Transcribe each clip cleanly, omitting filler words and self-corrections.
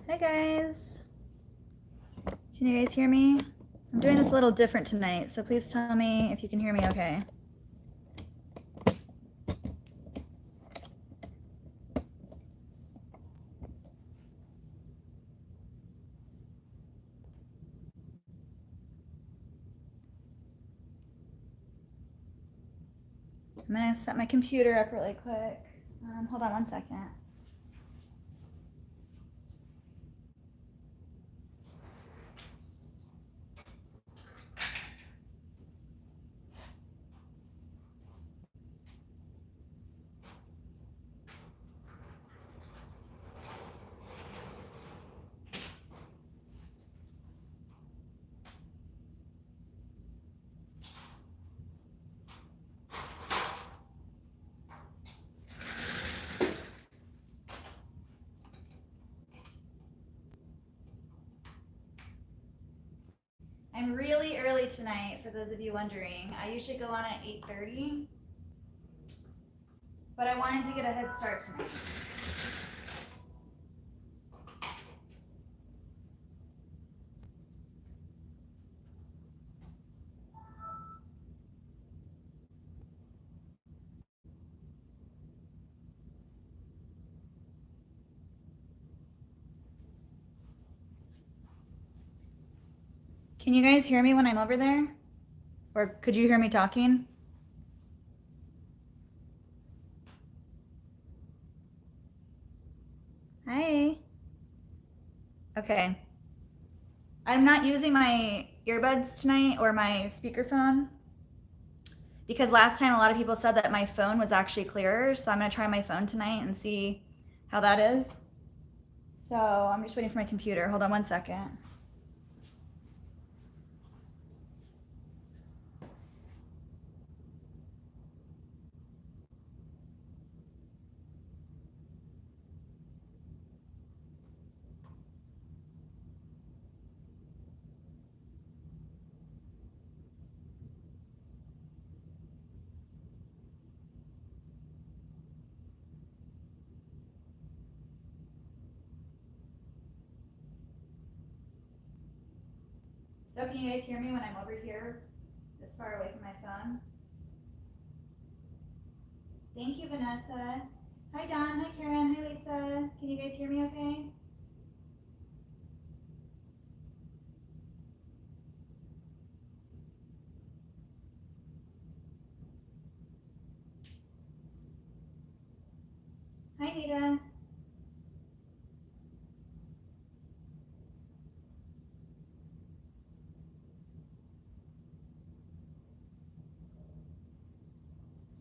Hi guys. Can you guys hear me? I'm doing this a little different tonight, so please tell me if you can hear me okay. I'm gonna set my computer up really quick. Hold on one second. I'm really early tonight, for those of you wondering. I usually go on at 8:30, but I wanted to get a head start tonight. Can you guys hear me when I'm over there? Or could you hear me talking? Hi. Okay. I'm not using my earbuds tonight or my speakerphone because last time a lot of people said that my phone was actually clearer, so I'm gonna try my phone tonight and see how that is. So I'm just waiting for my computer. Hold on one second. So can you guys hear me when I'm over here this far away from my phone? Thank you, Vanessa. Hi, Don. Hi, Karen. Hi, Lisa. Can you guys hear me okay? Hi, Nita.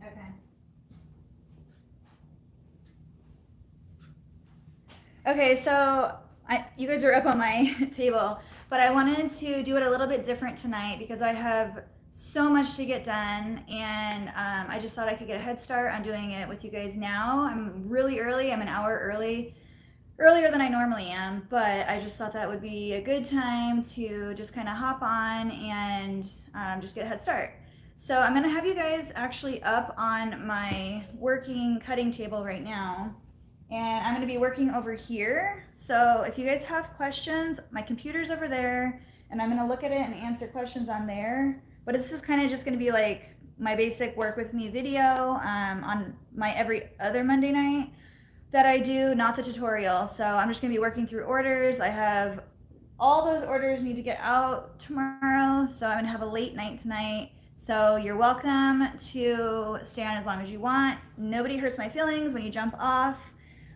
Okay. Okay, so you guys are up on my table, but I wanted to do it a little bit different tonight because I have so much to get done, and I just thought I could get a head start on doing it with you guys now. I'm really early. I'm an hour earlier than I normally am, but I just thought that would be a good time to just kind of hop on and just get a head start. So I'm gonna have you guys actually up on my working cutting table right now, and I'm gonna be working over here. So if you guys have questions, my computer's over there, and I'm gonna look at it and answer questions on there. But this is kind of just gonna be like my basic work with me video on my every other Monday night that I do, not the tutorial. So I'm just gonna be working through orders. I have all those orders need to get out tomorrow, so I'm gonna have a late night tonight. So you're welcome to stay on as long as you want. Nobody hurts my feelings when you jump off.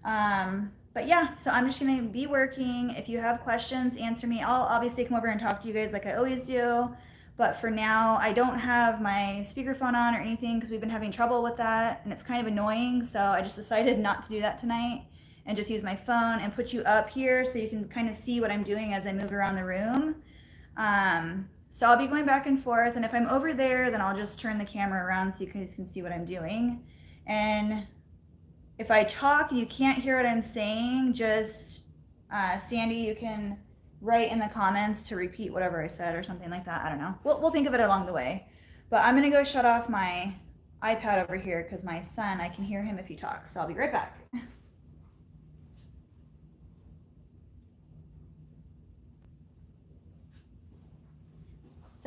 But yeah, so I'm just gonna be working. If you have questions, answer me. I'll obviously come over and talk to you guys like I always do. But for now, I don't have my speakerphone on or anything because we've been having trouble with that and it's kind of annoying. So I just decided not to do that tonight and just use my phone and put you up here so you can kind of see what I'm doing as I move around the room. So I'll be going back and forth, and if I'm over there, then I'll just turn the camera around so you guys can see what I'm doing. And if I talk and you can't hear what I'm saying, just Sandy, you can write in the comments to repeat whatever I said or something like that. I don't know. We'll think of it along the way. But I'm gonna go shut off my iPad over here because my son, I can hear him if he talks. So I'll be right back.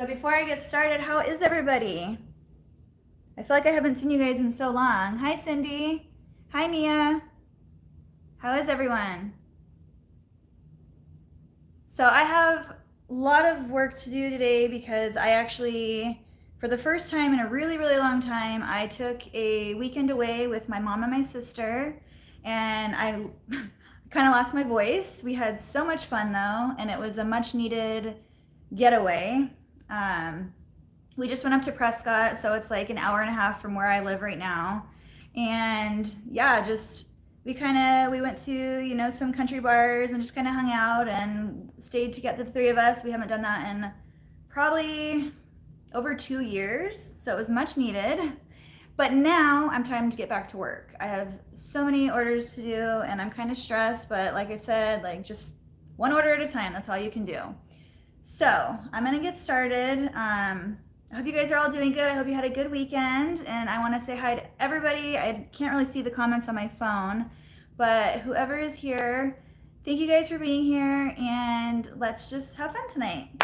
So before I get started, how is everybody? I feel like I haven't seen you guys in so long. Hi, Cindy. Hi, Mia. How is everyone? So I have a lot of work to do today because I actually, for the first time in a really, really long time, I took a weekend away with my mom and my sister, and I kind of lost my voice. We had so much fun though, and it was a much needed getaway. We just went up to Prescott, so it's like an hour and a half from where I live right now. And yeah, just we went to, some country bars and just kind of hung out and stayed together, the three of us. We haven't done that in probably over 2 years, so it was much needed. But now I'm time to get back to work. I have so many orders to do and I'm kind of stressed, but like I said, like just one order at a time, that's all you can do. So I'm gonna get started. I hope you guys are all doing good. I hope you had a good weekend, and I want to say hi to everybody. I can't really see the comments on my phone, but whoever is here, thank you guys for being here, and let's just have fun tonight.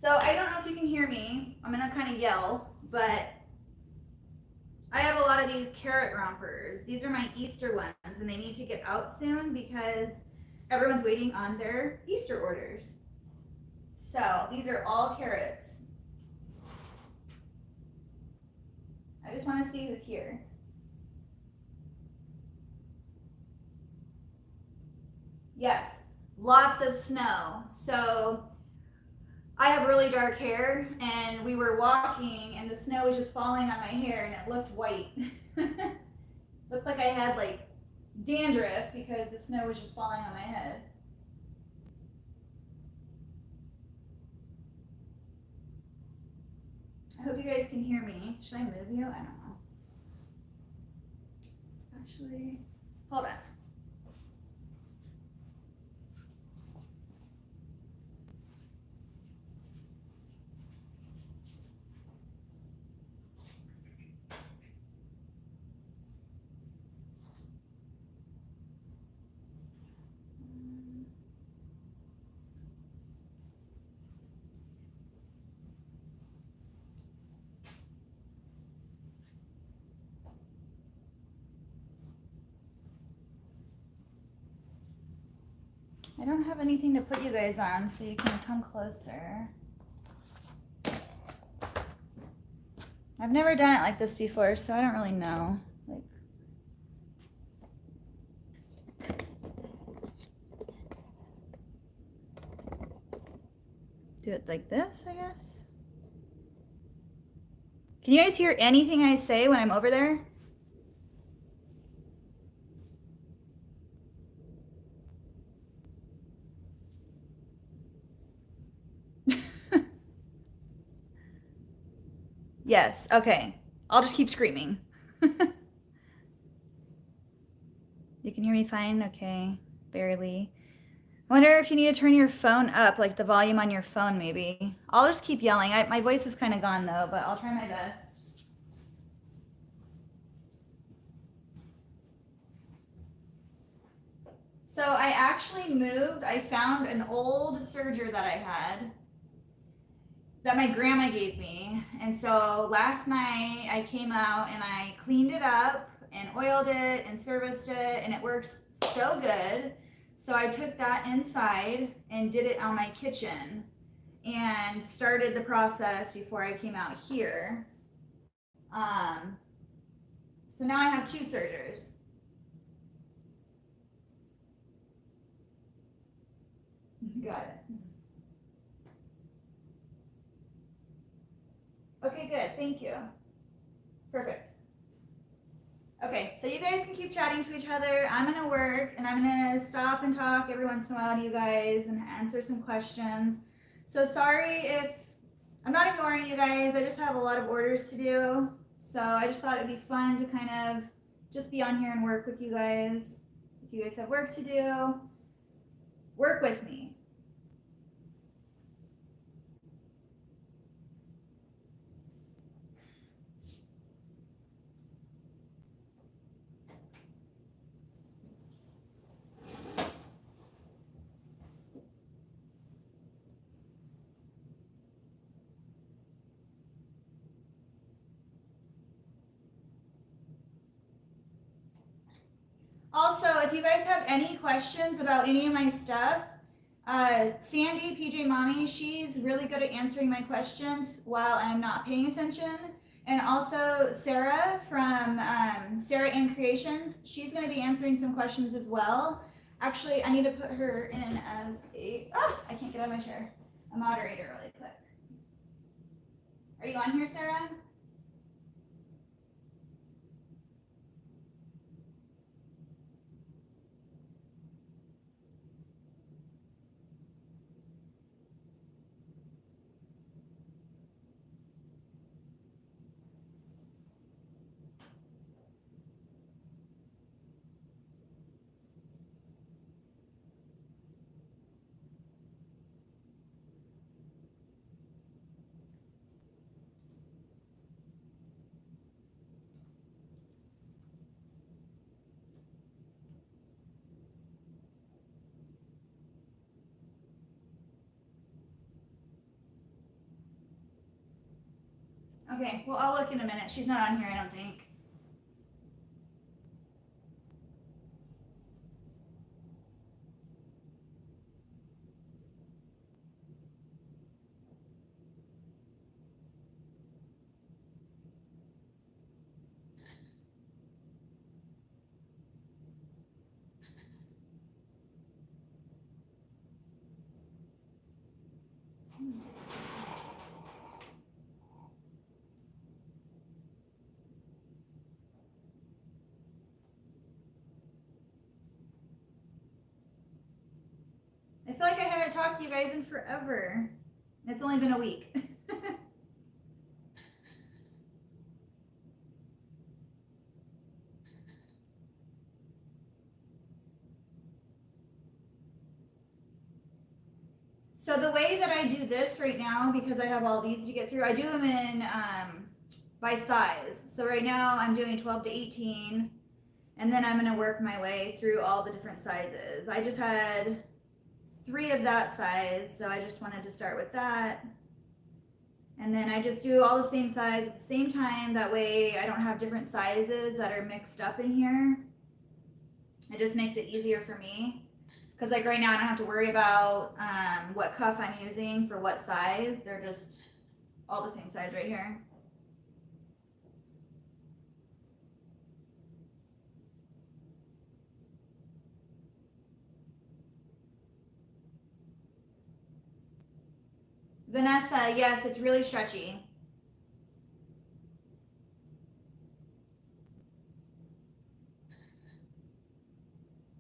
So I don't know if you can hear me. I'm gonna kind of yell, but I have a lot of these carrot rompers. These are my Easter ones, and they need to get out soon because everyone's waiting on their Easter orders. So these are all carrots. I just want to see who's here. Yes, lots of snow. So I have really dark hair, and we were walking and the snow was just falling on my hair and it looked white. Looked like I had like dandruff because the snow was just falling on my head. I hope you guys can hear me. Should I move you? I don't know. Actually, hold on. I don't have anything to put you guys on, so you can come closer. I've never done it like this before, so I don't really know. Do it like this, I guess. Can you guys hear anything I say when I'm over there? Yes, okay. I'll just keep screaming. You can hear me fine? Okay, barely. I wonder if you need to turn your phone up, like the volume on your phone maybe. I'll just keep yelling. My voice is kind of gone though, but I'll try my best. So I actually moved. I found an old serger that I had that my grandma gave me. And so last night I came out and I cleaned it up and oiled it and serviced it, and it works so good. So I took that inside and did it on my kitchen and started the process before I came out here. So now I have 2 sergers. Got it. Okay, good. Thank you. Perfect. Okay, so you guys can keep chatting to each other. I'm going to work, and I'm going to stop and talk every once in a while to you guys and answer some questions. So sorry if I'm not ignoring you guys. I just have a lot of orders to do. So I just thought it'd be fun to kind of just be on here and work with you guys. If you guys have work to do, work with me. you guys have any questions about any of my stuff, Sandy, PJ Mommy, she's really good at answering my questions while I'm not paying attention. And also Sarah from Sarah and Creations, she's going to be answering some questions as well. Actually, I need to put her in as I can't get out of my chair, a moderator really quick. Are you on here, Sarah? Okay, well, I'll look in a minute. She's not on here, I don't think. I feel like I haven't talked to you guys in forever. It's only been a week. So the way that I do this right now, because I have all these to get through, I do them in by size. So right now I'm doing 12 to 18, and then I'm going to work my way through all the different sizes. I just had 3 of that size, so I just wanted to start with that. And then I just do all the same size at the same time. That way I don't have different sizes that are mixed up in here. It just makes it easier for me. Because like right now I don't have to worry about what cuff I'm using for what size. They're just all the same size right here. Vanessa, yes, it's really stretchy.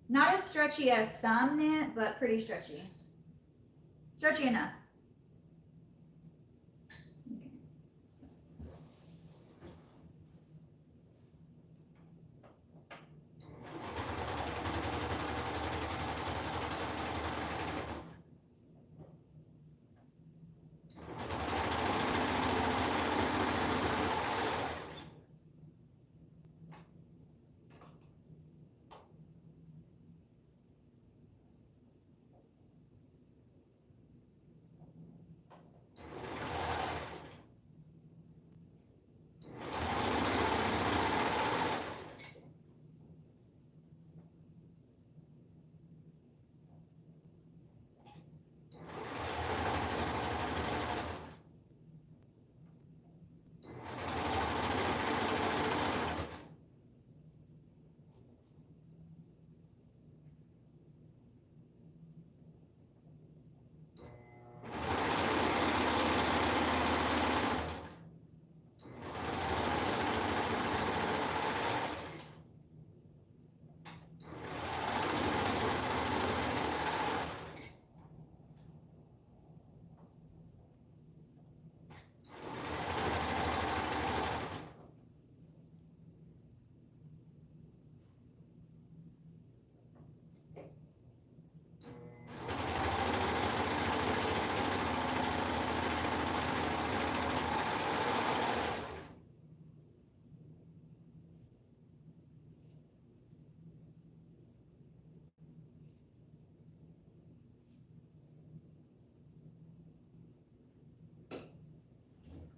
Not as stretchy as some knit, but pretty stretchy. Stretchy enough.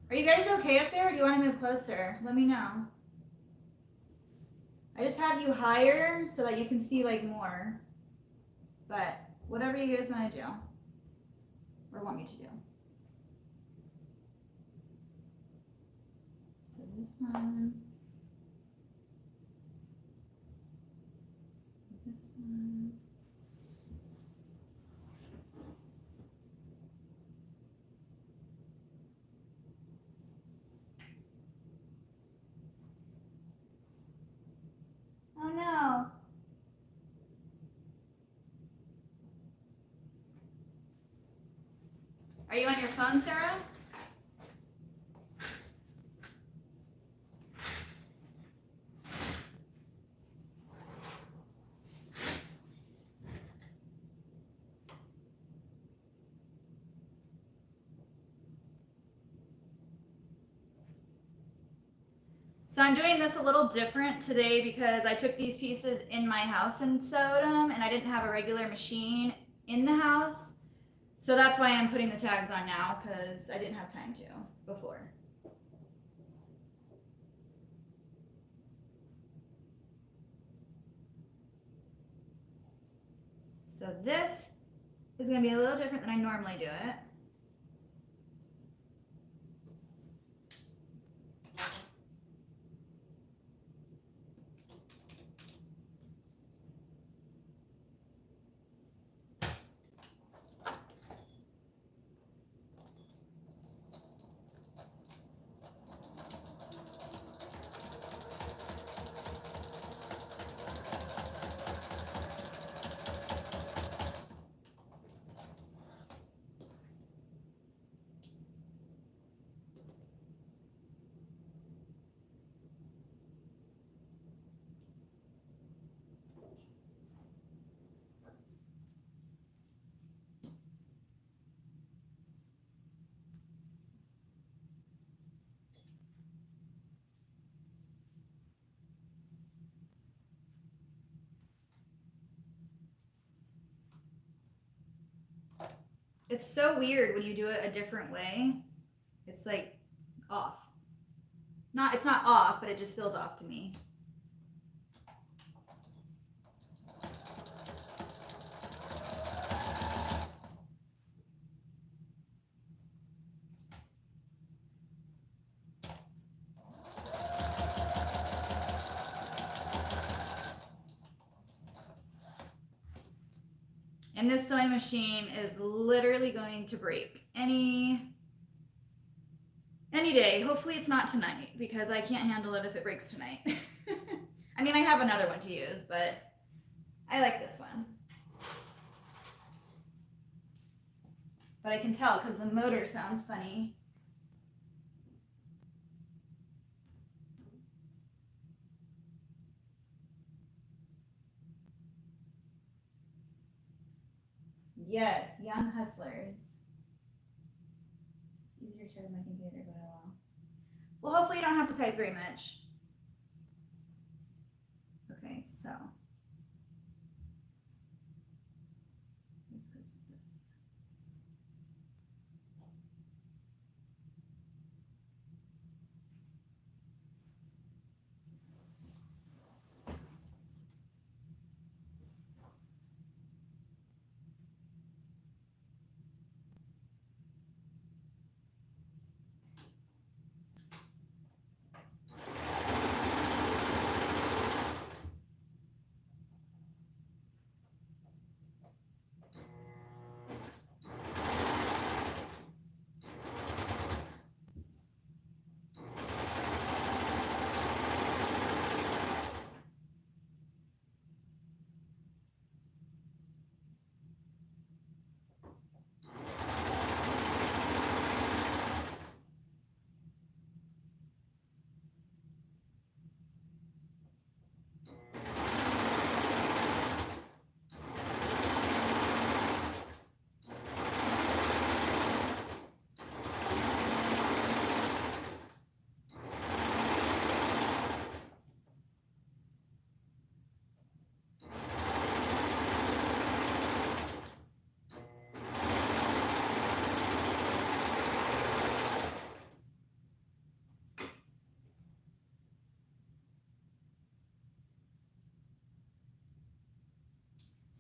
Are you guys okay up there, or do you want to move closer? Let me know. I just have you higher so that you can see like more. But whatever you guys want to do or want me to do. So this one. This one. Oh no. Are you on your phone, Sarah? So I'm doing this a little different today because I took these pieces in my house and sewed them, and I didn't have a regular machine in the house. So that's why I'm putting the tags on now, because I didn't have time to before. So this is going to be a little different than I normally do it. It's so weird when you do it a different way. It's like off. It's not off, but it just feels off to me. And this sewing machine is literally going to break any day. Hopefully it's not tonight, because I can't handle it if it breaks tonight. I mean, I have another one to use, but I like this one. But I can tell because the motor sounds funny. Yes, young hustlers. It's easier to share my computer, but oh well. Well, hopefully you don't have to type very much. Okay, so this goes with this.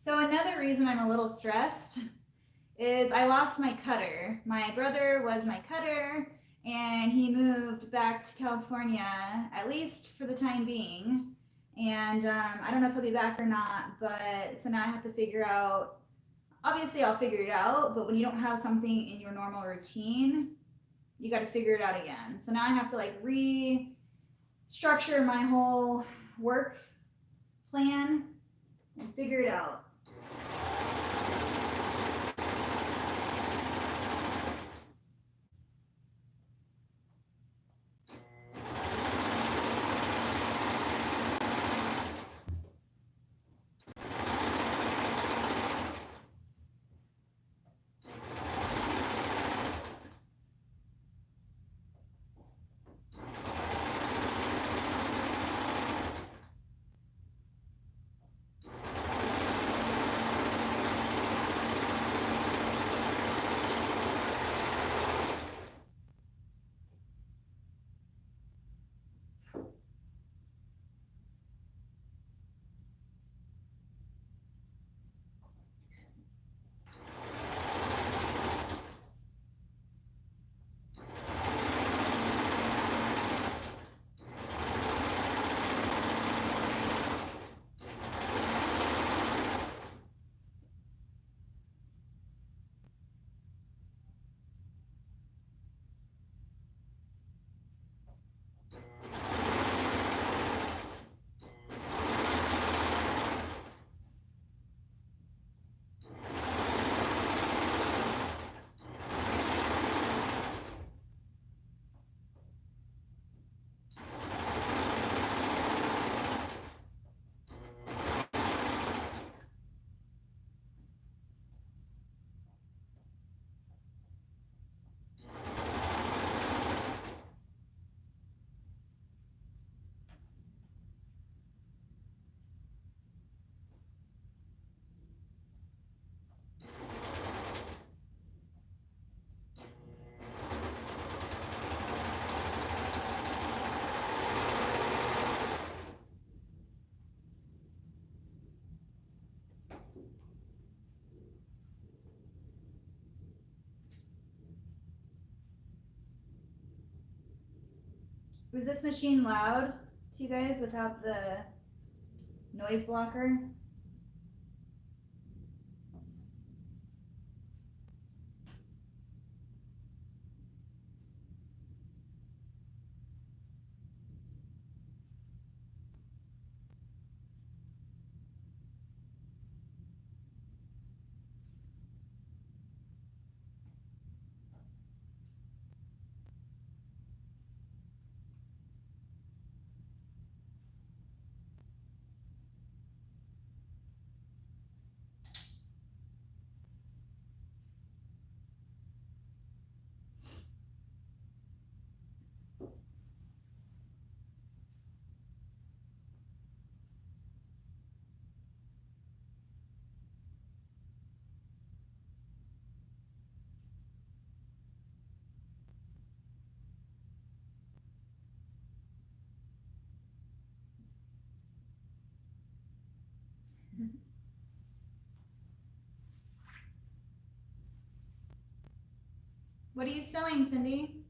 So another reason I'm a little stressed is I lost my cutter. My brother was my cutter and he moved back to California, at least for the time being. And I don't know if he'll be back or not, but so now I have to figure out, obviously I'll figure it out, but when you don't have something in your normal routine, you got to figure it out again. So now I have to like restructure my whole work plan and figure it out. Was this machine loud to you guys without the noise blocker? What are you sewing, Cindy?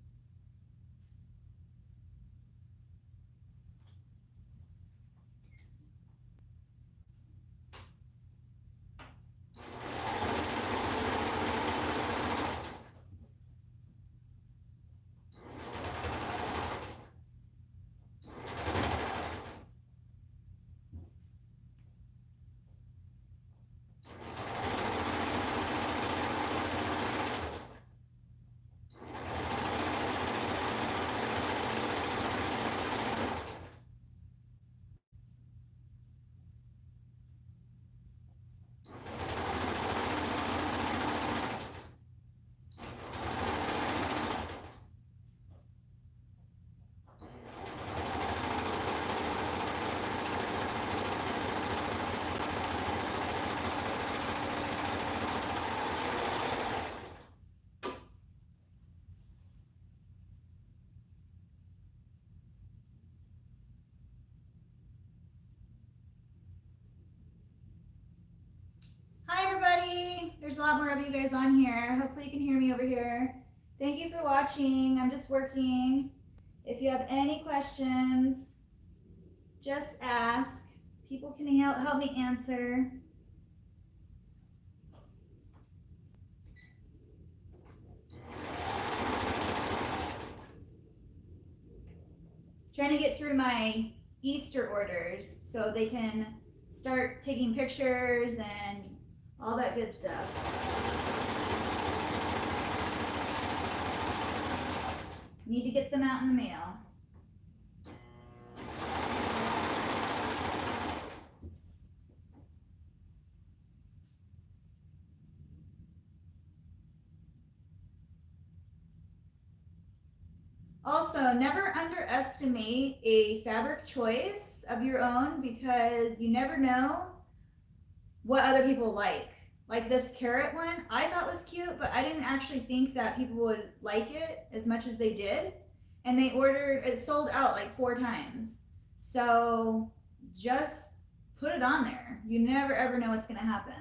There's a lot more of you guys on here. Hopefully you can hear me over here. Thank you for watching. I'm just working. If you have any questions, just ask. People can help me answer. Trying to get through my Easter orders so they can start taking pictures and all that good stuff. Need to get them out in the mail. Also, never underestimate a fabric choice of your own because you never know what other people like. Like this carrot one, I thought was cute, but I didn't actually think that people would like it as much as they did. And they ordered, it sold out like 4 times. So just put it on there. You never ever know what's gonna happen.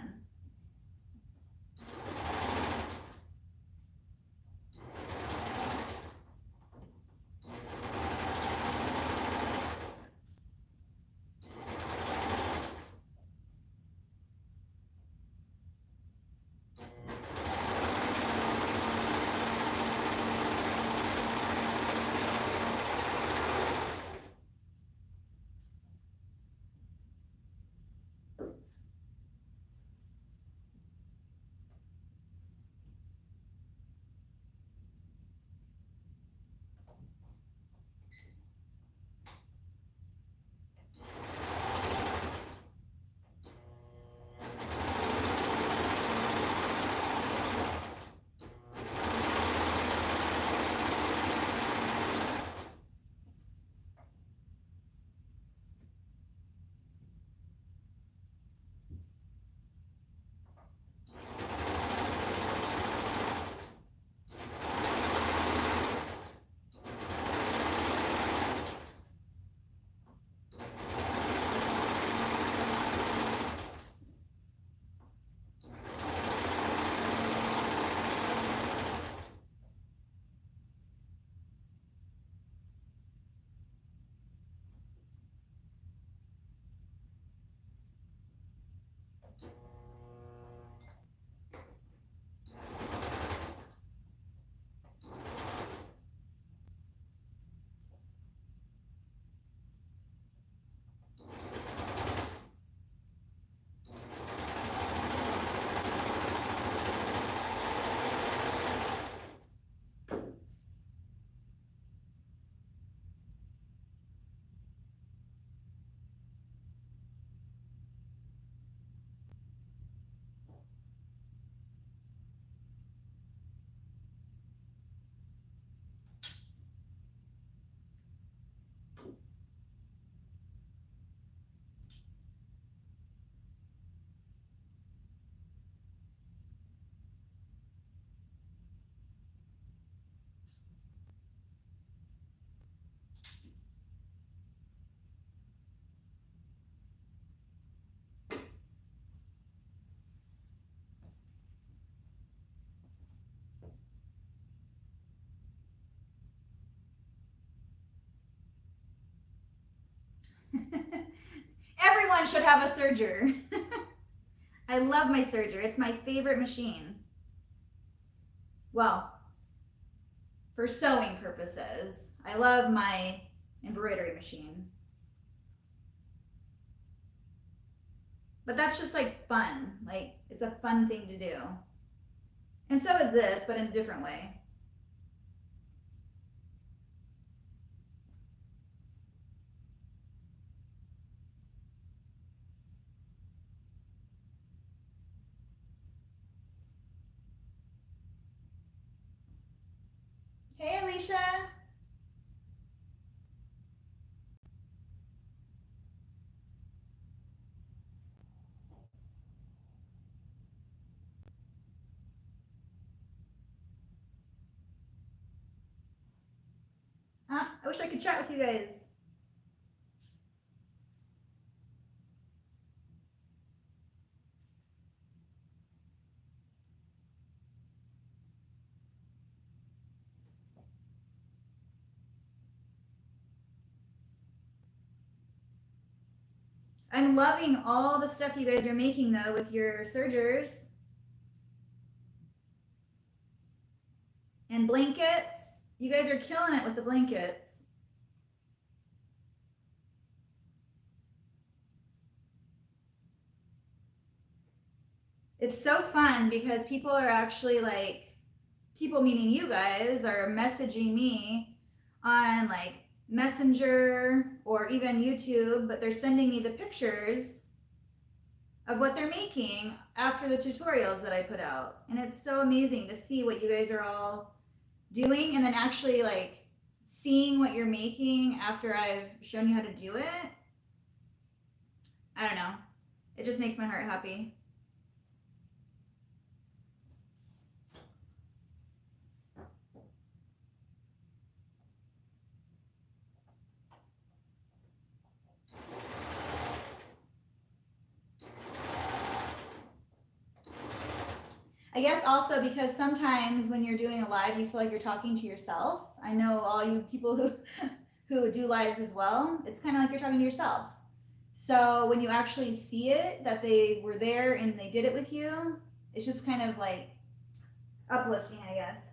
Everyone should have a serger. I love my serger. It's my favorite machine. Well, for sewing purposes. I love my embroidery machine. But that's just like fun. Like, it's a fun thing to do. And so is this, but in a different way. Hey, Alicia. I wish I could chat with you guys. loving all the stuff you guys are making though with your sergers. And blankets. You guys are killing it with the blankets. It's so fun because people are actually like, people meaning you guys are messaging me on like Messenger or even YouTube, but they're sending me the pictures of what they're making after the tutorials that I put out. And it's so amazing to see what you guys are all doing and then actually like seeing what you're making after I've shown you how to do it. I don't know. It just makes my heart happy. I guess also because sometimes when you're doing a live, you feel like you're talking to yourself. I know all you people who do lives as well. It's kind of like you're talking to yourself. So when you actually see it, that they were there and they did it with you, it's just kind of like uplifting, I guess.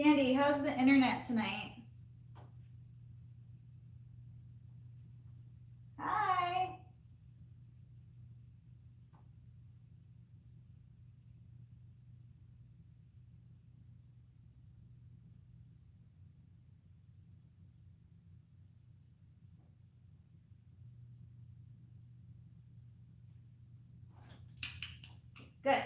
Sandy, how's the internet tonight? Hi. Good.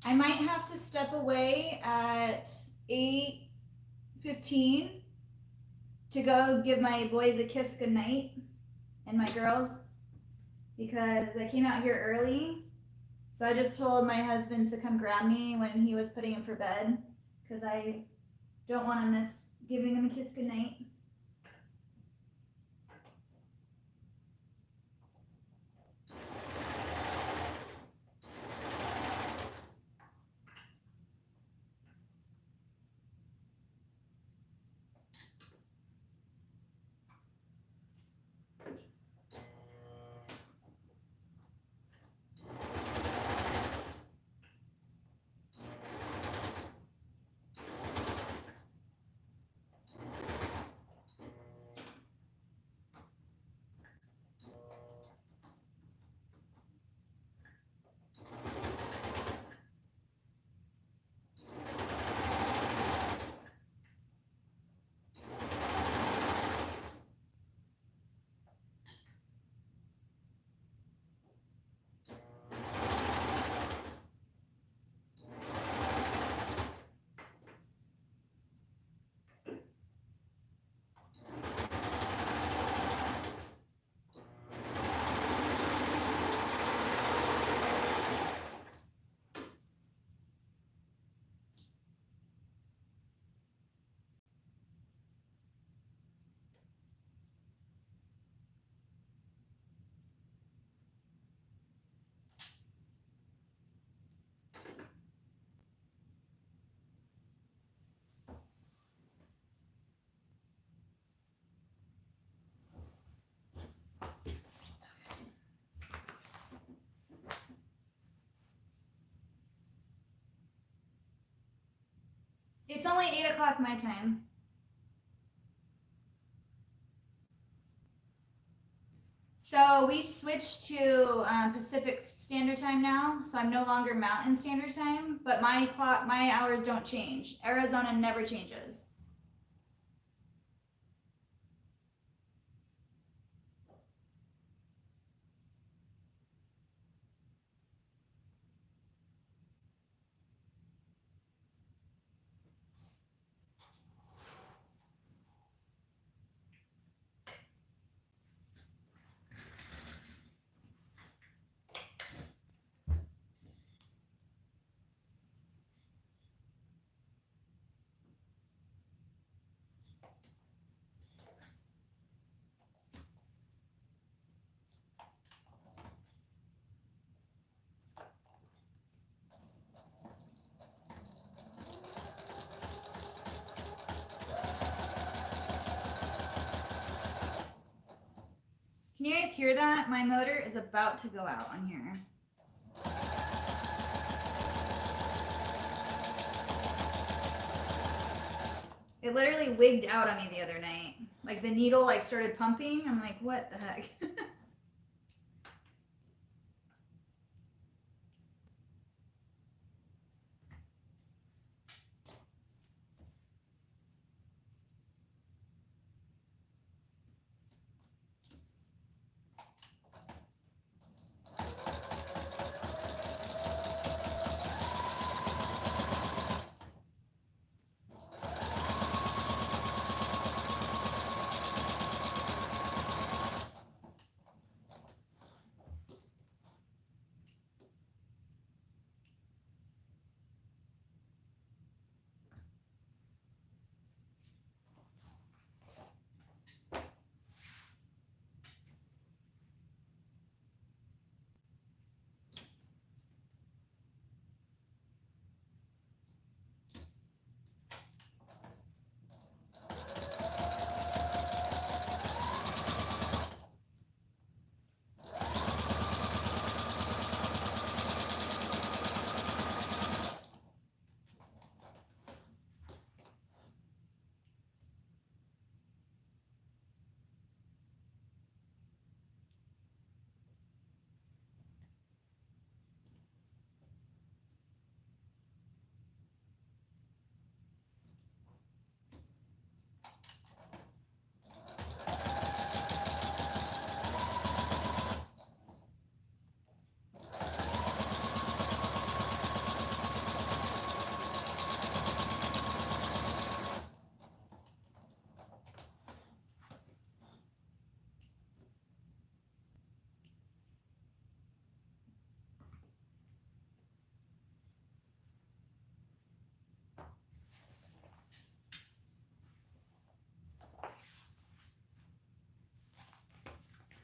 I might have to step away at 8:15 to go give my boys a kiss goodnight and my girls because I came out here early. So I just told my husband to come grab me when he was putting him for bed because I don't want to miss giving him a kiss goodnight. It's only 8 o'clock my time. So we switched to Pacific Standard Time now, so I'm no longer Mountain Standard Time, but my hours don't change. Arizona never changes. Can you guys hear that? My motor is about to go out on here. It literally wigged out on me the other night. Like the needle like started pumping. I'm like, what the heck?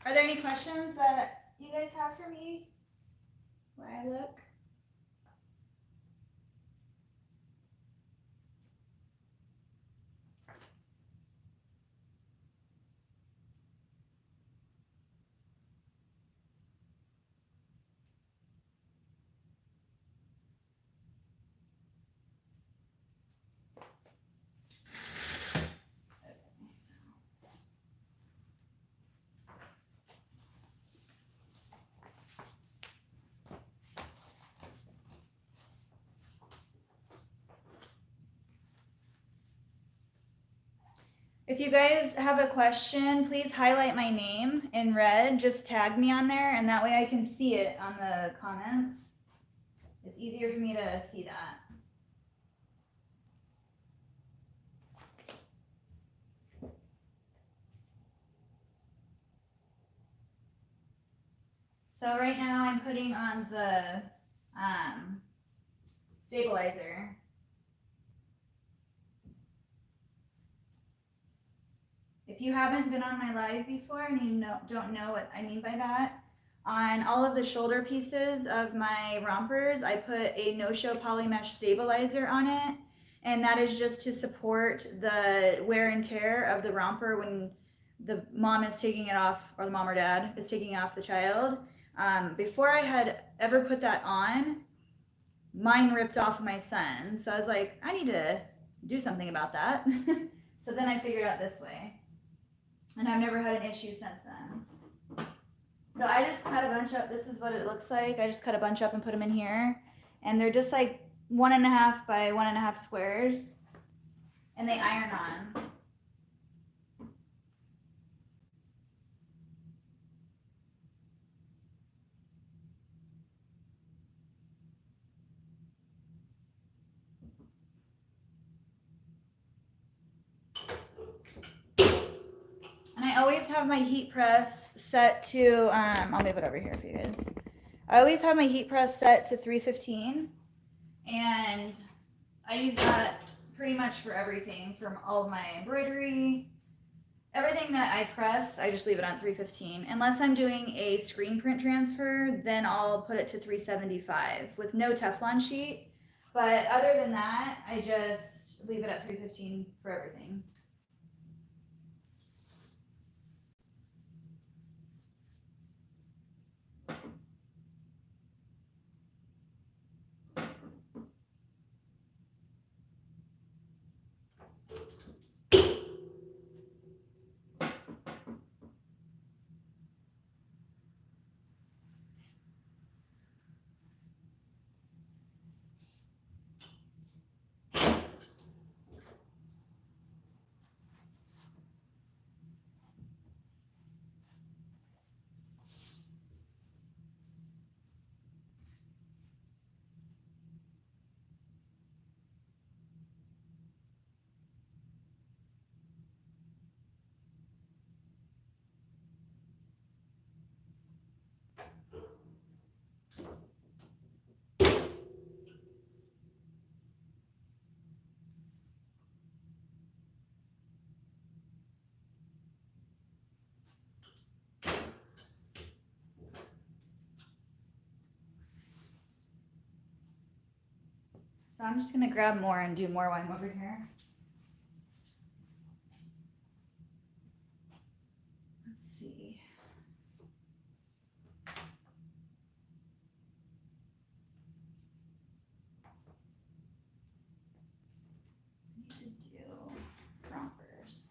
Are there any questions that you guys have for me where I look? If you guys have a question, please highlight my name in red. Just tag me on there, and that way I can see it on the comments. It's easier for me to see that. So right now I'm putting on the stabilizer. If you haven't been on my live before and you don't know what I mean by that, on all of the shoulder pieces of my rompers, I put a no-show polymesh stabilizer on it, and that is just to support the wear and tear of the romper when the mom is taking it off, or the mom or dad is taking off the child. Before I had ever put that on, mine ripped off of my son, so I was like, I need to do something about that. So then I figured out this way. And I've never had an issue since then. So I just cut a bunch up. This is what it looks like. I just cut a bunch up and put them in here. And they're just like 1.5 by 1.5 squares. And they iron on. And I always have my heat press set to, I'll move it over here for you guys. I always have my heat press set to 315. And I use that pretty much for everything, from all of my embroidery. Everything that I press, I just leave it on 315. Unless I'm doing a screen print transfer, then I'll put it to 375 with no Teflon sheet. But other than that, I just leave it at 315 for everything. So I'm just gonna grab more and do more while I'm over here. Let's see. I need to do rompers.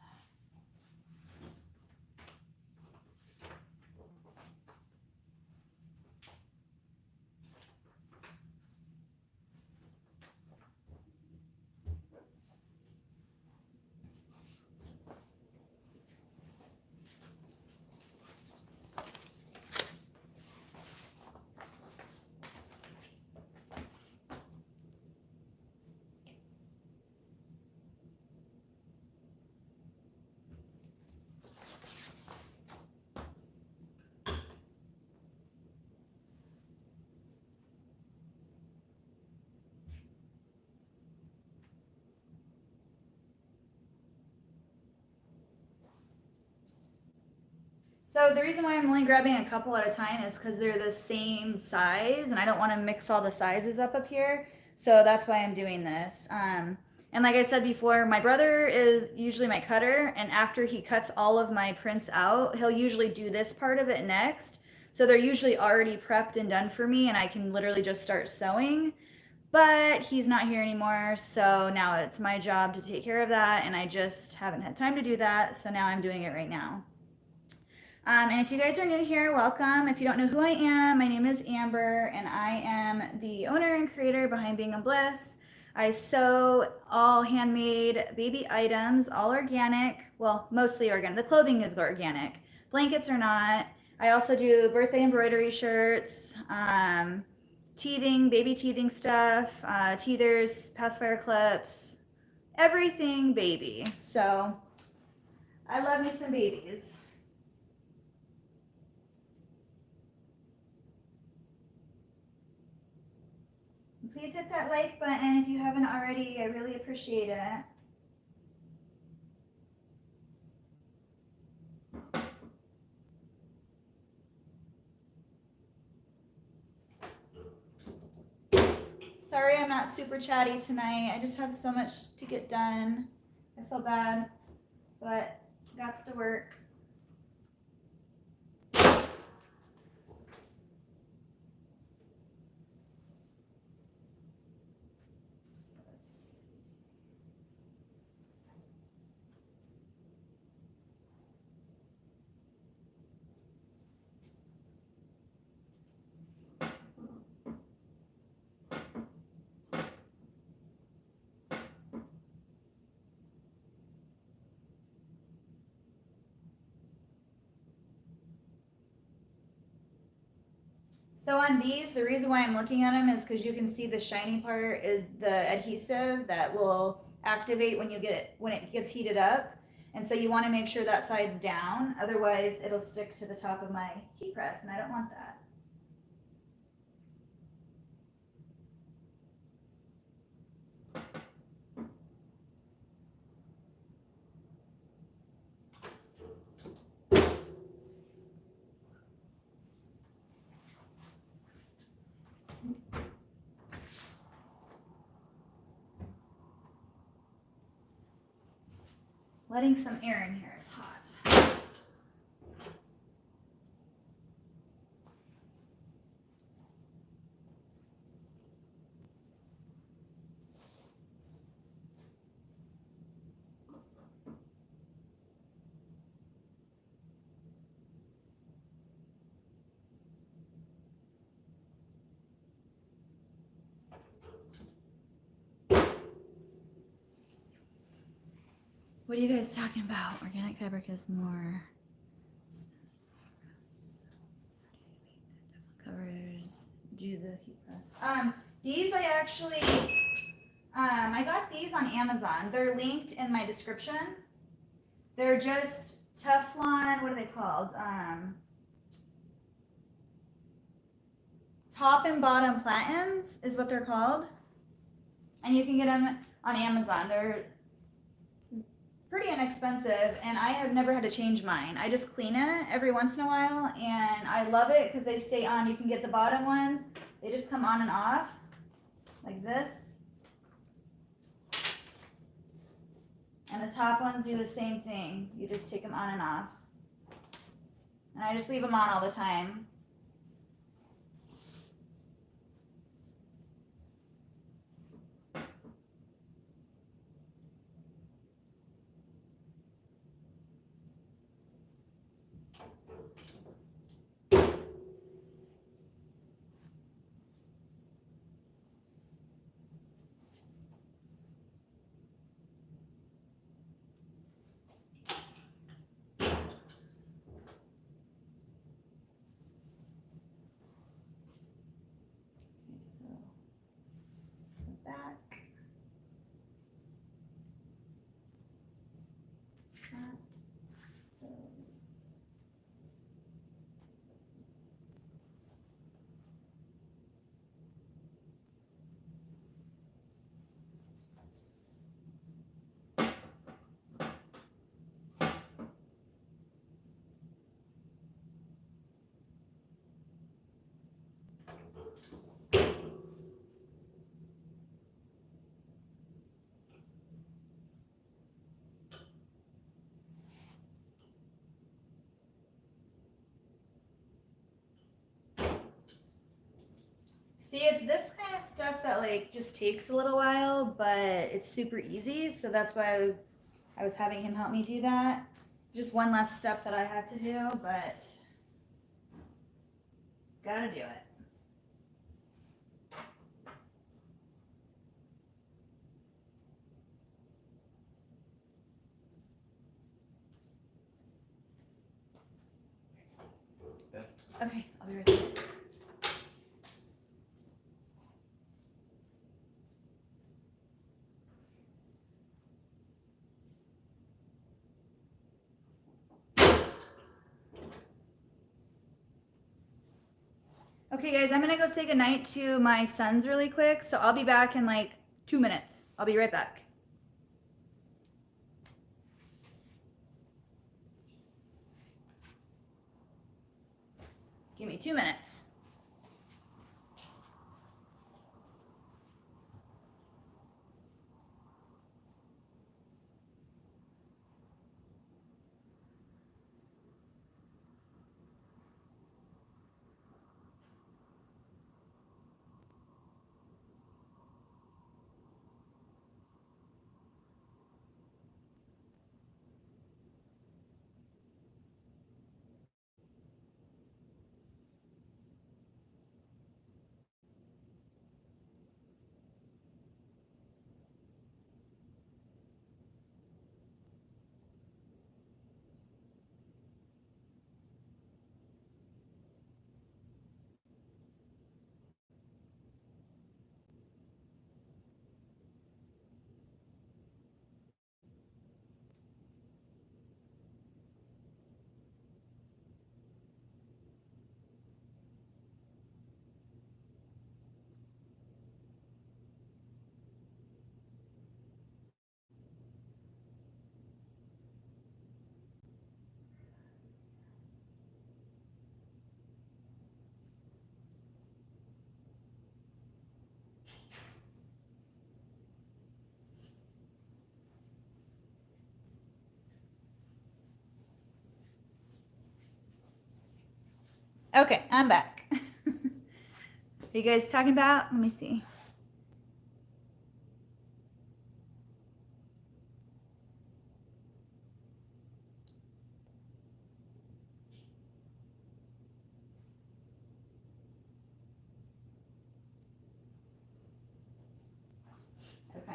So the reason why I'm only grabbing a couple at a time is because they're the same size and I don't want to mix all the sizes up here. So that's why I'm doing this. And like I said before, my brother is usually my cutter, and after he cuts all of my prints out, he'll usually do this part of it next. So they're usually already prepped and done for me and I can literally just start sewing. But he's not here anymore, so now it's my job to take care of that, and I just haven't had time to do that, so now I'm doing it right now. And if you guys are new here, welcome. If you don't know who I am, my name is Amber, and I am the owner and creator behind Being a Bliss. I sew all handmade baby items, all organic, well, mostly organic. The clothing is organic. Blankets are not. I also do birthday embroidery shirts, teething, baby teething stuff, teethers, pacifier clips, everything baby. So I love me some babies. Please hit that like button if you haven't already. I really appreciate it. Sorry I'm not super chatty tonight. I just have so much to get done. I feel bad, but gots to work. So on these, the reason why I'm looking at them is because you can see the shiny part is the adhesive that will activate when it gets heated up. And so you want to make sure that side's down, otherwise it'll stick to the top of my heat press, and I don't want that. Letting some air in here, it's hot. What are you guys talking about? Organic fabric is more covers. Do the heat press. These I actually, I got these on Amazon. They're linked in my description. They're just Teflon. What are they called? Top and bottom platens is what they're called, and you can get them on Amazon. They're pretty inexpensive, and I have never had to change mine. I just clean it every once in a while, and I love it because they stay on. You can get the bottom ones. They just come on and off like this. And the top ones do the same thing. You just take them on and off. And I just leave them on all the time. See, it's this kind of stuff that like just takes a little while, but it's super easy. So that's why I was having him help me do that. Just one less step that I had to do, but gotta do it. Okay, I'll be right back. Okay guys, I'm gonna go say goodnight to my sons really quick, so I'll be back in like 2 minutes. I'll be right back. Give me 2 minutes. Okay, I'm back. What are you guys talking about? Let me see. Okay.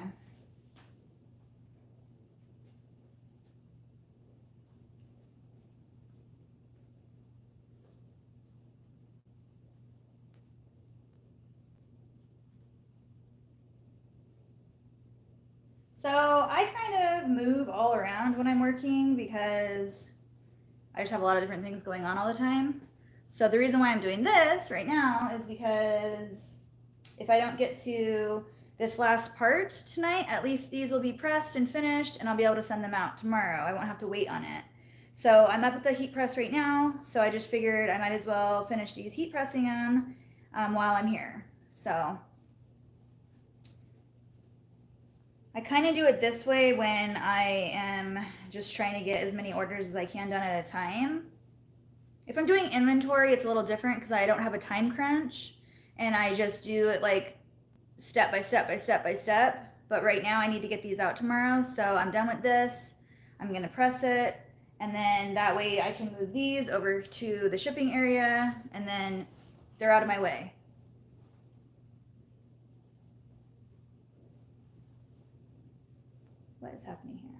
So I kind of move all around when I'm working because I just have a lot of different things going on all the time. So the reason why I'm doing this right now is because if I don't get to this last part tonight, at least these will be pressed and finished and I'll be able to send them out tomorrow. I won't have to wait on it. So I'm up at the heat press right now. So I just figured I might as well finish these heat pressing them while I'm here. So I kind of do it this way when I am just trying to get as many orders as I can done at a time. If I'm doing inventory, it's a little different because I don't have a time crunch and I just do it like step by step by step by step. But right now I need to get these out tomorrow. So I'm done with this. I'm going to press it. And then that way I can move these over to the shipping area and then they're out of my way. What is happening here?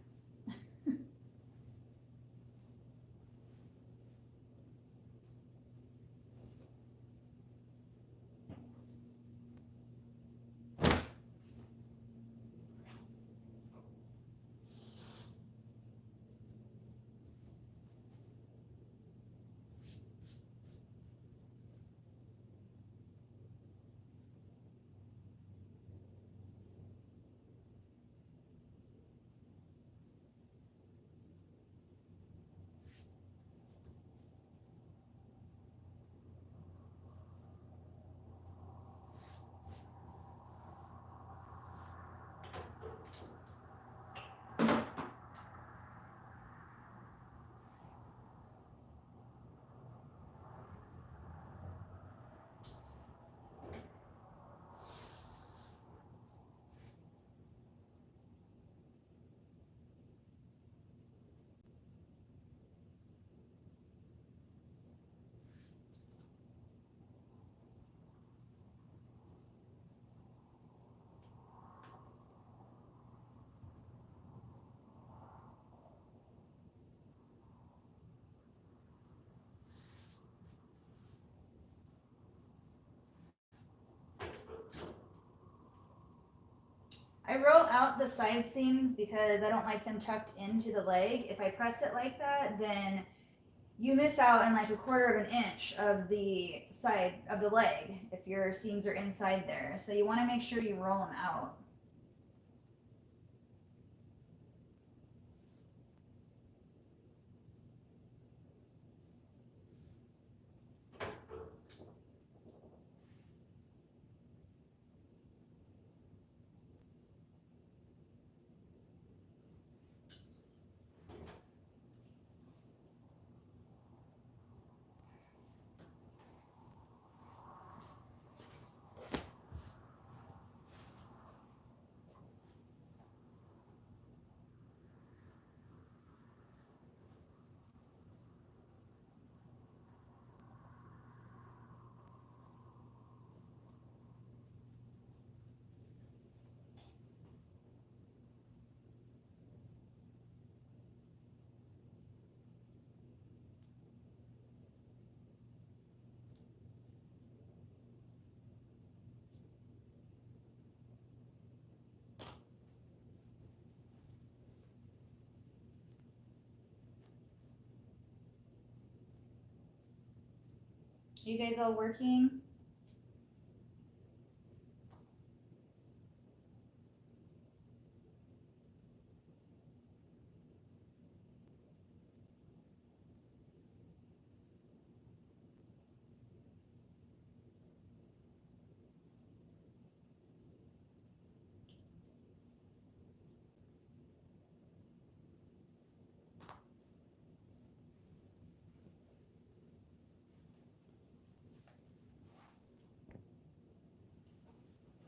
roll out the side seams because I don't like them tucked into the leg. If I press it like that, then you miss out on like 1/4 of an inch of the side of the leg if your seams are inside there. So you want to make sure you roll them out. Are you guys all working?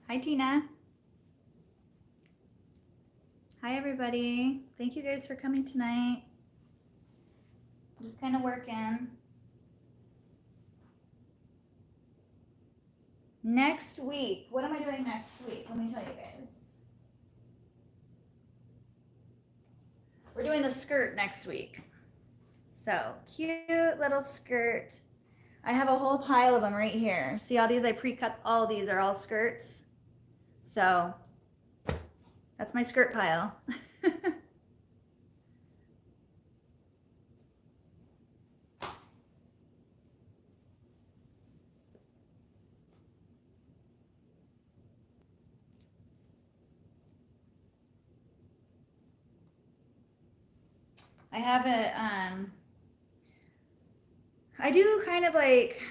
Hi, Tina. Hi, everybody. Thank you guys for coming tonight. Just kind of working. Next week, what am I doing next week? Let me tell you guys. We're doing the skirt next week. So cute little skirt. I have a whole pile of them right here. See all these? I pre-cut all these are all skirts. So that's my skirt pile. I have it, I do kind of like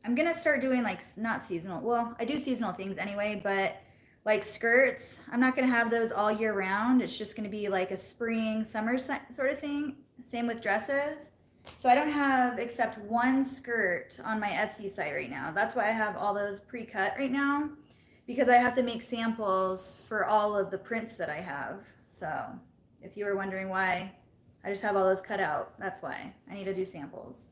I'm gonna start doing like, not seasonal, well, I do seasonal things anyway, but like skirts, I'm not gonna have those all year round. It's just gonna be like a spring, summer sort of thing. Same with dresses. So I don't have except one skirt on my Etsy site right now. That's why I have all those pre-cut right now, because I have to make samples for all of the prints that I have. So if you were wondering why I just have all those cut out, that's why I need to do samples.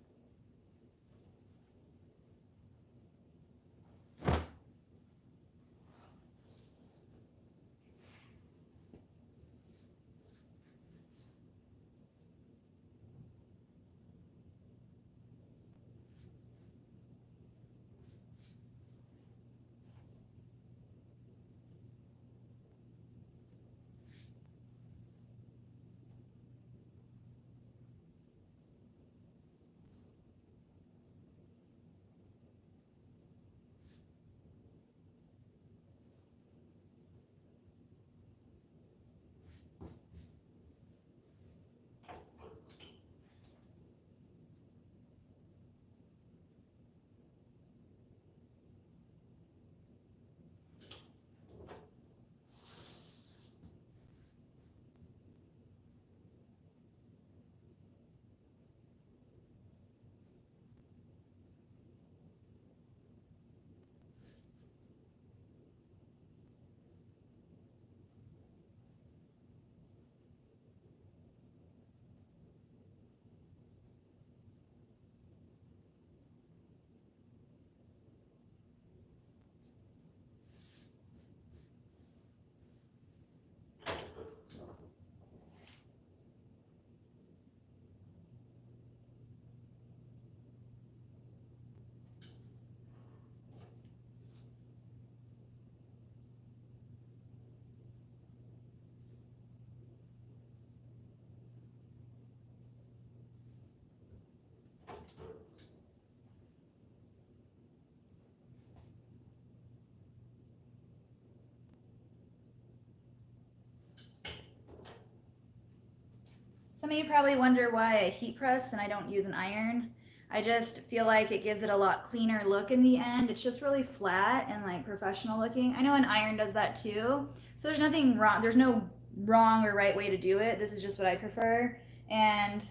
Some of you probably wonder why I heat press and I don't use an iron. I just feel like it gives it a lot cleaner look in the end. It's just really flat and like professional looking. I know an iron does that too. So there's nothing wrong. There's no wrong or right way to do it. This is just what I prefer. And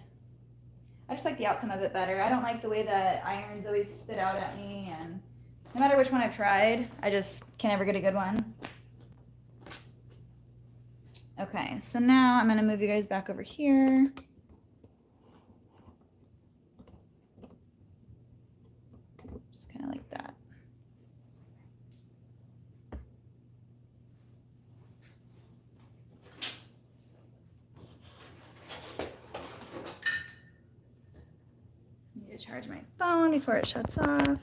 I just like the outcome of it better. I don't like the way that irons always spit out at me, and no matter which one I've tried, I just can never get a good one. Okay, so now I'm gonna move you guys back over here. Just kind of like that. Need to charge my phone before it shuts off.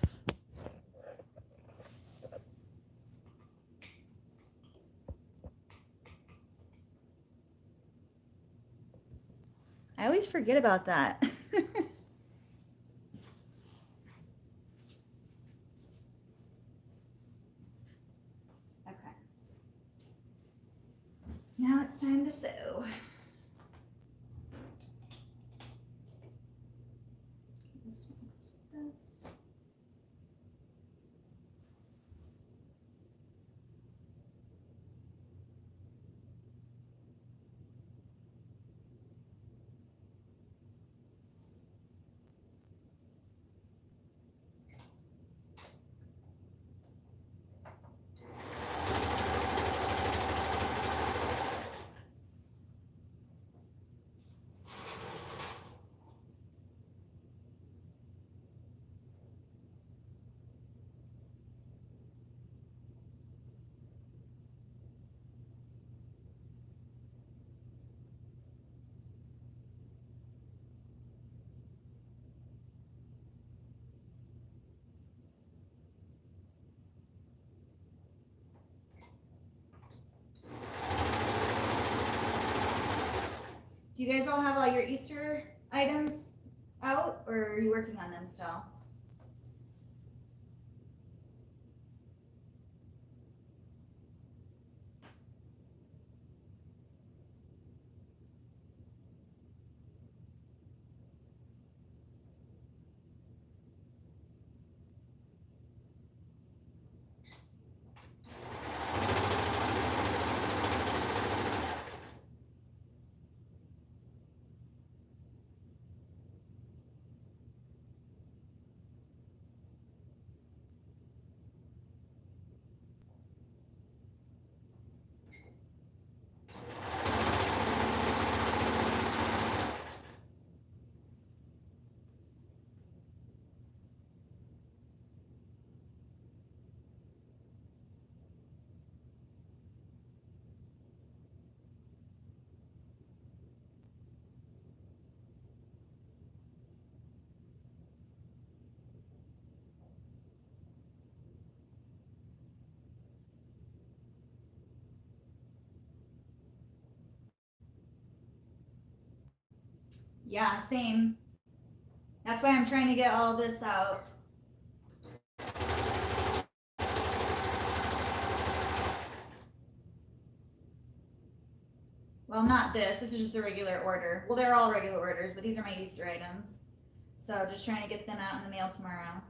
I always forget about that. Okay. Now it's time to sew. This one goes with this. Do you guys all have all your Easter items out, or are you working on them still? Yeah, same. That's why I'm trying to get all this out. Well, not this. This is just a regular order. Well, they're all regular orders, but these are my Easter items. So just trying to get them out in the mail tomorrow.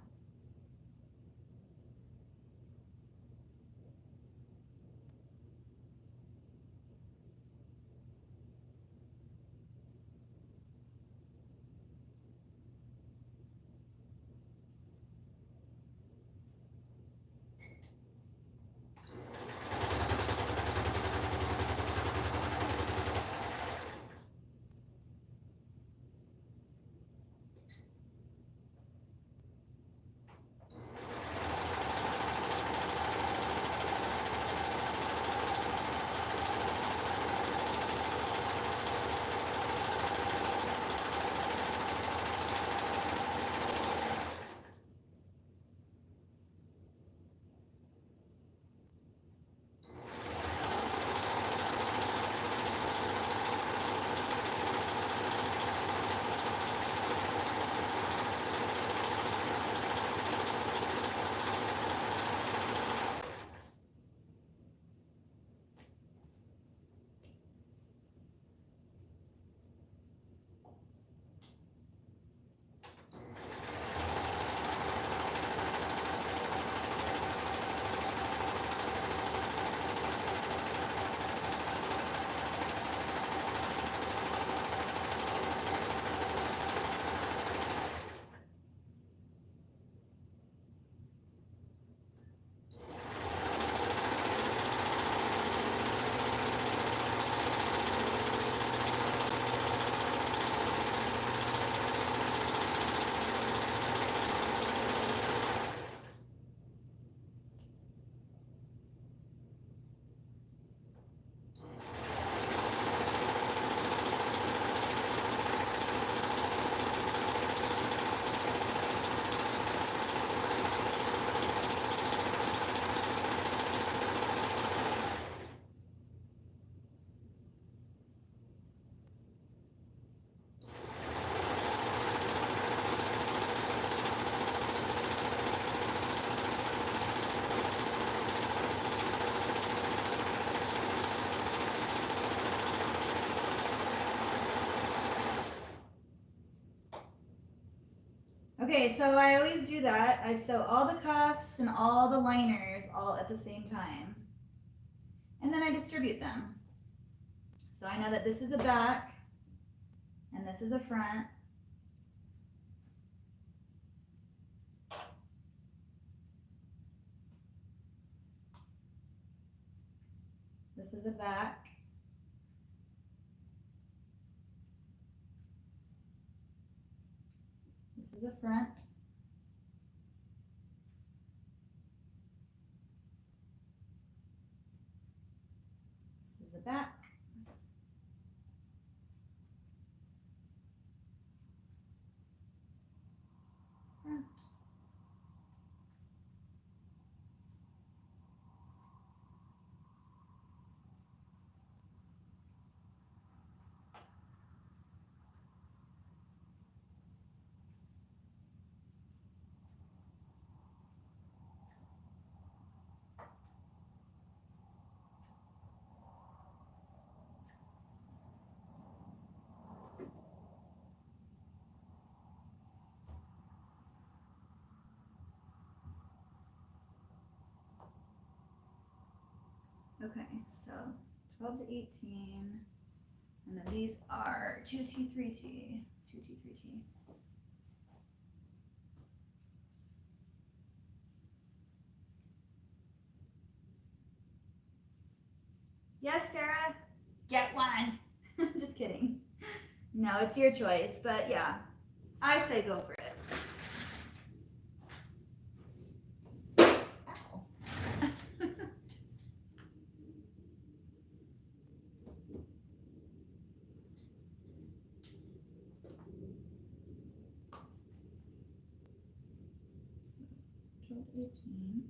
Okay, so I always do that. I sew all the cuffs and all the liners all at the same time. And then I distribute them. So I know that this is a back and this is a front. This is a back. This is a front. This is the back. Front. Okay, so 12 to 18, and then these are 2T, 3T, 2T, 3T. Yes, Sarah, get one. Just kidding. No, it's your choice, but yeah, I say go for it. Ow. So 12 to 18.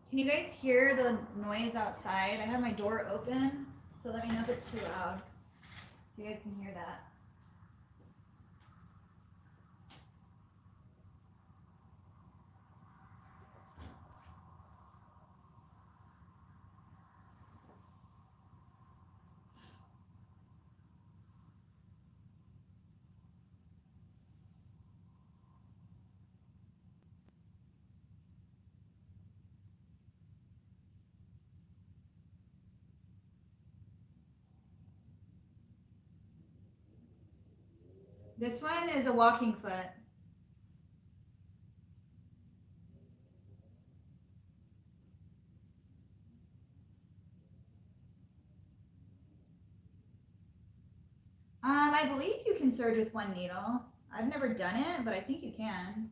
Can you guys hear the noise outside? I have my door open, so let me know if it's too loud. If you guys can hear that. This one is a walking foot. I believe you can serge with one needle. I've never done it, but I think you can.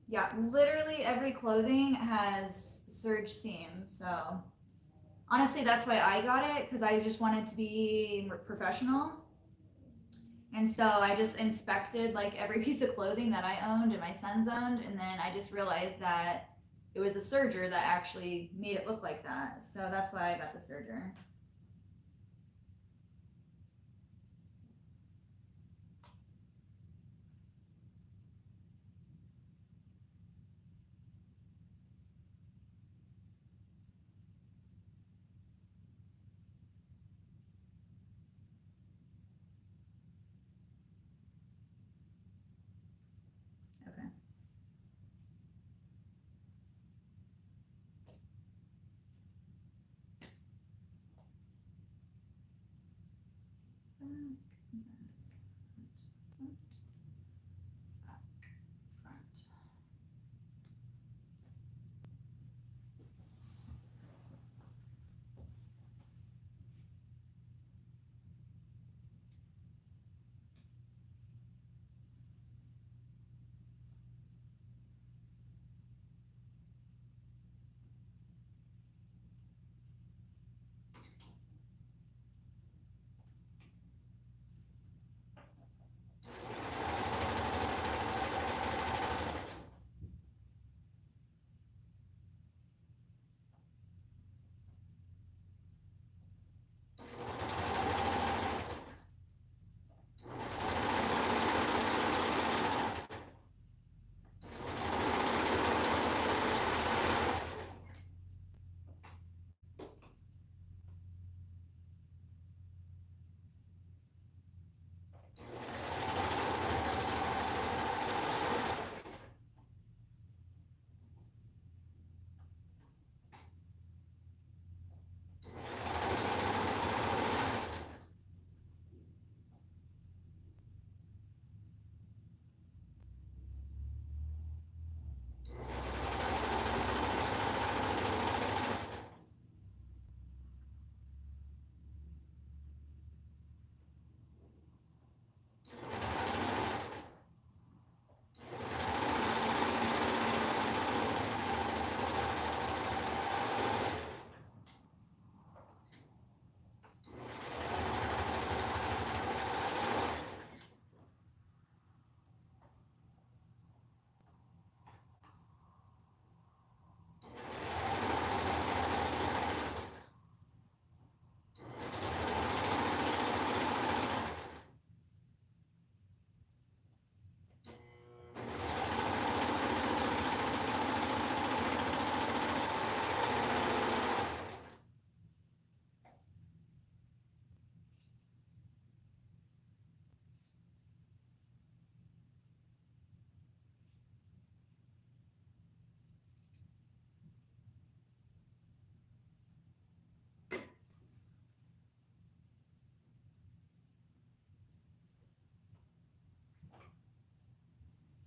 Yeah, literally every clothing has serge seams, so honestly, that's why I got it, because I just wanted to be professional. And so I just inspected like every piece of clothing that I owned and my sons owned, and then I just realized that it was a serger that actually made it look like that. So that's why I got the serger. Okay.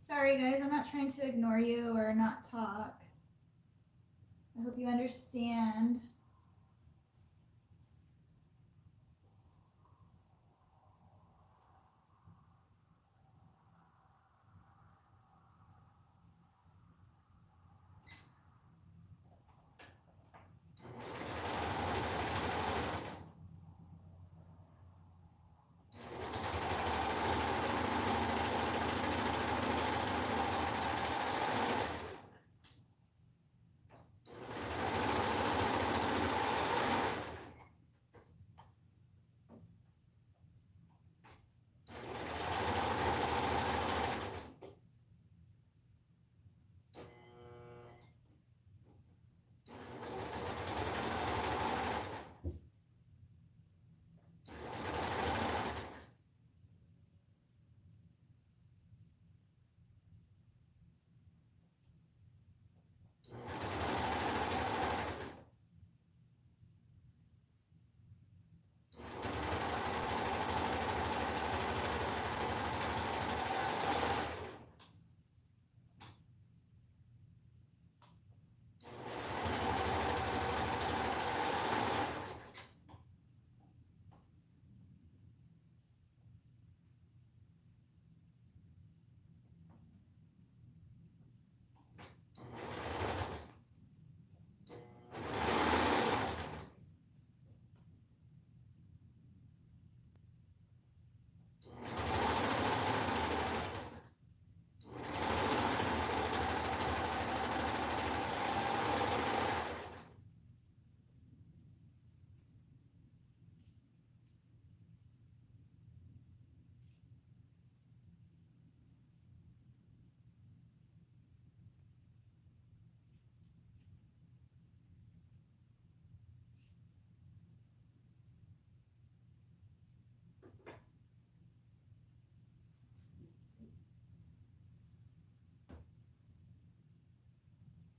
Sorry guys, I'm not trying to ignore you or not talk. I hope you understand.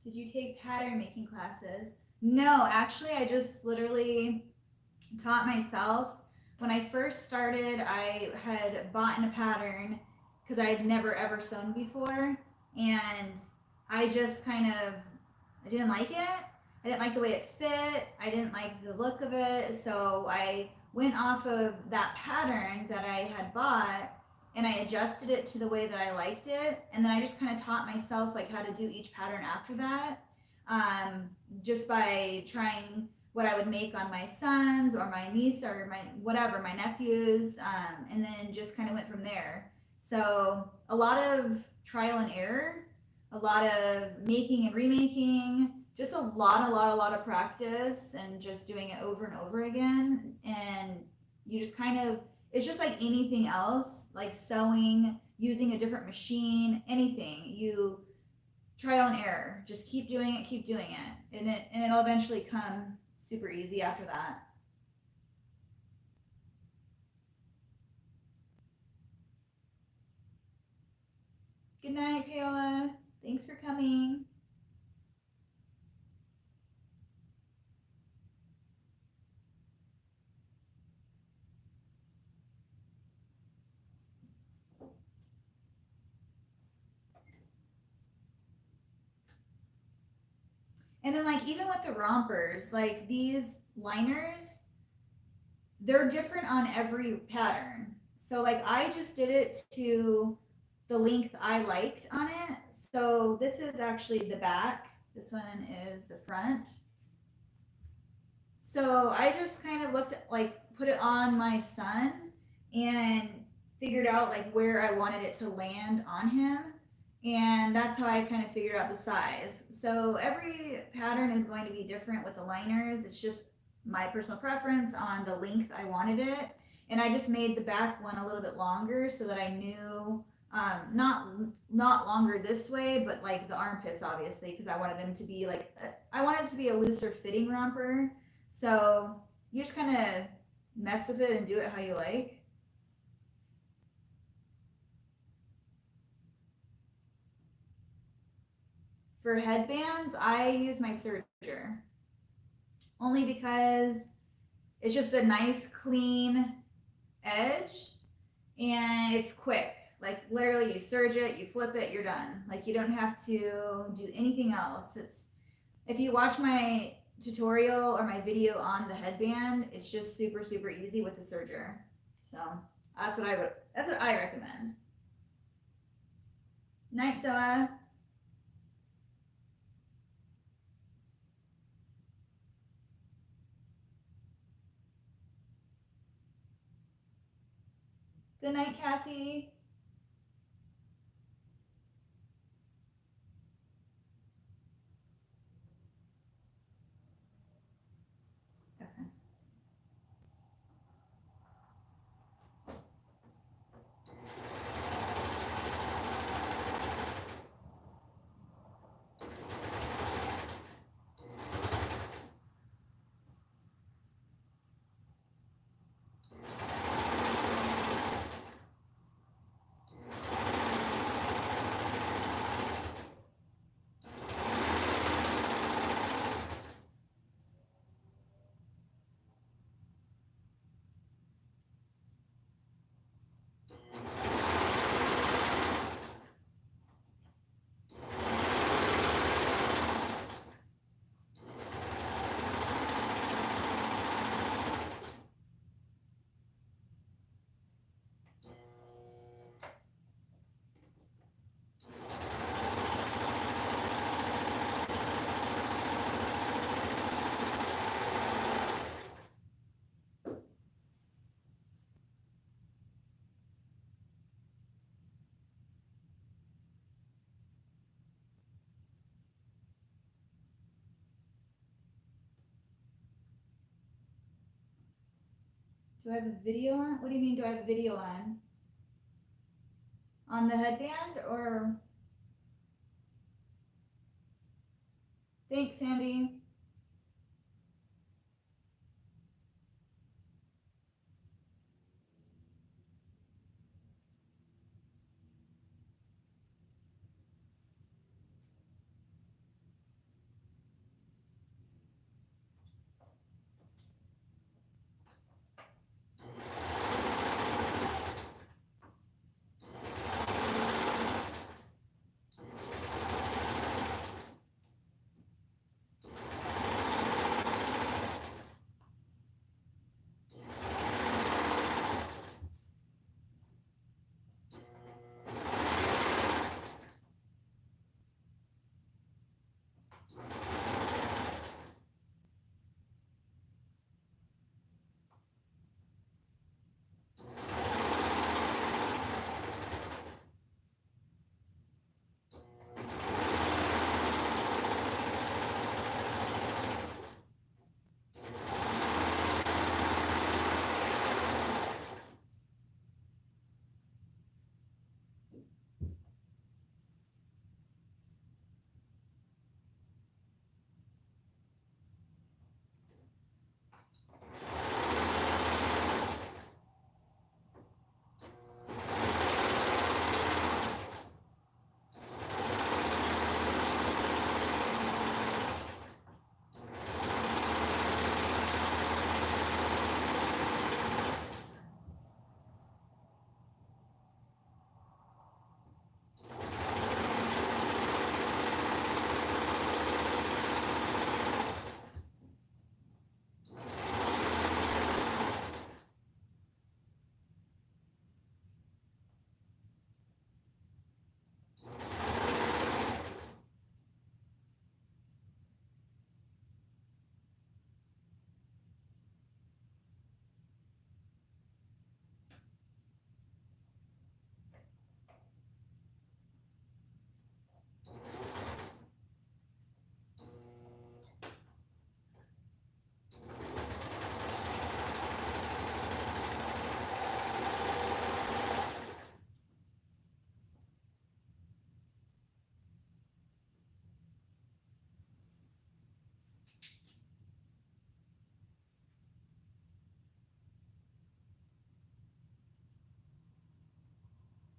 Did you take pattern making classes? No, actually, I just literally taught myself. When I first started, I had bought in a pattern because I had never ever sewn before, and I just I didn't like it. I didn't like the way it fit. I didn't like the look of it, so I went off of that pattern that I had bought and I adjusted it to the way that I liked it, and then I just kind of taught myself like how to do each pattern after that, just by trying what I would make on my sons or my niece or my whatever, my nephews, and then just kind of went from there. So a lot of trial and error, a lot of making and remaking, just a lot of practice and just doing it over and over again. And you just it's just like anything else, like sewing, using a different machine, anything. You trial and error, just keep doing it, and it'll eventually come super easy after that. Good night, Paola. Thanks for coming. And then like even with the rompers, like these liners, they're different on every pattern. So like I just did it to the length I liked on it. So this is actually the back. This one is the front. So I just kind of looked at, like, put it on my son and figured out like where I wanted it to land on him. And that's how I kind of figured out the size. So every pattern is going to be different with the liners. It's just my personal preference on the length I wanted it. And I just made the back one a little bit longer so that I knew, not longer this way, but like the armpits, obviously, because I wanted them to be like, I wanted it to be a looser fitting romper. So you just kind of mess with it and do it how you like. For headbands, I use my SERGER. Only because it's just a nice clean edge and it's quick. Like literally you serge it, you flip it, you're done. Like you don't have to do anything else. If you watch my tutorial or my video on the headband, it's just super easy with the serger. So that's what I recommend. Night, Zoa. Good night, Kathy. Okay. Do I have a video on? What do you mean, do I have a video on? On the headband or? Thanks, Sandy.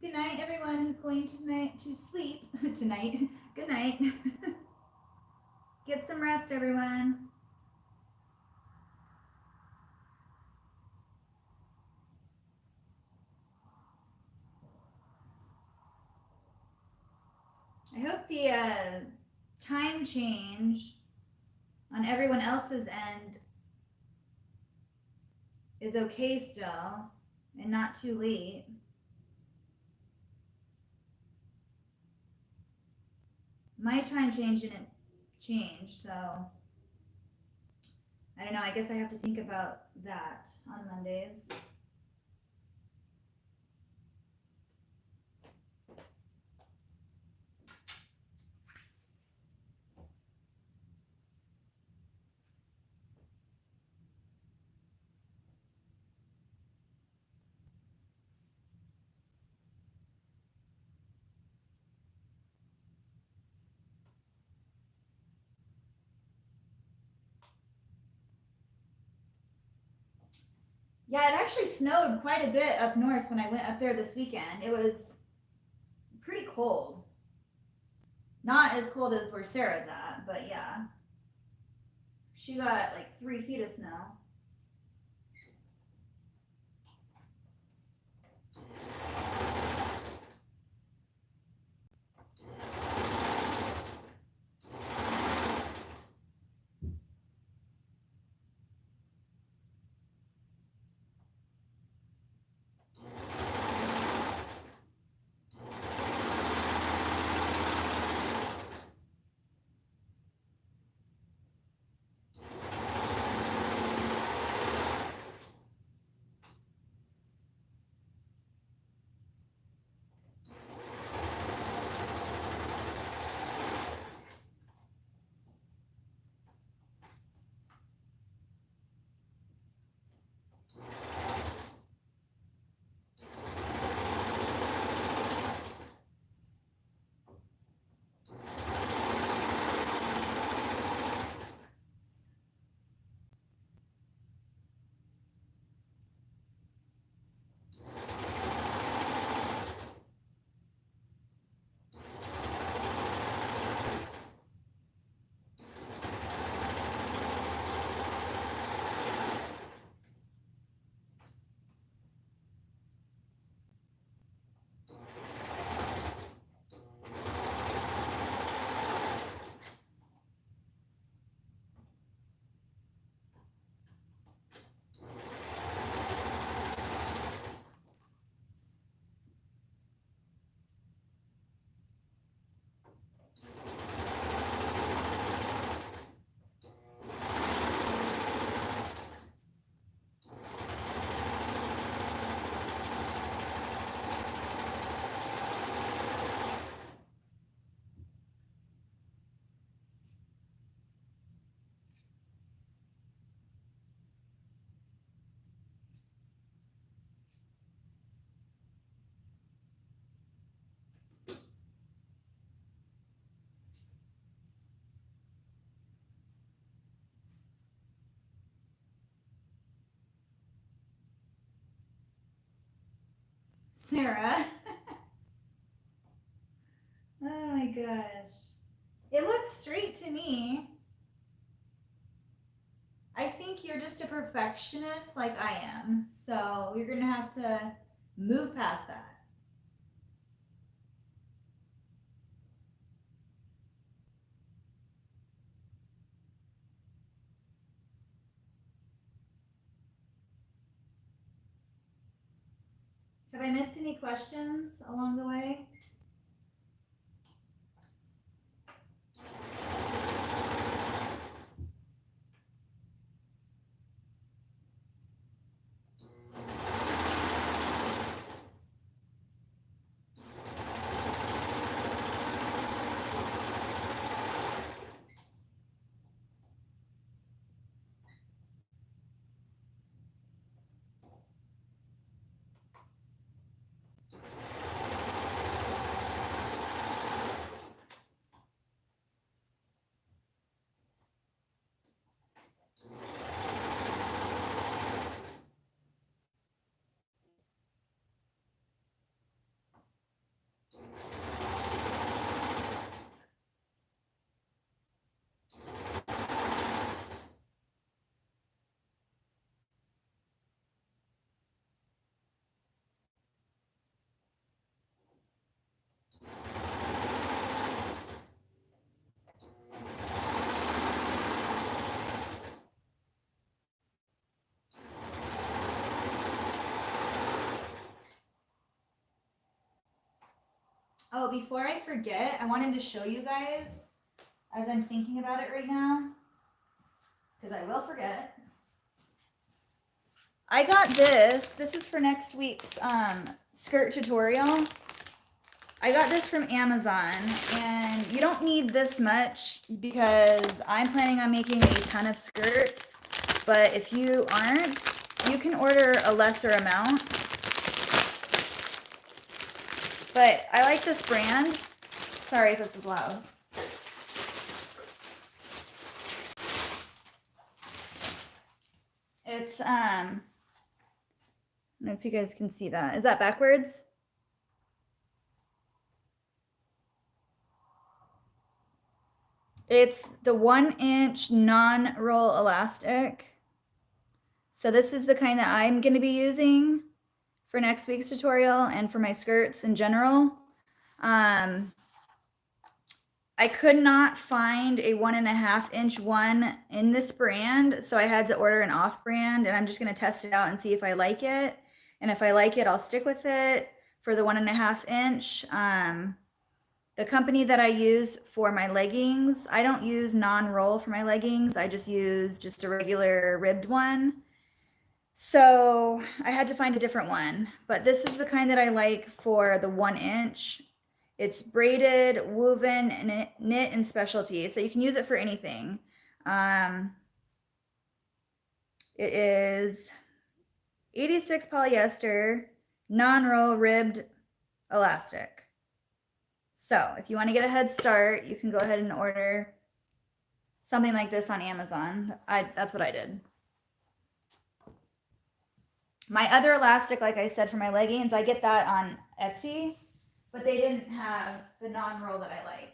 Good night, everyone who's going to sleep tonight. Good night. Get some rest, everyone. I hope the time change on everyone else's end is okay still and not too late. My time change didn't change, so I don't know. I guess I have to think about that on Mondays. Yeah, it actually snowed quite a bit up north when I went up there this weekend. It was pretty cold. Not as cold as where Sarah's at, but yeah. She got like 3 feet of snow. Sarah. Oh my gosh. It looks straight to me. I think you're just a perfectionist like I am. So you're going to have to move past that. Have I missed any questions along the way? Oh, before I forget, I wanted to show you guys as I'm thinking about it right now, because I will forget. I got this. This is for next week's skirt tutorial. I got this from Amazon, and you don't need this much because I'm planning on making a ton of skirts. But if you aren't, you can order a lesser amount. But I like this brand. Sorry if this is loud. It's, I don't know if you guys can see that. Is that backwards? It's the 1-inch non-roll elastic. So this is the kind that I'm going to be using for next week's tutorial and for my skirts in general. I could not find a 1.5-inch one in this brand, so I had to order an off brand, and I'm just going to test it out and see if I like it. And if I like it, I'll stick with it for the 1.5-inch. The company that I use for my leggings, I don't use non-roll for my leggings. I just use just a regular ribbed one. So I had to find a different one, but this is the kind that I like for the 1-inch. It's braided, woven, and knit and specialty, so you can use it for anything. It is 86 polyester, non-roll ribbed elastic. So if you want to get a head start, you can go ahead and order something like this on Amazon. That's what I did. My other elastic, like I said, for my leggings, I get that on Etsy, but they didn't have the non-roll that I like.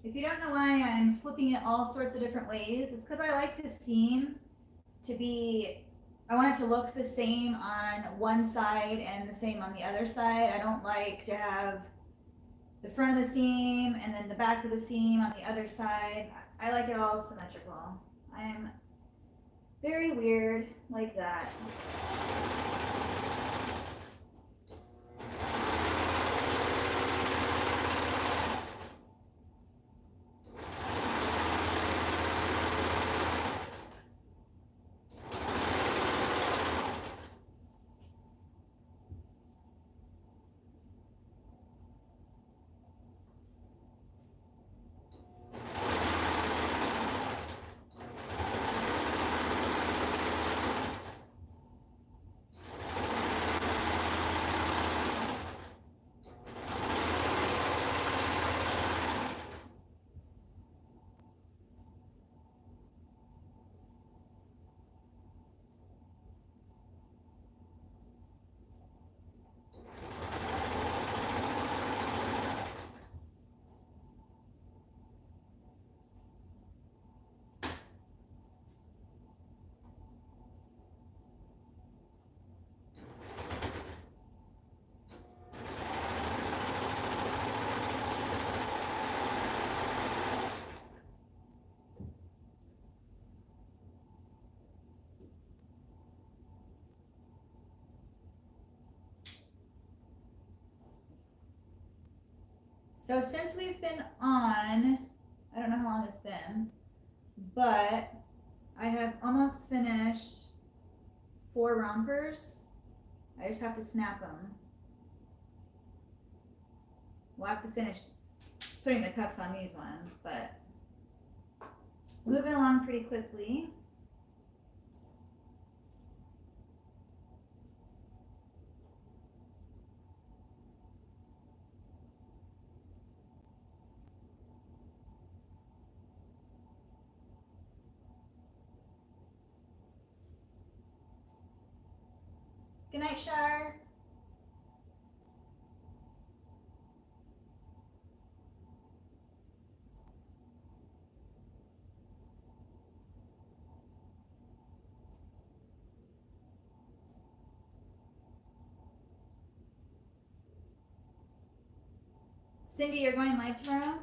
If you don't know why I'm flipping it all sorts of different ways, it's because I like the seam to be, I want it to look the same on one side and the same on the other side. I don't like to have the front of the seam and then the back of the seam on the other side. I like it all symmetrical. I'm very weird like that. So since we've been on, I don't know how long it's been, but I have almost finished 4 rompers. I just have to snap them. We'll have to finish putting the cuffs on these ones, but moving along pretty quickly. Good night, Shar. Cindy, you're going live tomorrow?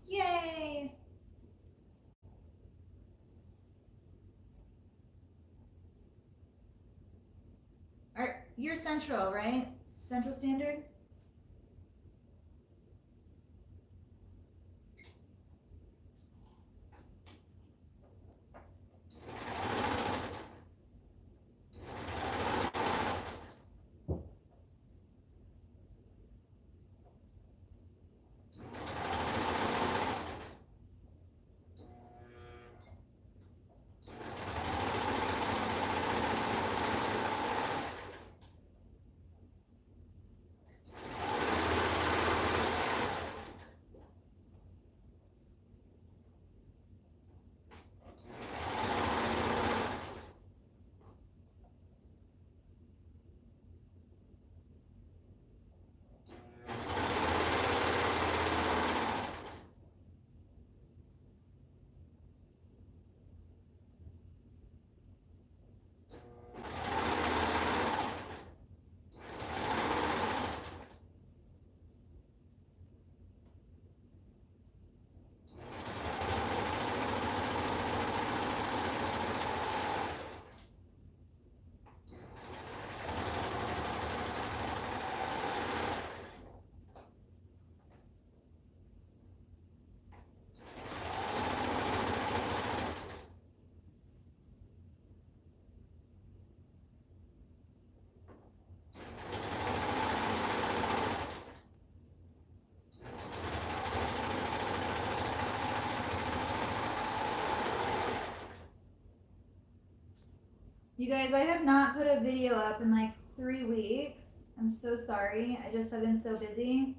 Yay! You're Central, right? Central Standard? You guys, I have not put a video up in like 3 weeks. I'm so sorry. I just have been so busy.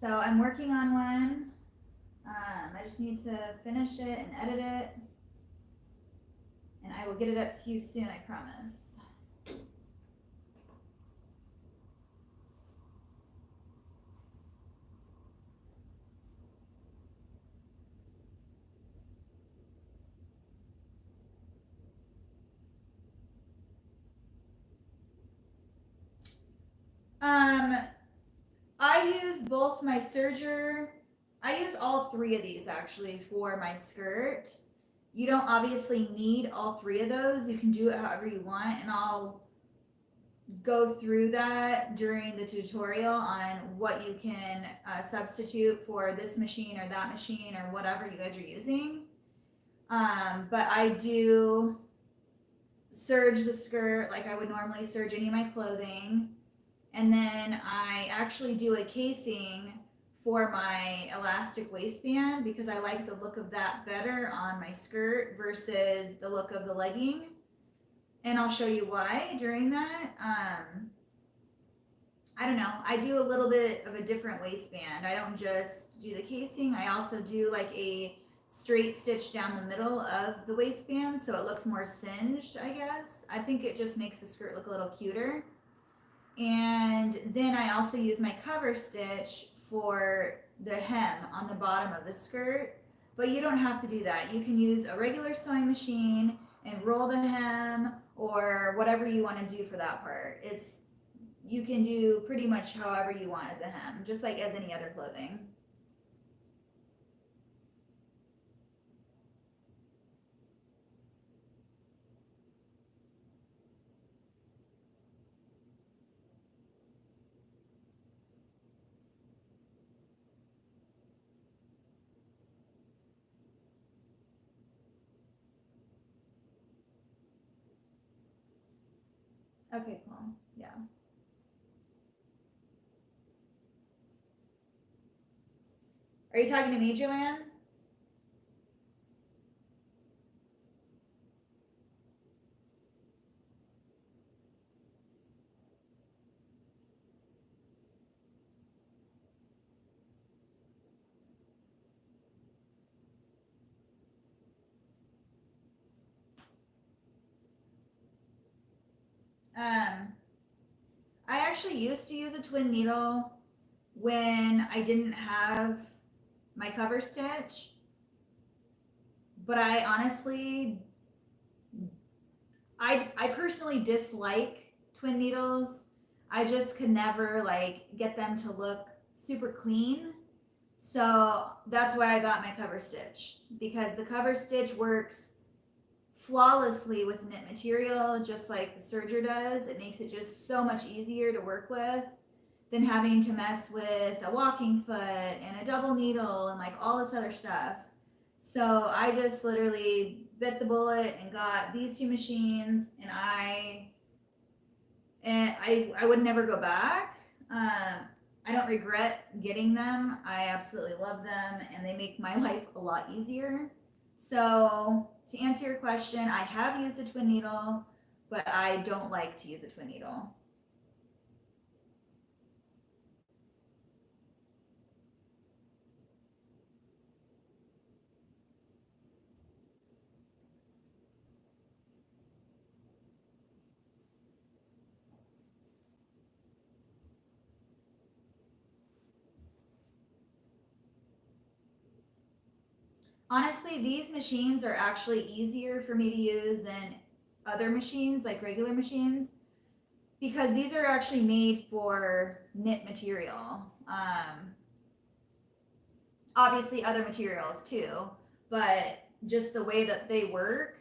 So I'm working on one. I just need to finish it and edit it. And I will get it up to you soon, I promise. I use both my serger. I use all 3 of these actually for my skirt. You don't obviously need all 3 of those. You can do it however you want, and I'll go through that during the tutorial on what you can substitute for this machine or that machine or whatever you guys are using. But I do serge the skirt like I would normally serge any of my clothing. And then I actually do a casing for my elastic waistband because I like the look of that better on my skirt versus the look of the legging. And I'll show you why during that. I don't know. I do a little bit of a different waistband. I don't just do the casing. I also do like a straight stitch down the middle of the waistband so it looks more singed, I guess. I think it just makes the skirt look a little cuter. And then I also use my cover stitch for the hem on the bottom of the skirt. But you don't have to do that. You can use a regular sewing machine and roll the hem or whatever you want to do for that part. You can do pretty much however you want as a hem, just like as any other clothing. Okay, cool. Yeah. Are you talking to me, Joanne? I actually used to use a twin needle when I didn't have my cover stitch, but I honestly, I personally dislike twin needles. I just could never like get them to look super clean. So that's why I got my cover stitch, because the cover stitch works flawlessly with knit material, just like the serger does. It makes it just so much easier to work with than having to mess with a walking foot and a double needle and like all this other stuff. So I just literally bit the bullet and got these 2 machines, and I would never go back. I don't regret getting them. I absolutely love them, and they make my life a lot easier. So to answer your question, I have used a twin needle, but I don't like to use a twin needle. Honestly, these machines are actually easier for me to use than other machines, like regular machines, because these are actually made for knit material. Obviously other materials too, but just the way that they work,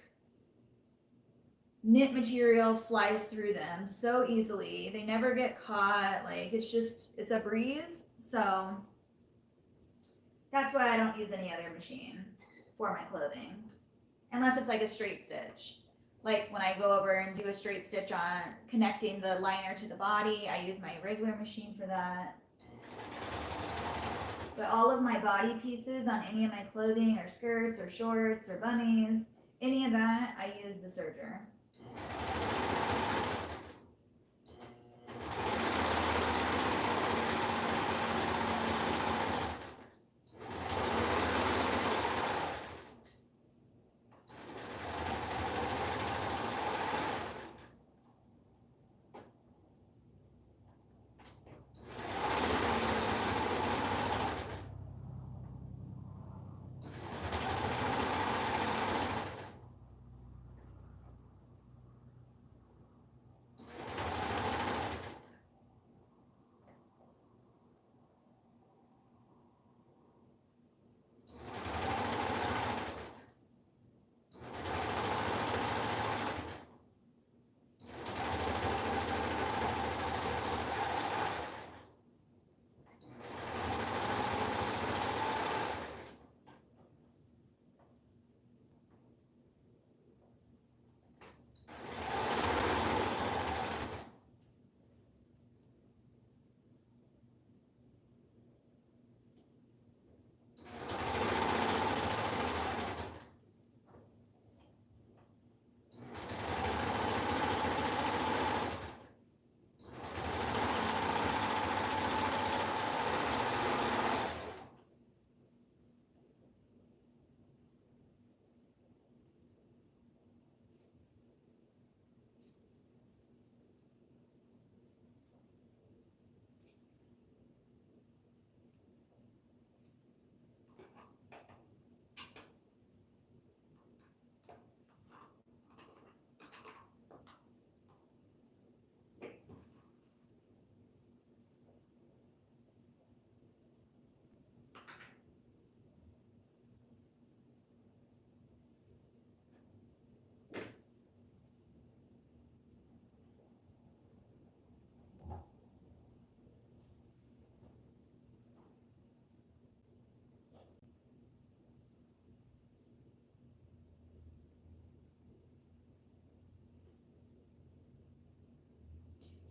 knit material flies through them so easily. They never get caught. Like it's a breeze. So that's why I don't use any other machine for my clothing, unless it's like a straight stitch. Like when I go over and do a straight stitch on connecting the liner to the body, I use my regular machine for that. But all of my body pieces on any of my clothing or skirts or shorts or bunnies, any of that, I use the serger.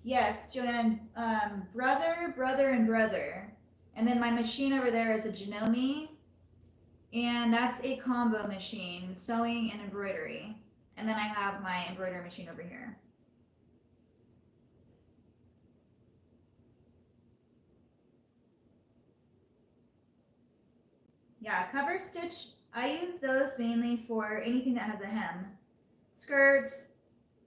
Yes, Joanne, brother, brother, and brother. And then my machine over there is a Janome, and that's a combo machine, sewing and embroidery. And then I have my embroidery machine over here. Yeah, cover stitch, I use those mainly for anything that has a hem. Skirts,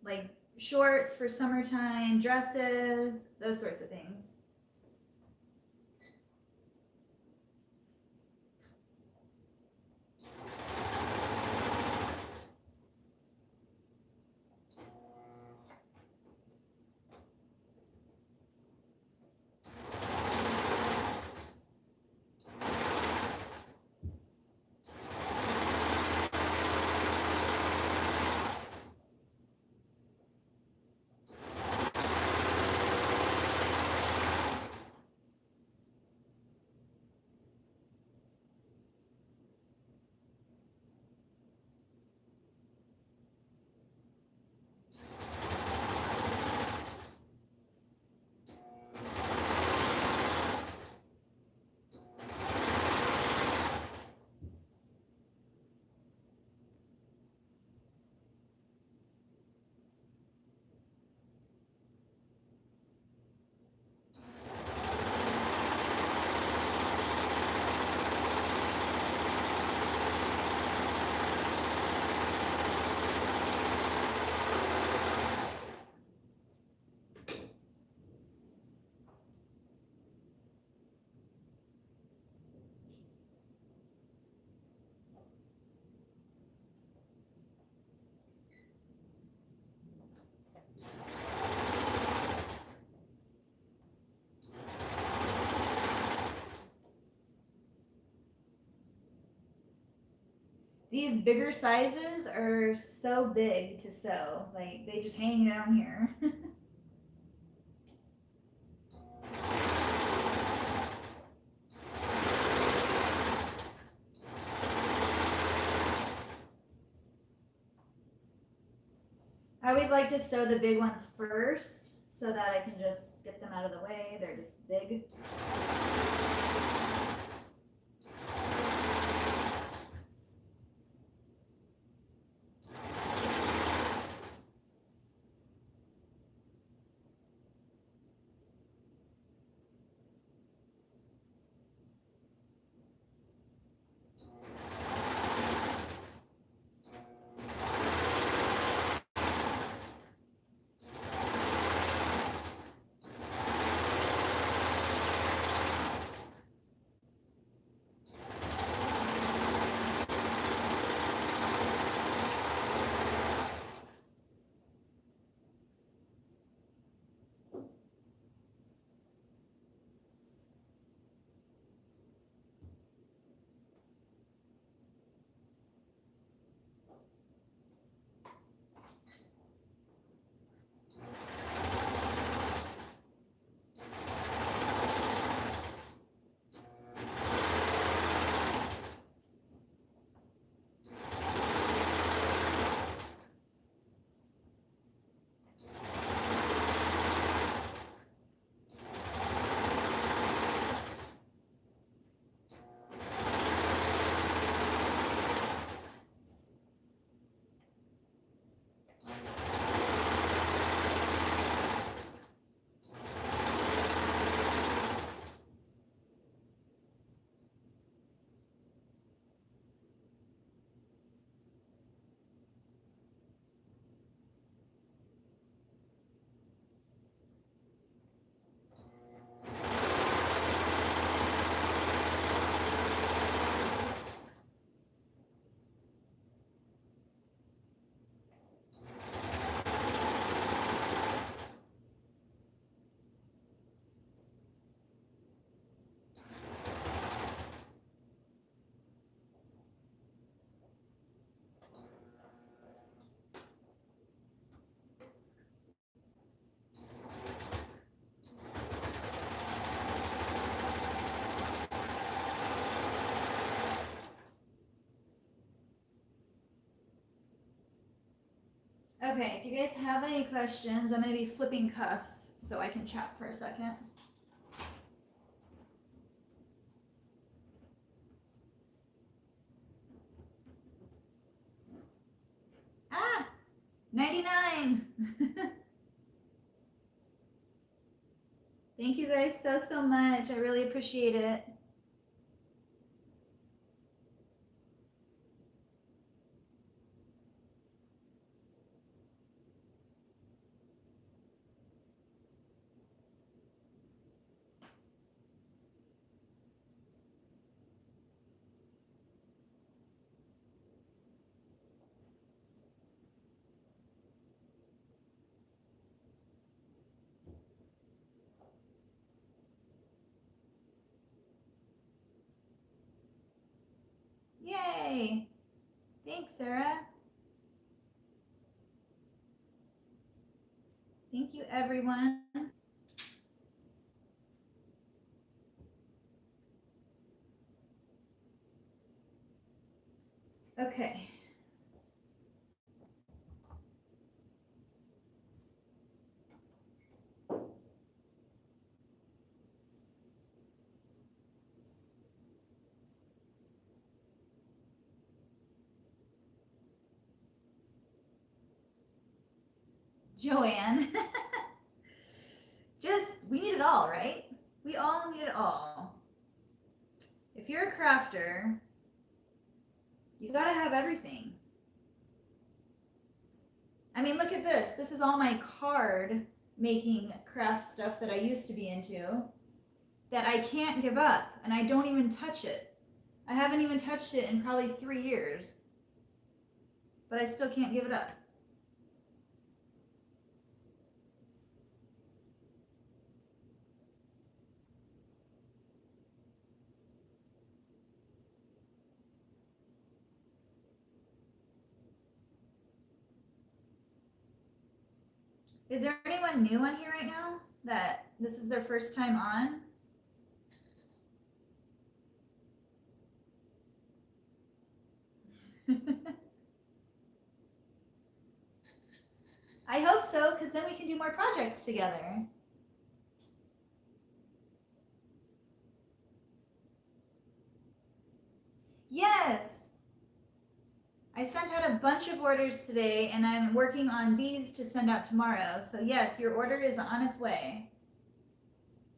like shorts for summertime, dresses, those sorts of things. These bigger sizes are so big to sew. Like, they just hang down here. I always like to sew the big ones first so that I can just get them out of the way. They're just big. Okay, if you guys have any questions, I'm going to be flipping cuffs so I can chat for a second. Ah, 99. Thank you guys so much. I really appreciate it. Yay! Thanks, Sarah. Thank you, everyone. Okay. Joanne. We need it all, right? We all need it all. If you're a crafter, you gotta have everything. I mean, look at this. This is all my card making craft stuff that I used to be into that I can't give up, and I don't even touch it. I haven't even touched it in probably 3 years, but I still can't give it up. Is there anyone new on here right now that this is their first time on? I hope so, because then we can do more projects together. Yes. I sent out a bunch of orders today, and I'm working on these to send out tomorrow. So yes, your order is on its way.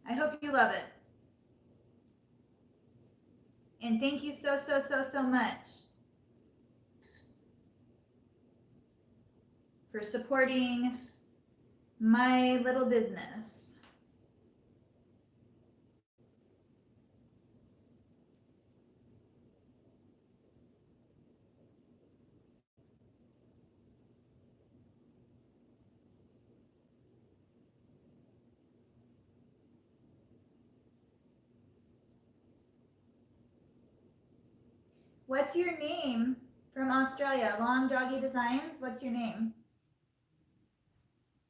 I hope you love it. And thank you so much for supporting my little business. What's your name from Australia? Long Doggy Designs, what's your name?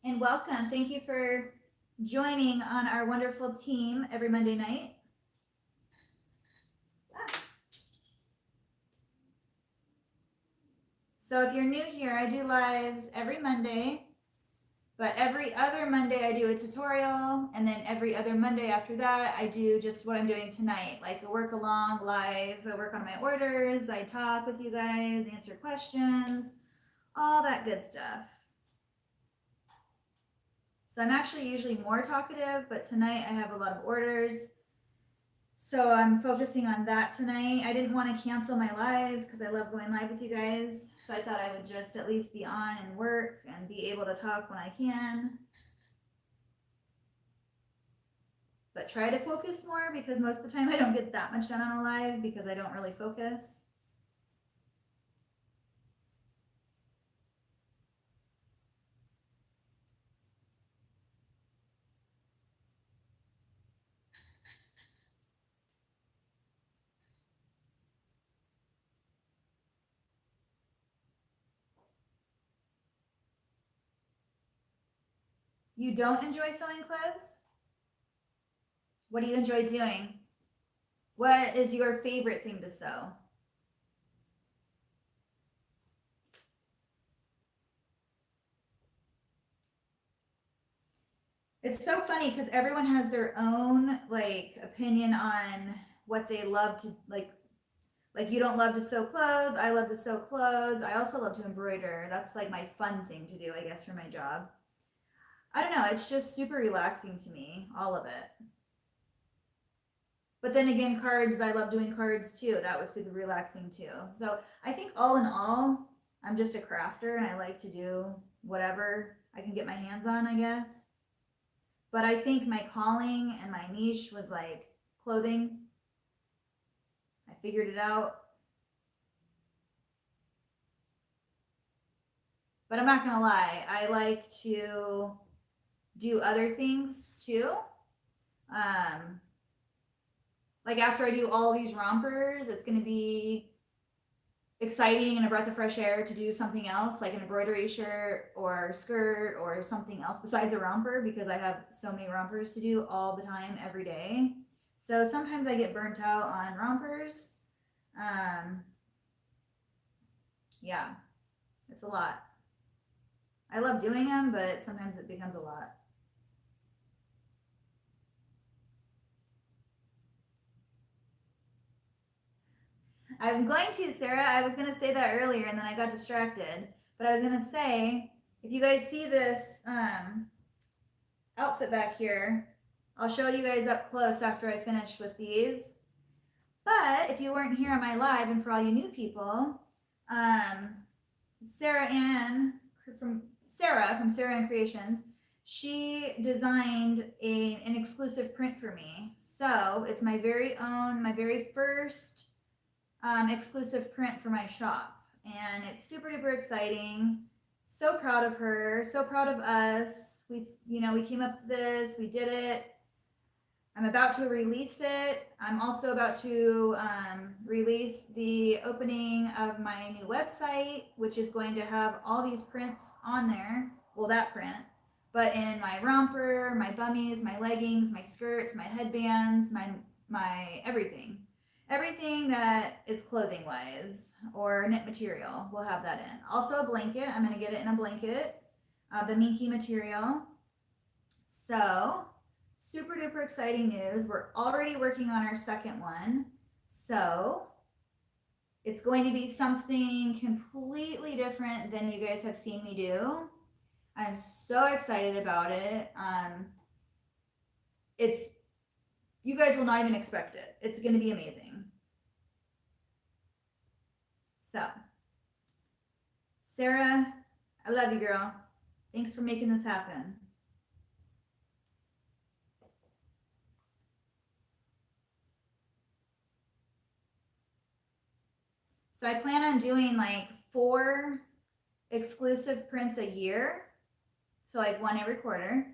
And welcome. Thank you for joining on our wonderful team every Monday night. So if you're new here, I do lives every Monday, but every other Monday I do a tutorial, and then every other Monday after that I do just what I'm doing tonight, like a work along live. I work on my orders, I talk with you guys, answer questions, all that good stuff. So I'm actually usually more talkative, but tonight I have a lot of orders. So I'm focusing on that tonight. I didn't want to cancel my live because I love going live with you guys. So I thought I would just at least be on and work and be able to talk when I can. But try to focus more, because most of the time I don't get that much done on a live because I don't really focus. You don't enjoy sewing clothes? What do you enjoy doing? What is your favorite thing to sew? It's so funny because everyone has their own like opinion on what they love to like you don't love to sew clothes, I love to sew clothes. I also love to embroider. That's like my fun thing to do, I guess, for my job. I don't know, it's just super relaxing to me, all of it. But then again, cards, I love doing cards too. That was super relaxing too. So I think all in all, I'm just a crafter and I like to do whatever I can get my hands on, I guess. But I think my calling and my niche was like clothing. I figured it out. But I'm not gonna lie, I like to do other things too. Um, like after I do all these rompers, it's gonna be exciting and a breath of fresh air to do something else, like an embroidery shirt or skirt or something else besides a romper, because I have so many rompers to do all the time, every day. So sometimes I get burnt out on rompers. Um, yeah, it's a lot. I love doing them, but sometimes it becomes a lot. I'm going to, Sarah. I was going to say that earlier and then I got distracted. But I was going to say, if you guys see this outfit back here, I'll show you guys up close after I finish with these. But if you weren't here on my live, and for all you new people, um, Sarah from Sarah Ann Creations, she designed an exclusive print for me. So it's my very own, my very first exclusive print for my shop. And it's super duper exciting. So proud of her, so proud of us. We came up with this, we did it. I'm about to release it. I'm also about to release the opening of my new website, which is going to have all these prints on there. Well, that print, but in my romper, my bummies, my leggings, my skirts, my headbands, my everything. Everything that is clothing wise or knit material, we'll have that in. Also a blanket. I'm going to get it in a blanket, the minky material. So super duper exciting news. We're already working on our second one. So it's going to be something completely different than you guys have seen me do. I'm so excited about it. You guys will not even expect it. It's going to be amazing. So, Sarah, I love you, girl. Thanks for making this happen. So I plan on doing like 4 exclusive prints a year. So like 1 every quarter.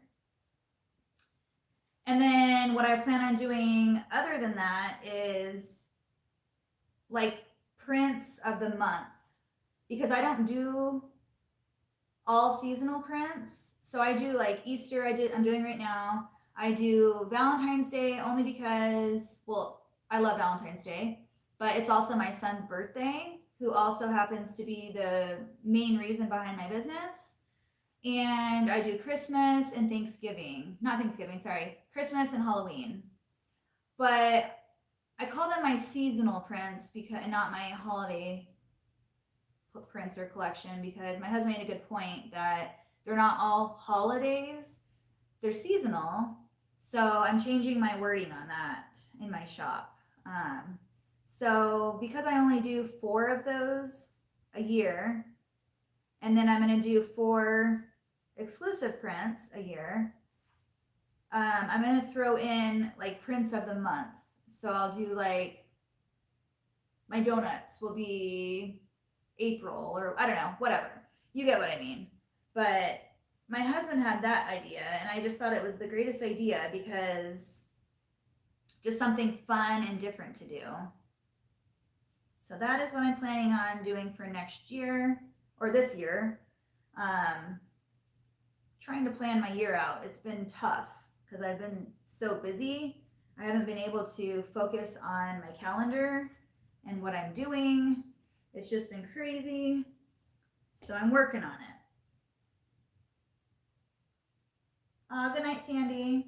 And then what I plan on doing other than that is like prints of the month, because I don't do all seasonal prints. So I do like Easter, I'm doing right now. I do Valentine's Day only because, well, I love Valentine's Day, but it's also my son's birthday, who also happens to be the main reason behind my business. And I do Christmas and Thanksgiving. Not Thanksgiving, sorry. Christmas and Halloween. But I call them my seasonal prints because, and not my holiday prints or collection, because my husband made a good point that they're not all holidays, they're seasonal. So I'm changing my wording on that in my shop. So because I only do 4 of those a year, and then I'm going to do 4 exclusive prints a year, I'm going to throw in like prints of the month. So I'll do like, my donuts will be April, or I don't know, whatever. You get what I mean. But my husband had that idea, and I just thought it was the greatest idea, because just something fun and different to do. So that is what I'm planning on doing for next year, or this year. Trying to plan my year out. It's been tough because I've been so busy. I haven't been able to focus on my calendar and what I'm doing. It's just been crazy. So I'm working on it. Good night, Sandy.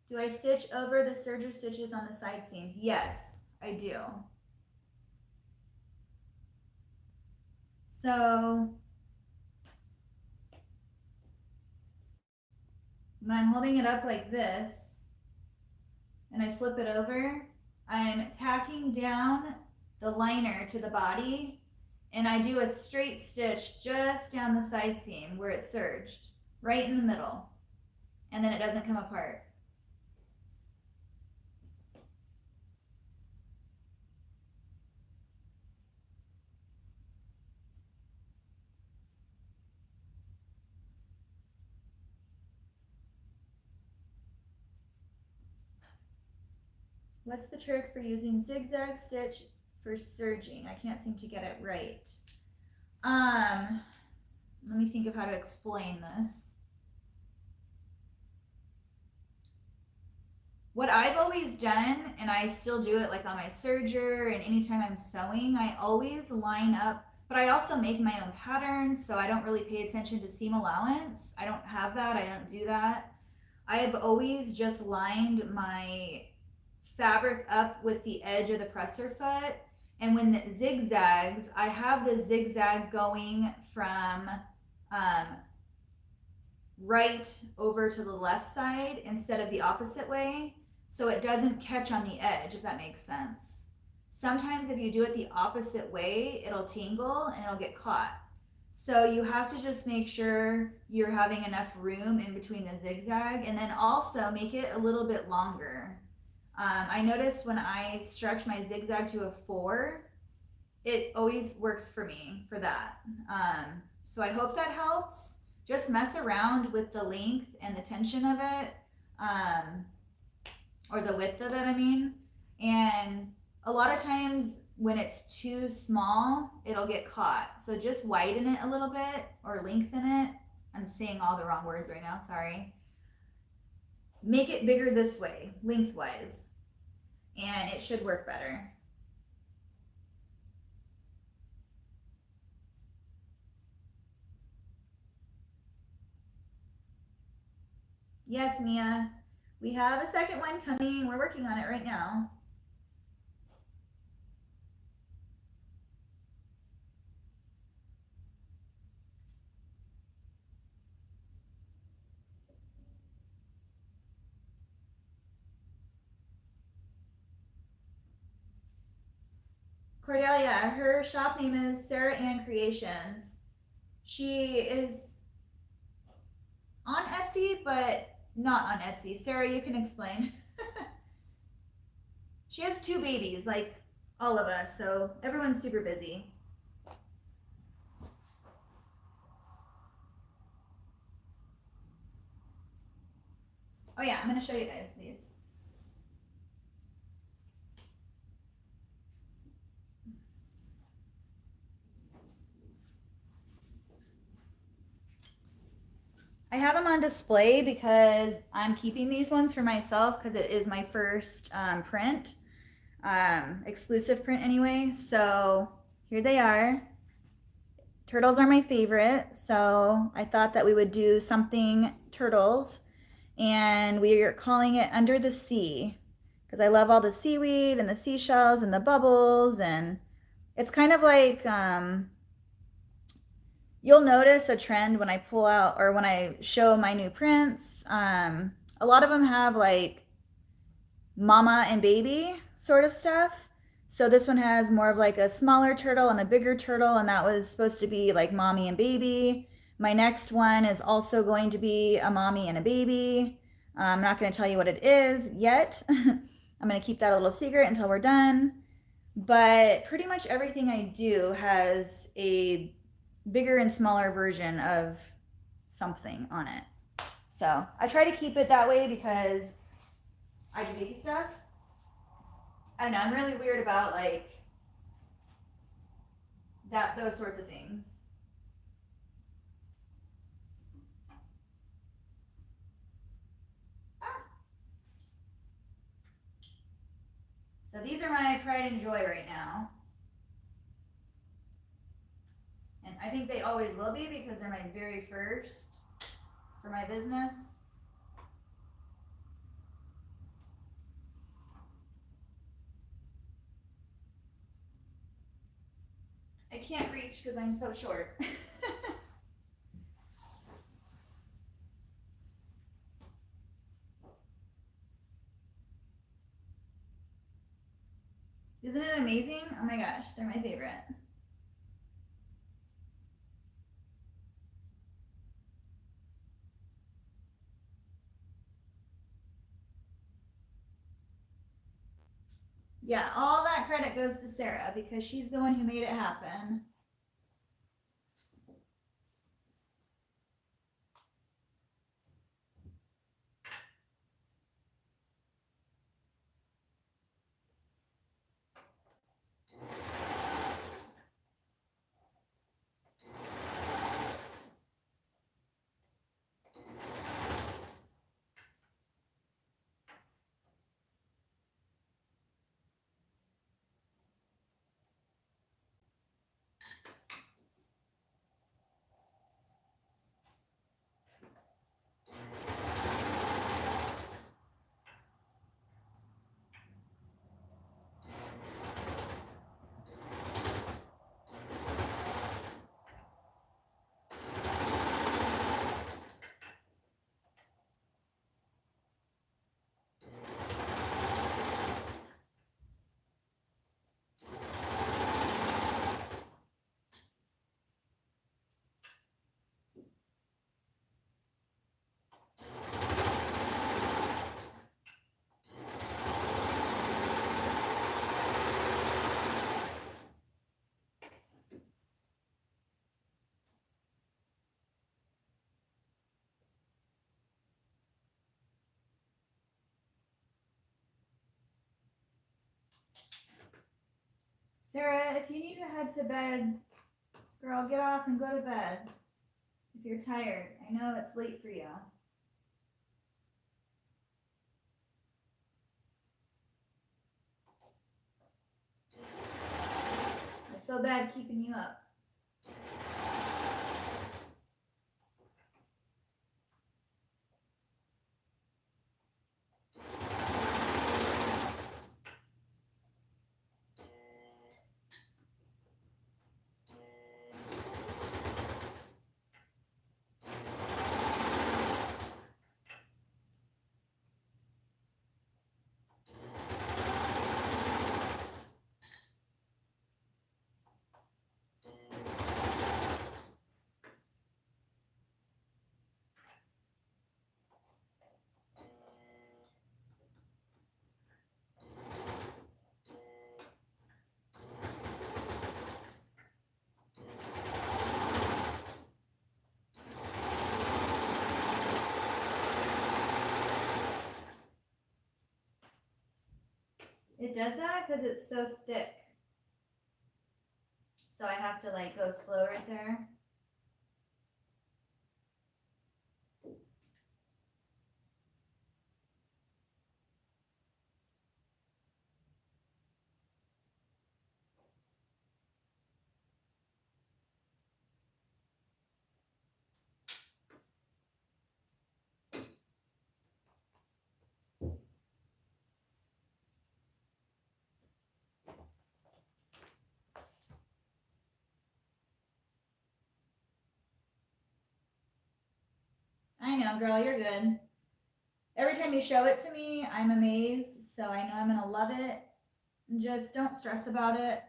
Do I stitch over the serger stitches on the side seams? Yes, I do. So when I'm holding it up like this and I flip it over, I'm tacking down the liner to the body and I do a straight stitch just down the side seam where it's serged, right in the middle, and then it doesn't come apart. What's the trick for using zigzag stitch for serging? I can't seem to get it right. Let me think of how to explain this. What I've always done, and I still do it like on my serger and anytime I'm sewing, I always line up, but I also make my own patterns, so I don't really pay attention to seam allowance. I don't have that, I don't do that. I have always just lined my fabric up with the edge of the presser foot, and when it zigzags, I have the zigzag going from right over to the left side instead of the opposite way, so it doesn't catch on the edge, if that makes sense. Sometimes if you do it the opposite way, it'll tangle and it'll get caught. So you have to just make sure you're having enough room in between the zigzag, and then also make it a little bit longer. I noticed when I stretch my zigzag to a 4, it always works for me for that. So I hope that helps. Just mess around with the length and the tension of it, or the width of it, I mean. And a lot of times when it's too small, it'll get caught. So just widen it a little bit or lengthen it. I'm saying all the wrong words right now, sorry. Make it bigger this way, lengthwise, and it should work better. Yes, Mia, we have a second one coming. We're working on it right now. Cordelia, her shop name is Sarah Ann Creations. She is on Etsy, but not on Etsy. Sarah, you can explain. She has 2 babies, like all of us, so everyone's super busy. Oh yeah, I'm gonna show you guys these. I have them on display because I'm keeping these ones for myself because it is my first print, exclusive print anyway. So here they are. Turtles are my favorite, so I thought that we would do something turtles, and we are calling it Under the Sea because I love all the seaweed and the seashells and the bubbles, and it's kind of like you'll notice a trend when I pull out or when I show my new prints. A lot of them have like mama and baby sort of stuff. So this one has more of like a smaller turtle and a bigger turtle, and that was supposed to be like mommy and baby. My next one is also going to be a mommy and a baby. I'm not going to tell you what it is yet. I'm going to keep that a little secret until we're done. But pretty much everything I do has a bigger and smaller version of something on it. So I try to keep it that way because I do baby stuff. I don't know, I'm really weird about like those sorts of things. So these are my pride and joy right now. And I think they always will be because they're my very first for my business. I can't reach because I'm so short. Isn't it amazing? Oh my gosh, they're my favorite. Yeah, all that credit goes to Sarah because she's the one who made it happen. Sarah, if you need to head to bed, girl, get off and go to bed. If you're tired, I know it's late for you. I feel bad keeping you up. It does that because it's so thick. So I have to like go slow right there. I know, girl, you're good. Every time you show it to me, I'm amazed. So I know I'm gonna love it. Just don't stress about it.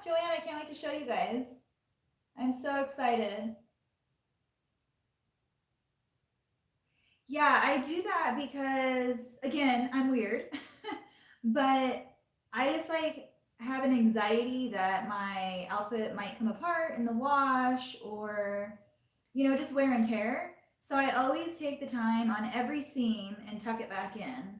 Joanne, I can't wait to show you guys. I'm so excited. Yeah, I do that because, again, I'm weird, but I just like have an anxiety that my outfit might come apart in the wash or, you know, just wear and tear. So I always take the time on every seam and tuck it back in.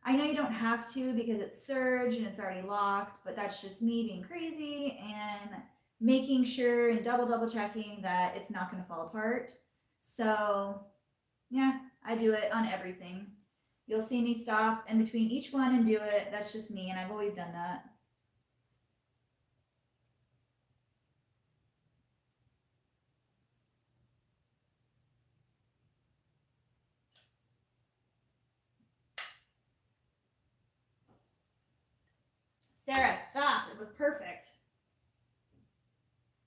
I know you don't have to because it's serge and it's already locked, but that's just me being crazy and making sure and double checking that it's not going to fall apart. So yeah, I do it on everything. You'll see me stop in between each one and do it. That's just me, and I've always done that. Sarah, stop. It was perfect.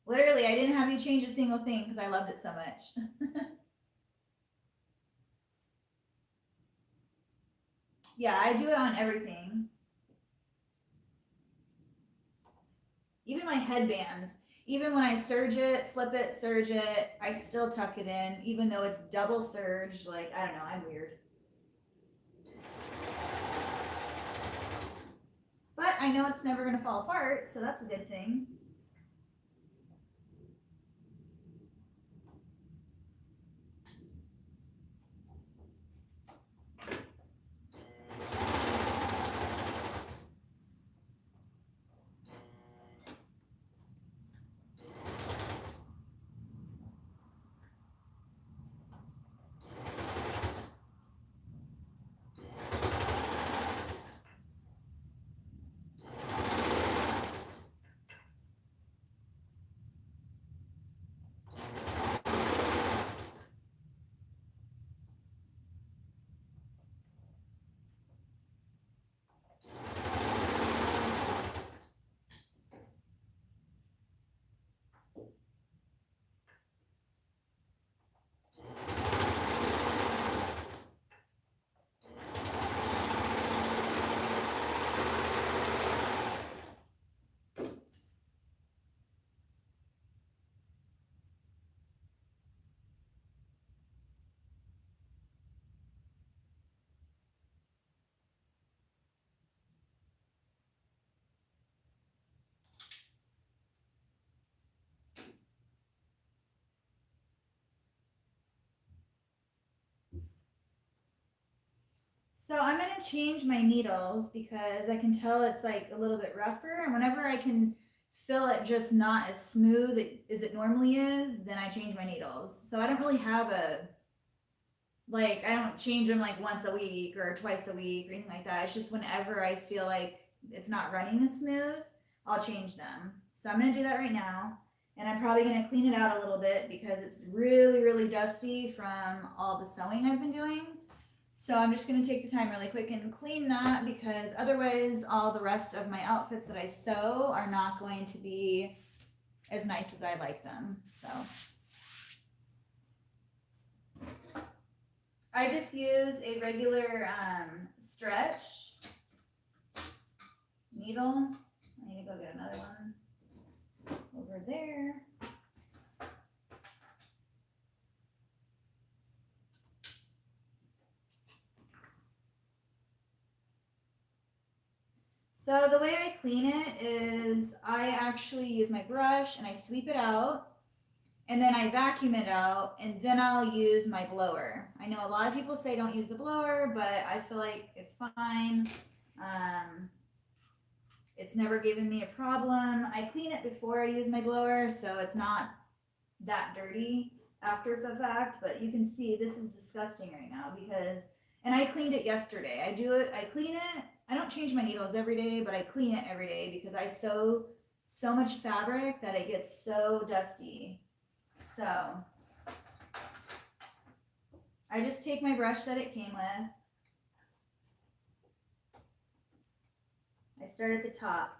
Literally, I didn't have you change a single thing because I loved it so much. Yeah, I do it on everything. Even my headbands. Even when I serge it, flip it, serge it, I still tuck it in, even though it's double serged. Like, I don't know, I'm weird. But I know it's never going to fall apart, so that's a good thing. So I'm gonna change my needles because I can tell it's like a little bit rougher, and whenever I can feel it just not as smooth as it normally is, then I change my needles. So I don't really have a, like, I don't change them like once a week or twice a week or anything like that. It's just whenever I feel like it's not running as smooth, I'll change them. So I'm gonna do that right now. And I'm probably gonna clean it out a little bit because it's really dusty from all the sewing I've been doing. So I'm just gonna take the time really quick and clean that because otherwise all the rest of my outfits that I sew are not going to be as nice as I like them. So I just use a regular stretch needle. I need to go get another one over there. So the way I clean it is I actually use my brush and I sweep it out and then I vacuum it out and then I'll use my blower. I know a lot of people say don't use the blower, but I feel like it's fine. It's never given me a problem. I clean it before I use my blower, so it's not that dirty after the fact, but you can see this is disgusting right now because, and I cleaned it yesterday. I clean it. I don't change my needles every day, but I clean it every day because I sew so much fabric that it gets so dusty. So I just take my brush that it came with. I start at the top.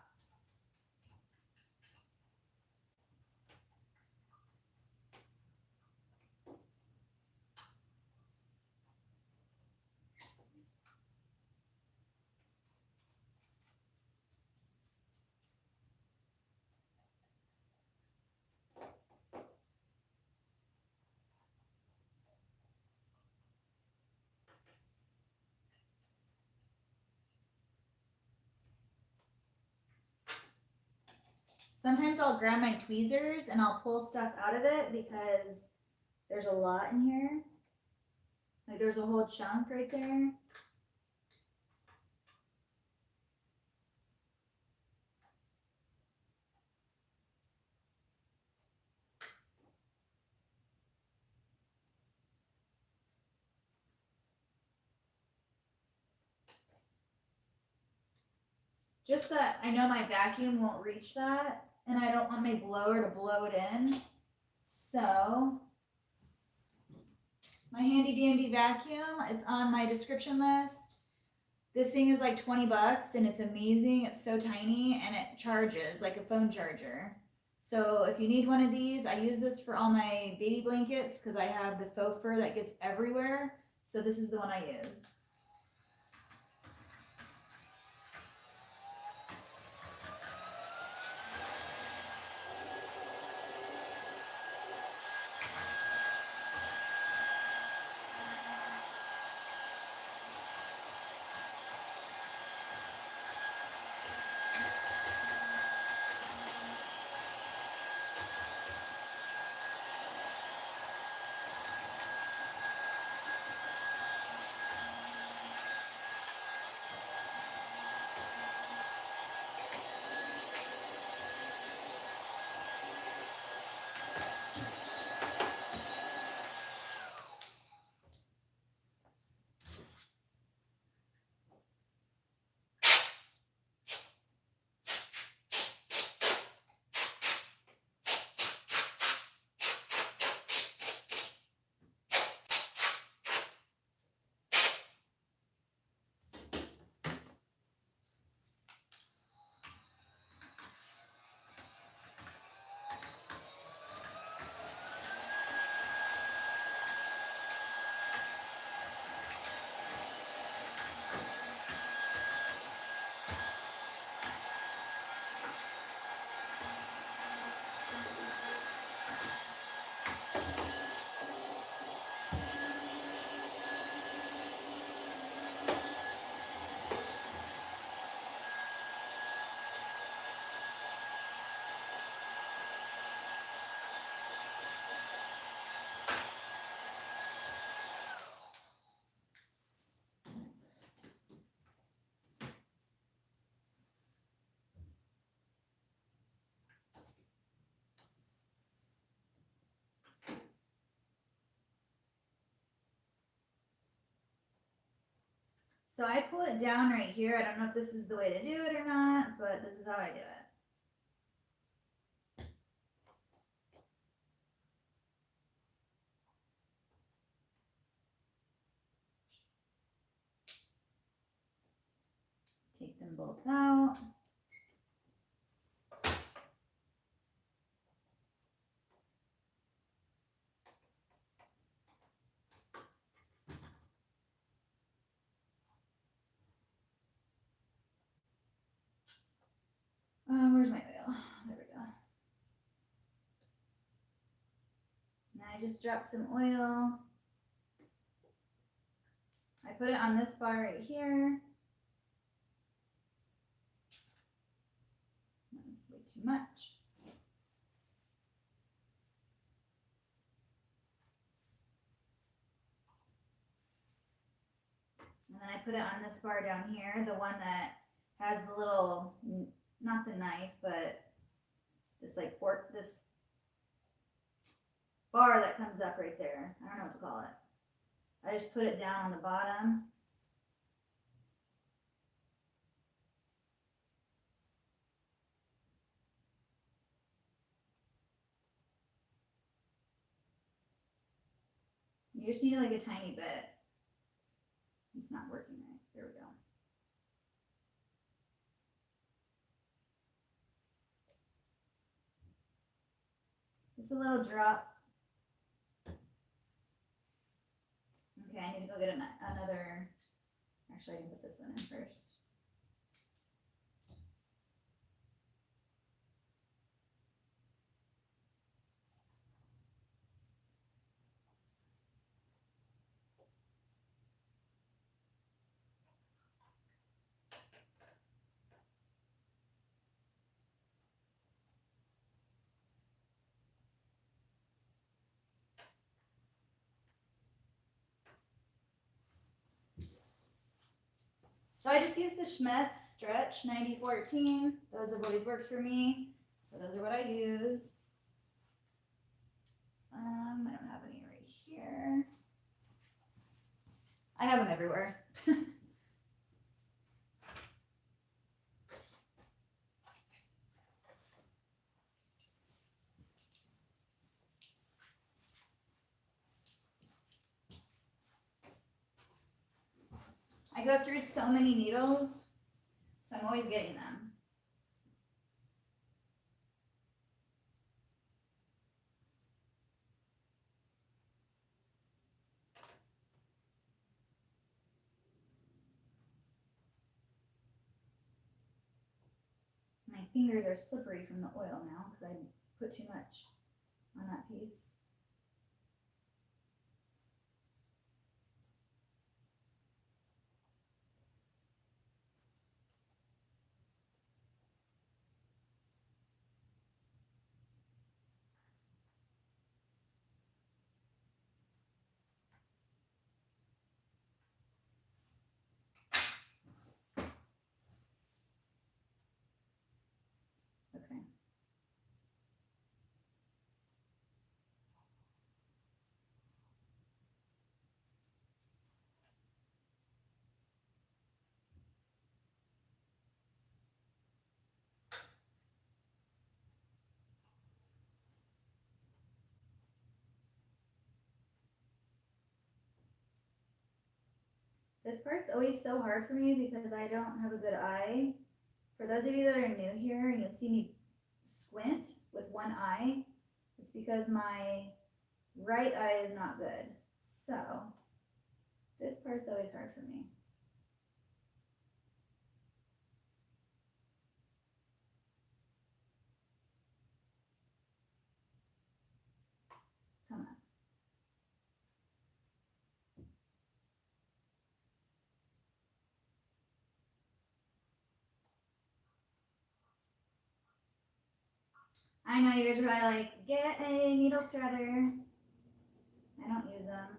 Sometimes I'll grab my tweezers and I'll pull stuff out of it because there's a lot in here. Like there's a whole chunk right there. Just that I know my vacuum won't reach that, and I don't want my blower to blow it in. So my handy dandy vacuum, it's on my description list. This thing is like 20 bucks and it's amazing. It's so tiny and it charges like a phone charger. So if you need one of these, I use this for all my baby blankets because I have the faux fur that gets everywhere. So this is the one I use. So I pull it down right here. I don't know if this is the way to do it or not, but this is how I do it. Take them both out. Where's my oil? There we go. Now I just dropped some oil. I put it on this bar right here. That's way too much. And then I put it on this bar down here, the one that has the little, not the knife, but this like fork, this bar that comes up right there. I don't know what to call it. I just put it down on the bottom. You just need like a tiny bit. It's not working right. There we go. Just a little drop. Okay, I need to go get another. Actually, I can put this one in first. So I just used the Schmetz Stretch 9014. Those have always worked for me. So those are what I use. I don't have any right here. I have them everywhere. I go through so many needles, so I'm always getting them. My fingers are slippery from the oil now because I put too much on that piece. Okay. This part's always so hard for me because I don't have a good eye. For those of you that are new here and you'll see me squint with one eye, it's because my right eye is not good. So this part's always hard for me. Come on. I know you guys are probably like, get a needle threader. I don't use them.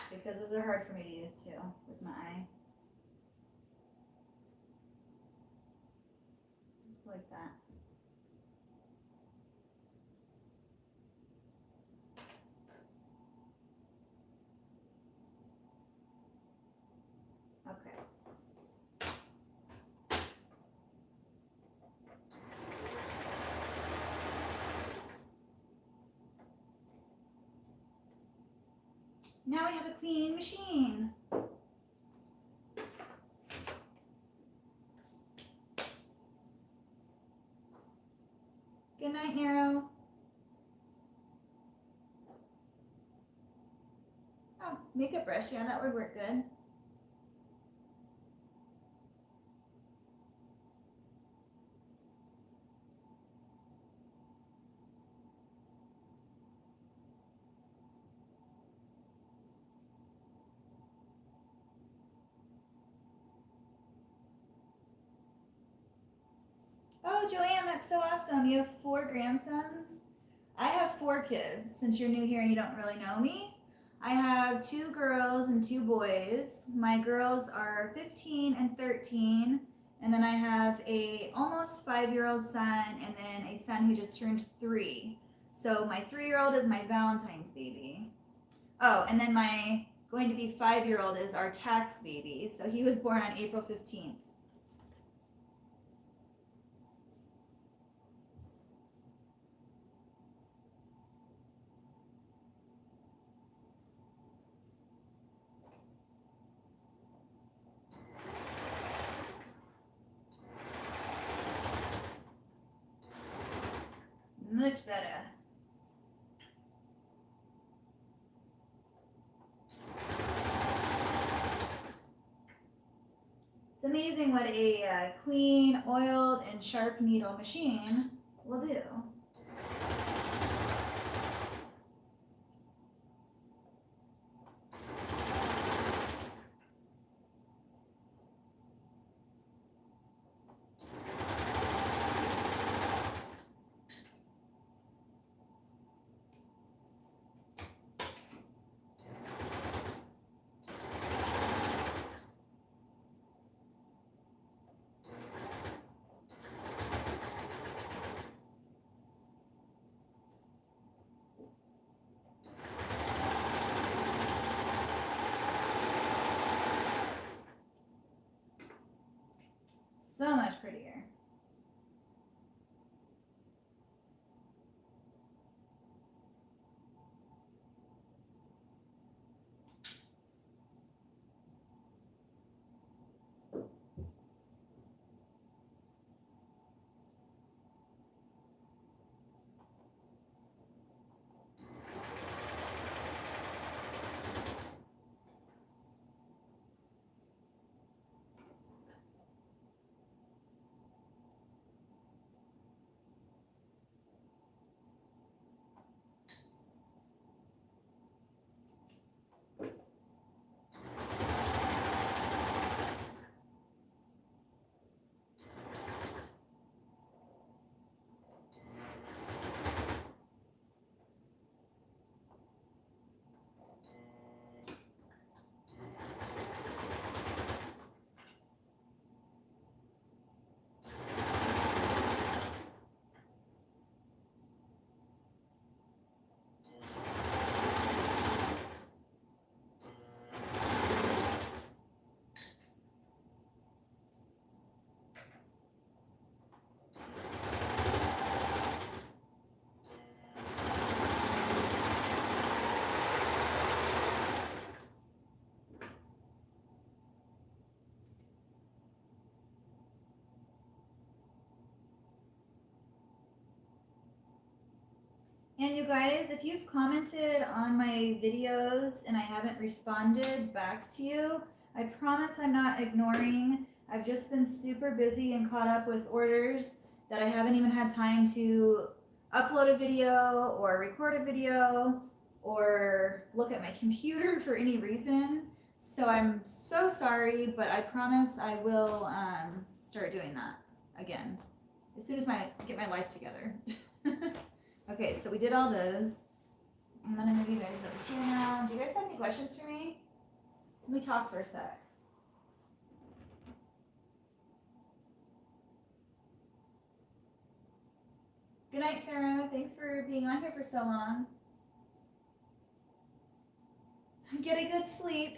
Because those are hard for me to use too with my eye. Just like that. Okay. Now we have a clean machine. Good night, Nero. Oh, makeup brush, yeah, that would work good. Oh, Joanne, that's so awesome. You have 4 grandsons? I have 4 kids, since you're new here and you don't really know me. I have 2 girls and 2 boys. My girls are 15 and 13, and then I have a almost 5-year-old son, and then a son who just turned 3. So my 3-year-old is my Valentine's baby. Oh, and then my going to be 5-year-old is our tax baby. So he was born on April 15th. Much better. It's amazing what a clean, oiled, and sharp needle machine will do. prettier. And you guys, if you've commented on my videos and I haven't responded back to you, I promise I'm not ignoring. I've just been super busy and caught up with orders that I haven't even had time to upload a video or record a video or look at my computer for any reason. So I'm so sorry, but I promise I will start doing that again as soon as I get my life together. Okay, so we did all those. I'm gonna move you guys over here now. Do you guys have any questions for me? Let me talk for a sec. Good night, Sarah. Thanks for being on here for so long. Get a good sleep.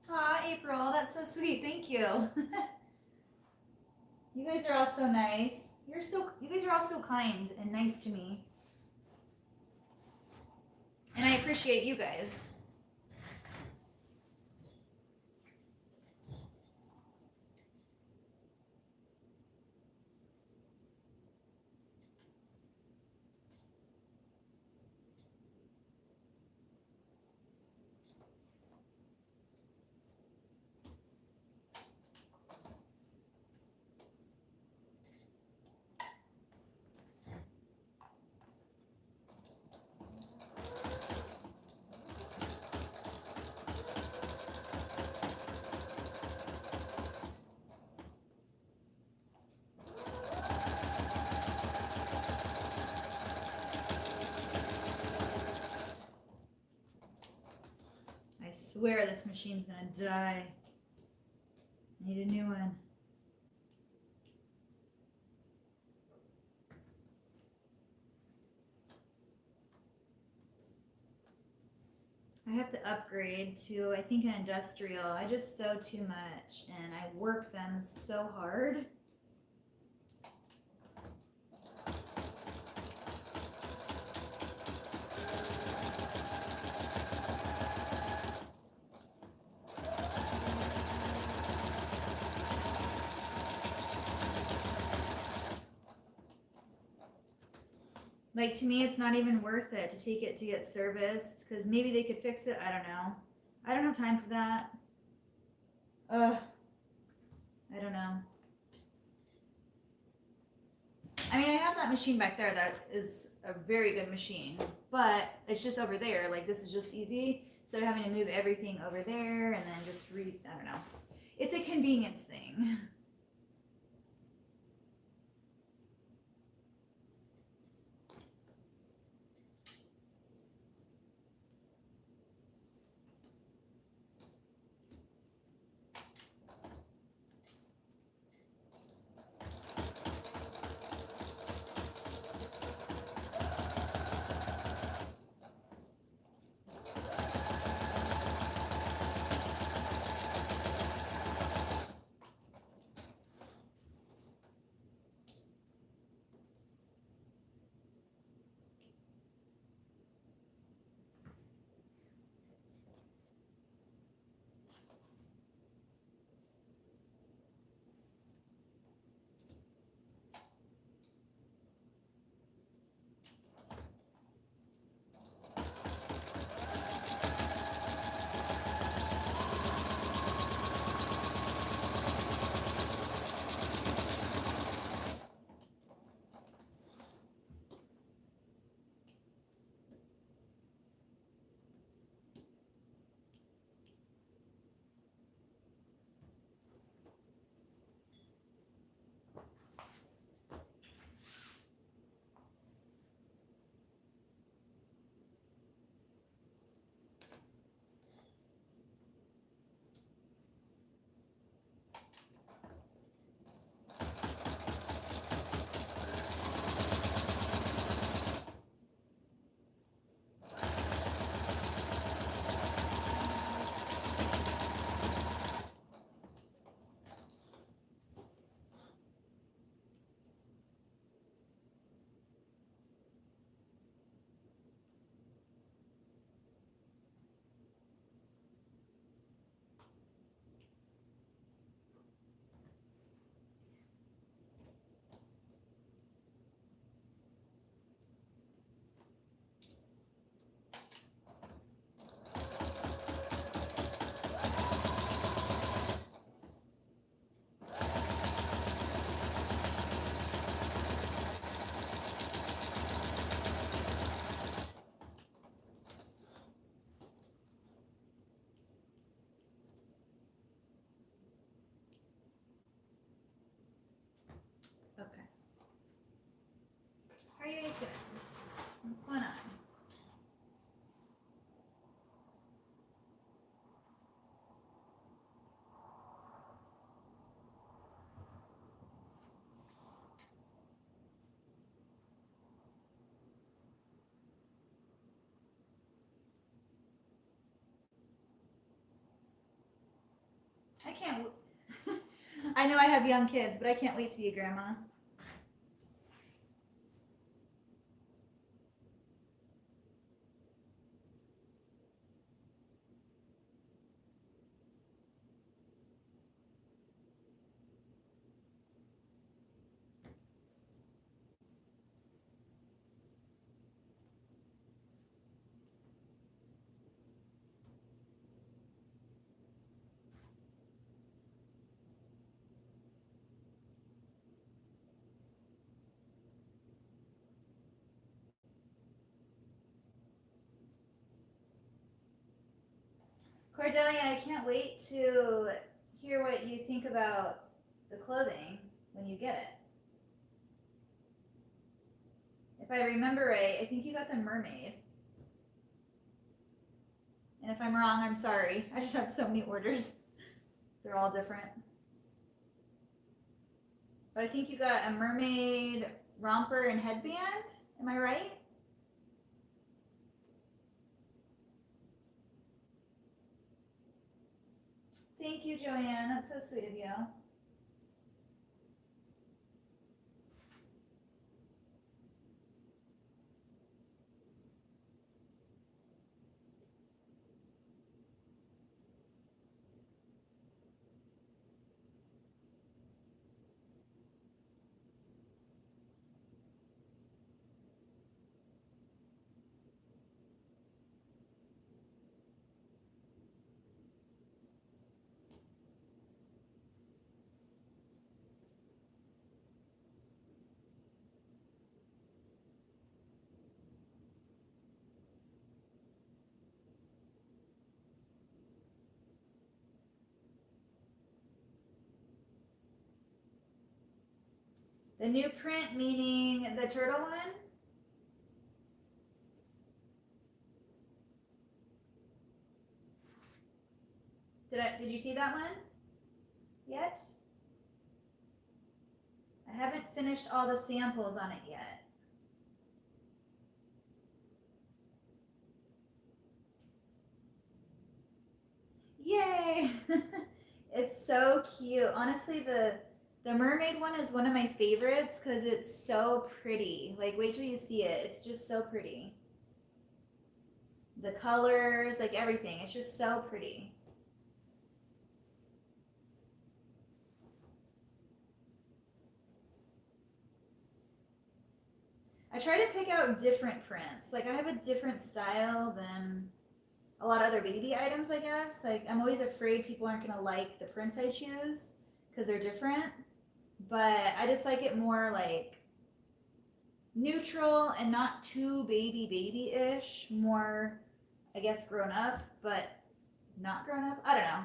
Aw, April, that's so sweet. Thank you. You guys are all so nice. You guys are all so kind and nice to me. And I appreciate you guys. I swear this machine's gonna die. I need a new one. I have to upgrade to, I think, an industrial. I just sew too much and I work them so hard. Like, to me, it's not even worth it to take it to get serviced because maybe they could fix it. I don't know. I don't have time for that. I don't know. I mean, I have that machine back there that is a very good machine, but it's just over there. Like, this is just easy instead of having to move everything over there and then just I don't know. It's a convenience thing. Okay. How are you guys doing? What's going on? I can't. I know I have young kids, but I can't wait to be a grandma. Cordelia, I can't wait to hear what you think about the clothing when you get it. If I remember right, I think you got the mermaid. And if I'm wrong, I'm sorry. I just have so many orders. They're all different. But I think you got a mermaid romper and headband. Am I right? Thank you, Joanne. That's so sweet of you. The new print meaning the turtle one? Did you see that one yet? I haven't finished all the samples on it yet. Yay! It's so cute. Honestly, the mermaid one is one of my favorites because it's so pretty. Like, wait till you see it. It's just so pretty. The colors, like everything. It's just so pretty. I try to pick out different prints. Like, I have a different style than a lot of other baby items, I guess. Like, I'm always afraid people aren't gonna like the prints I choose because they're different. But I just like it more like neutral and not too baby-ish. More, I guess, grown up, but not grown up. I don't know.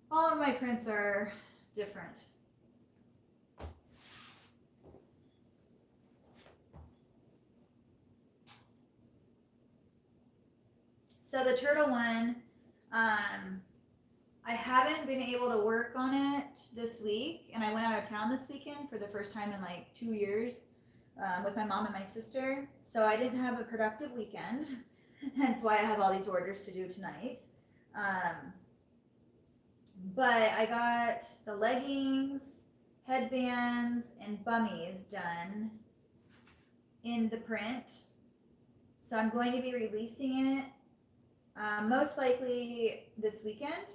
All of my prints are different. So the turtle one, I haven't been able to work on it this week, and I went out of town this weekend for the first time in like 2 years with my mom and my sister. So I didn't have a productive weekend, hence why I have all these orders to do tonight. But I got the leggings, headbands, and bummies done in the print. So I'm going to be releasing it most likely this weekend,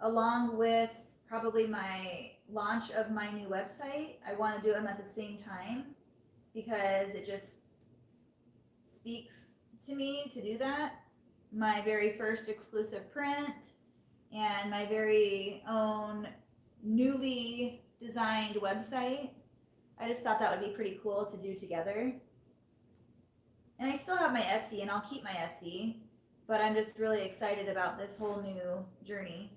along with probably my launch of my new website. I want to do them at the same time because it just speaks to me to do that. My very first exclusive print and my very own newly designed website. I just thought that would be pretty cool to do together. And I still have my Etsy, and I'll keep my Etsy, but I'm just really excited about this whole new journey.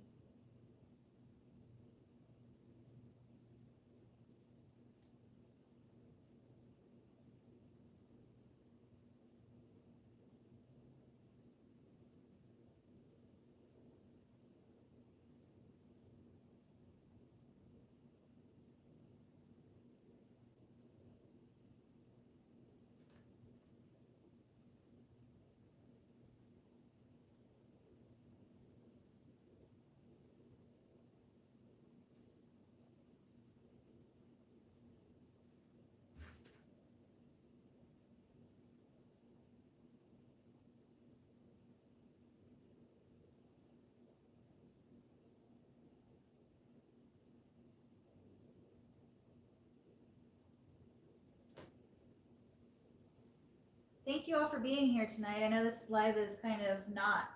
Thank you all for being here tonight. I know this live is kind of not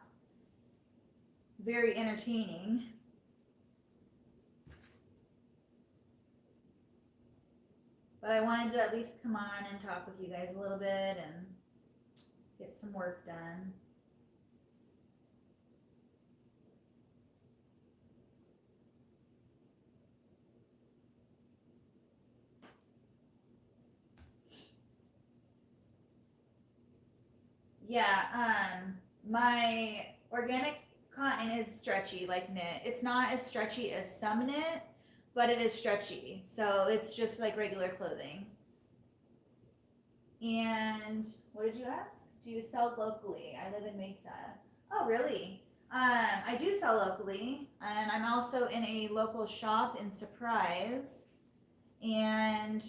very entertaining. But I wanted to at least come on and talk with you guys a little bit and get some work done. Yeah, my organic cotton is stretchy like knit. It's not as stretchy as some knit, but it is stretchy. So it's just like regular clothing. And what did you ask? Do you sell locally? I live in Mesa. Oh, really? I do sell locally, and I'm also in a local shop in Surprise. And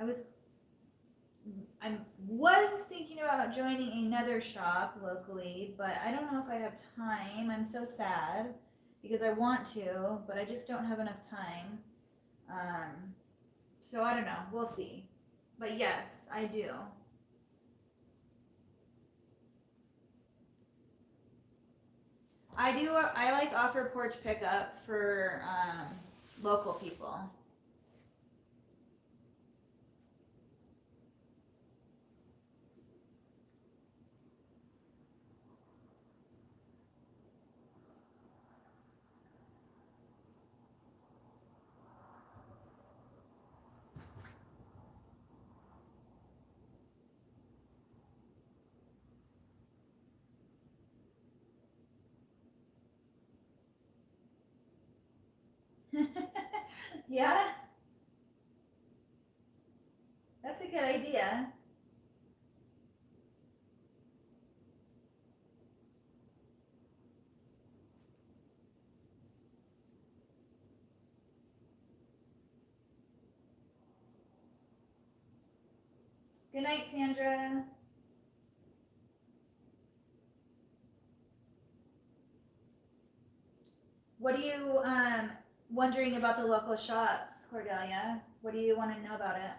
I was thinking about joining another shop locally, but I don't know if I have time. I'm so sad because I want to, but I just don't have enough time. So I don't know. We'll see. But yes, I do. I like offer porch pickup for local people. Yeah, that's a good idea. Good night, Sandra. What are you wondering about the local shops, Cordelia? What do you want to know about it?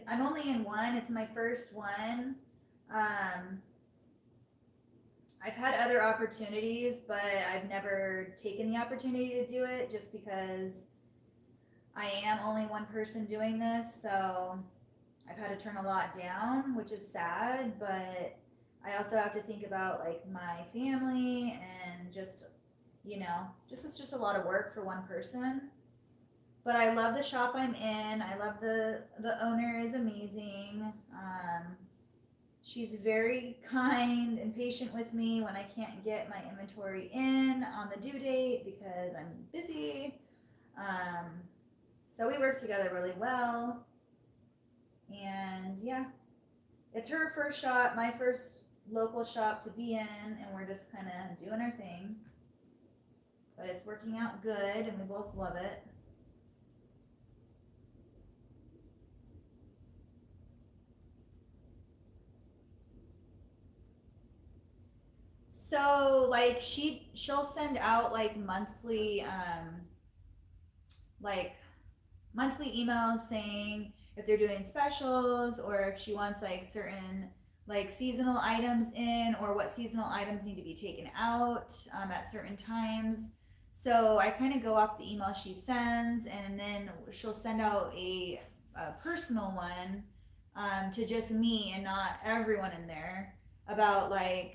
I'm only in one. It's my first one. I've had other opportunities, but I've never taken the opportunity to do it just because I am only one person doing this. So I've had to turn a lot down, which is sad, but I also have to think about like my family and just, you know, just it's just a lot of work for one person. But I love the shop I'm in. I love the owner is amazing. She's very kind and patient with me when I can't get my inventory in on the due date because I'm busy. So we work together really well. And yeah, it's her first shop, my first local shop to be in, and we're just kind of doing our thing. But it's working out good, and we both love it. So like she'll send out like monthly emails saying if they're doing specials or if she wants like certain like seasonal items in or what seasonal items need to be taken out at certain times. So I kind of go off the email she sends, and then she'll send out a personal one to just me and not everyone in there about like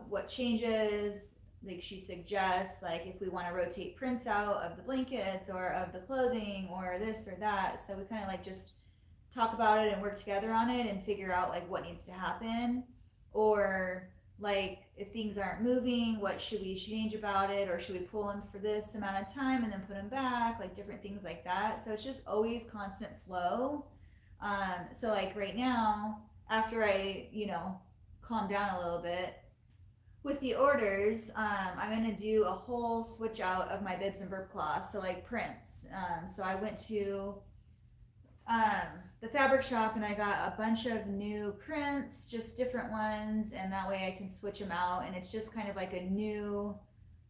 what changes like she suggests, like if we want to rotate prints out of the blankets or of the clothing or this or that. So we kind of like just talk about it and work together on it and figure out like what needs to happen, or like if things aren't moving, what should we change about it, or should we pull them for this amount of time and then put them back, like different things like that. So it's just always constant flow. So like right now, after I, you know, calm down a little bit with the orders, I'm gonna do a whole switch out of my bibs and burp cloths, so like prints. So I went to the fabric shop and I got a bunch of new prints, just different ones, and that way I can switch them out, and it's just kind of like a new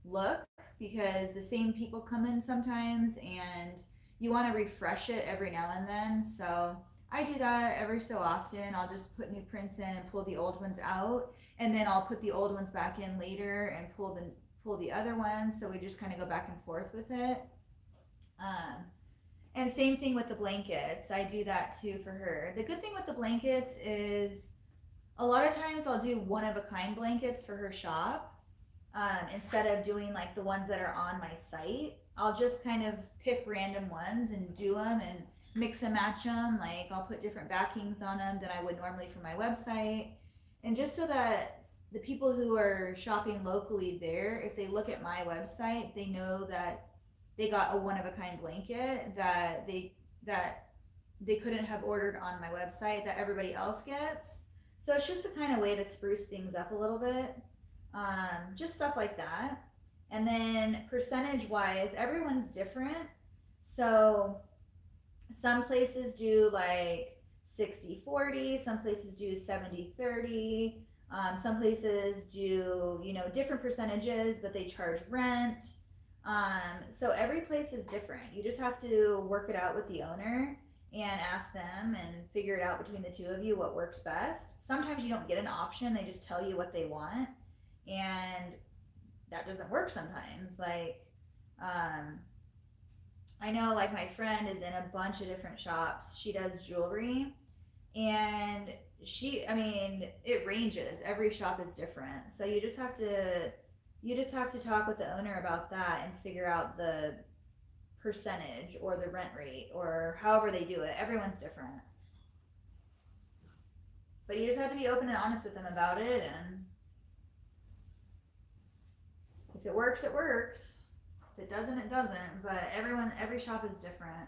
look because the same people come in sometimes and you want to refresh it every now and then. So I do that every so often. I'll just put new prints in and pull the old ones out, and then I'll put the old ones back in later and pull the other ones. So we just kind of go back and forth with it. And same thing with the blankets. I do that too for her. The good thing with the blankets is a lot of times I'll do one of a kind blankets for her shop. Instead of doing like the ones that are on my site, I'll just kind of pick random ones and do them and mix and match them. Like I'll put different backings on them than I would normally for my website. And just so that the people who are shopping locally there, if they look at my website, they know that they got a one of a kind blanket that they couldn't have ordered on my website that everybody else gets. So it's just a kind of way to spruce things up a little bit. Just stuff like that. And then percentage wise, everyone's different. So some places do like 60-40, some places do 70-30, some places do, you know, different percentages, but they charge rent. So every place is different. You just have to work it out with the owner and ask them and figure it out between the two of you what works best. Sometimes you don't get an option, they just tell you what they want, and that doesn't work sometimes. Like I know like my friend is in a bunch of different shops. She does jewelry, and I mean, it ranges. Every shop is different. So you just have to talk with the owner about that and figure out the percentage or the rent rate or however they do it. Everyone's different. But you just have to be open and honest with them about it, and if it works, it works. If it doesn't, it doesn't. But every shop is different.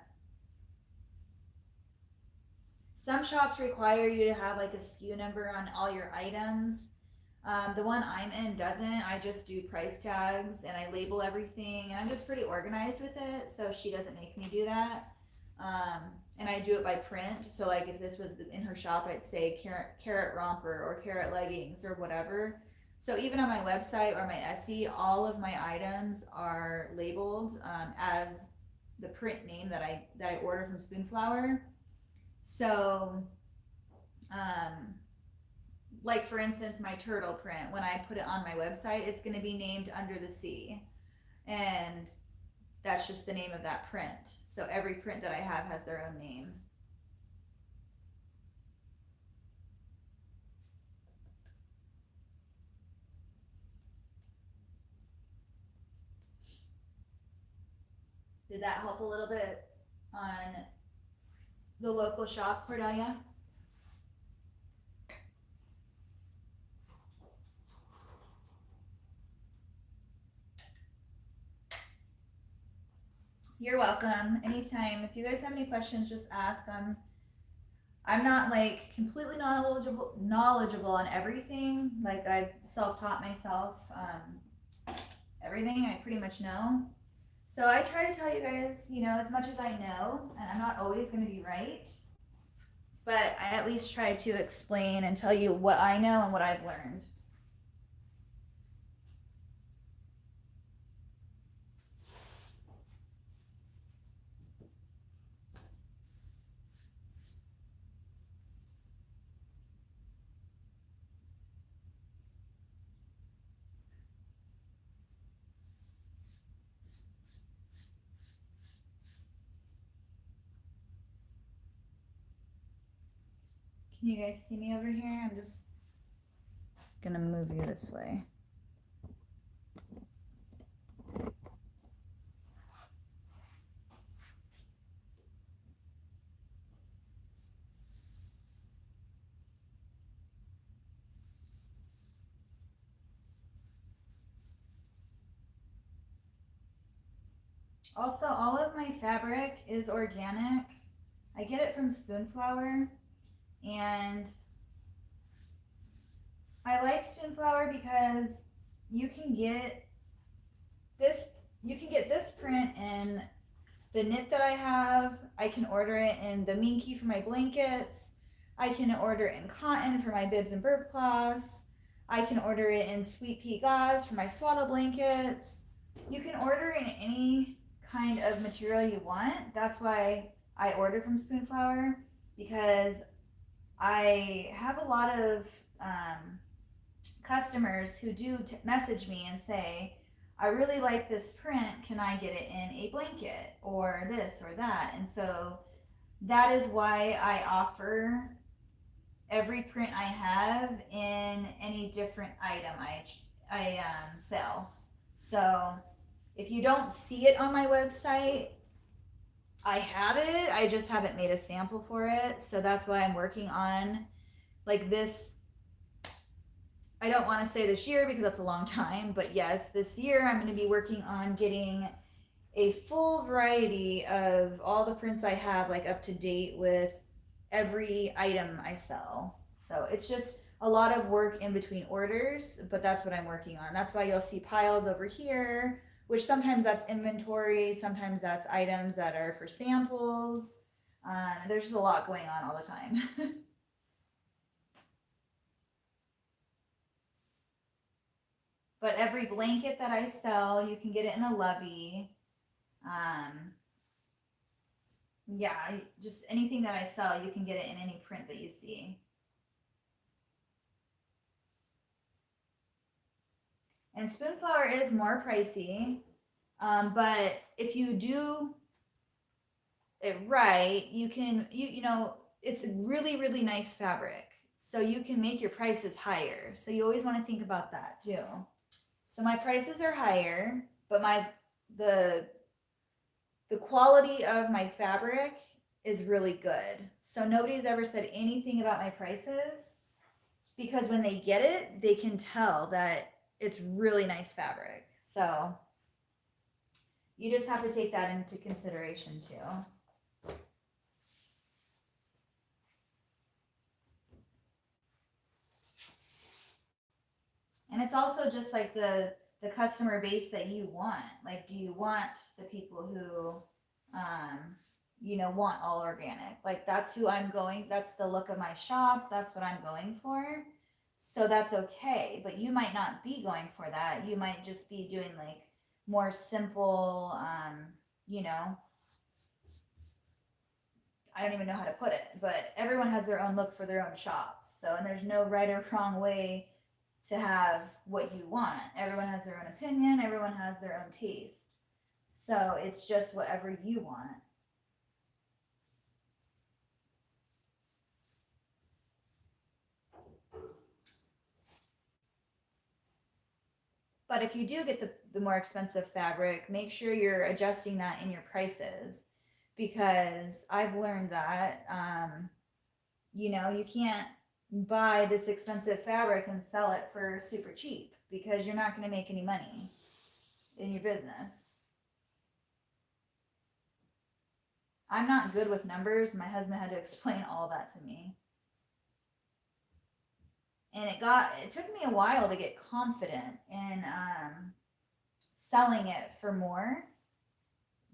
Some shops require you to have like a SKU number on all your items. The one I'm in doesn't. I just do price tags and I label everything, and I'm just pretty organized with it, so she doesn't make me do that. And I do it by print. So like if this was in her shop, I'd say carrot romper or carrot leggings or whatever. So even on my website or my Etsy, all of my items are labeled as the print name that I order from Spoonflower. So, like for instance, my turtle print, when I put it on my website, it's going to be named Under the Sea, and that's just the name of that print. So every print that I have has their own name. Did that help a little bit on the local shop, Cordelia? You're welcome. Anytime. If you guys have any questions, just ask. I'm not like completely knowledgeable on everything. Like I've self-taught myself. Everything I pretty much know. So I try to tell you guys, you know, as much as I know, and I'm not always going to be right, but I at least try to explain and tell you what I know and what I've learned. Can you guys see me over here? I'm just gonna move you this way. Also, all of my fabric is organic. I get it from Spoonflower, and I like Spoonflower because you can get this print in the knit that I have. I can order it in the minky for my blankets. I can order it in cotton for my bibs and burp cloths. I can order it in sweet pea gauze for my swaddle blankets. You can order in any kind of material you want. That's why I order from Spoonflower, because I have a lot of customers who do message me and say, I really like this print, can I get it in a blanket or this or that? And so that is why I offer every print I have in any different item I sell. So if you don't see it on my website, I have it, I just haven't made a sample for it. So that's why I'm working on like this. I don't want to say this year because that's a long time, but yes, this year I'm going to be working on getting a full variety of all the prints I have, like up to date with every item I sell. So it's just a lot of work in between orders, but that's what I'm working on. That's why you'll see piles over here, which sometimes that's inventory, sometimes that's items that are for samples. There's just a lot going on all the time. But every blanket that I sell, you can get it in a lovey. Yeah, just anything that I sell, you can get it in any print that you see. And Spoonflower is more pricey, but if you do it right, you can, you know, it's really, really nice fabric. So you can make your prices higher. So you always want to think about that too. So my prices are higher, but the quality of my fabric is really good. So nobody's ever said anything about my prices. because when they get it, they can tell that it's really nice fabric. So you just have to take that into consideration too. And it's also just like the customer base that you want. Like, do you want the people who, you know, want all organic? Like, that's who I'm going, that's the look of my shop, that's what I'm going for. So that's okay, but you might not be going for that. You might just be doing like more simple, you know, I don't even know how to put it, but everyone has their own look for their own shop. So, and there's no right or wrong way to have what you want. Everyone has their own opinion, everyone has their own taste. So it's just whatever you want. But if you do get the more expensive fabric, make sure you're adjusting that in your prices, because I've learned that, you know, you can't buy this expensive fabric and sell it for super cheap, because you're not going to make any money in your business. I'm not good with numbers. My husband had to explain all that to me. And it took me a while to get confident in selling it for more.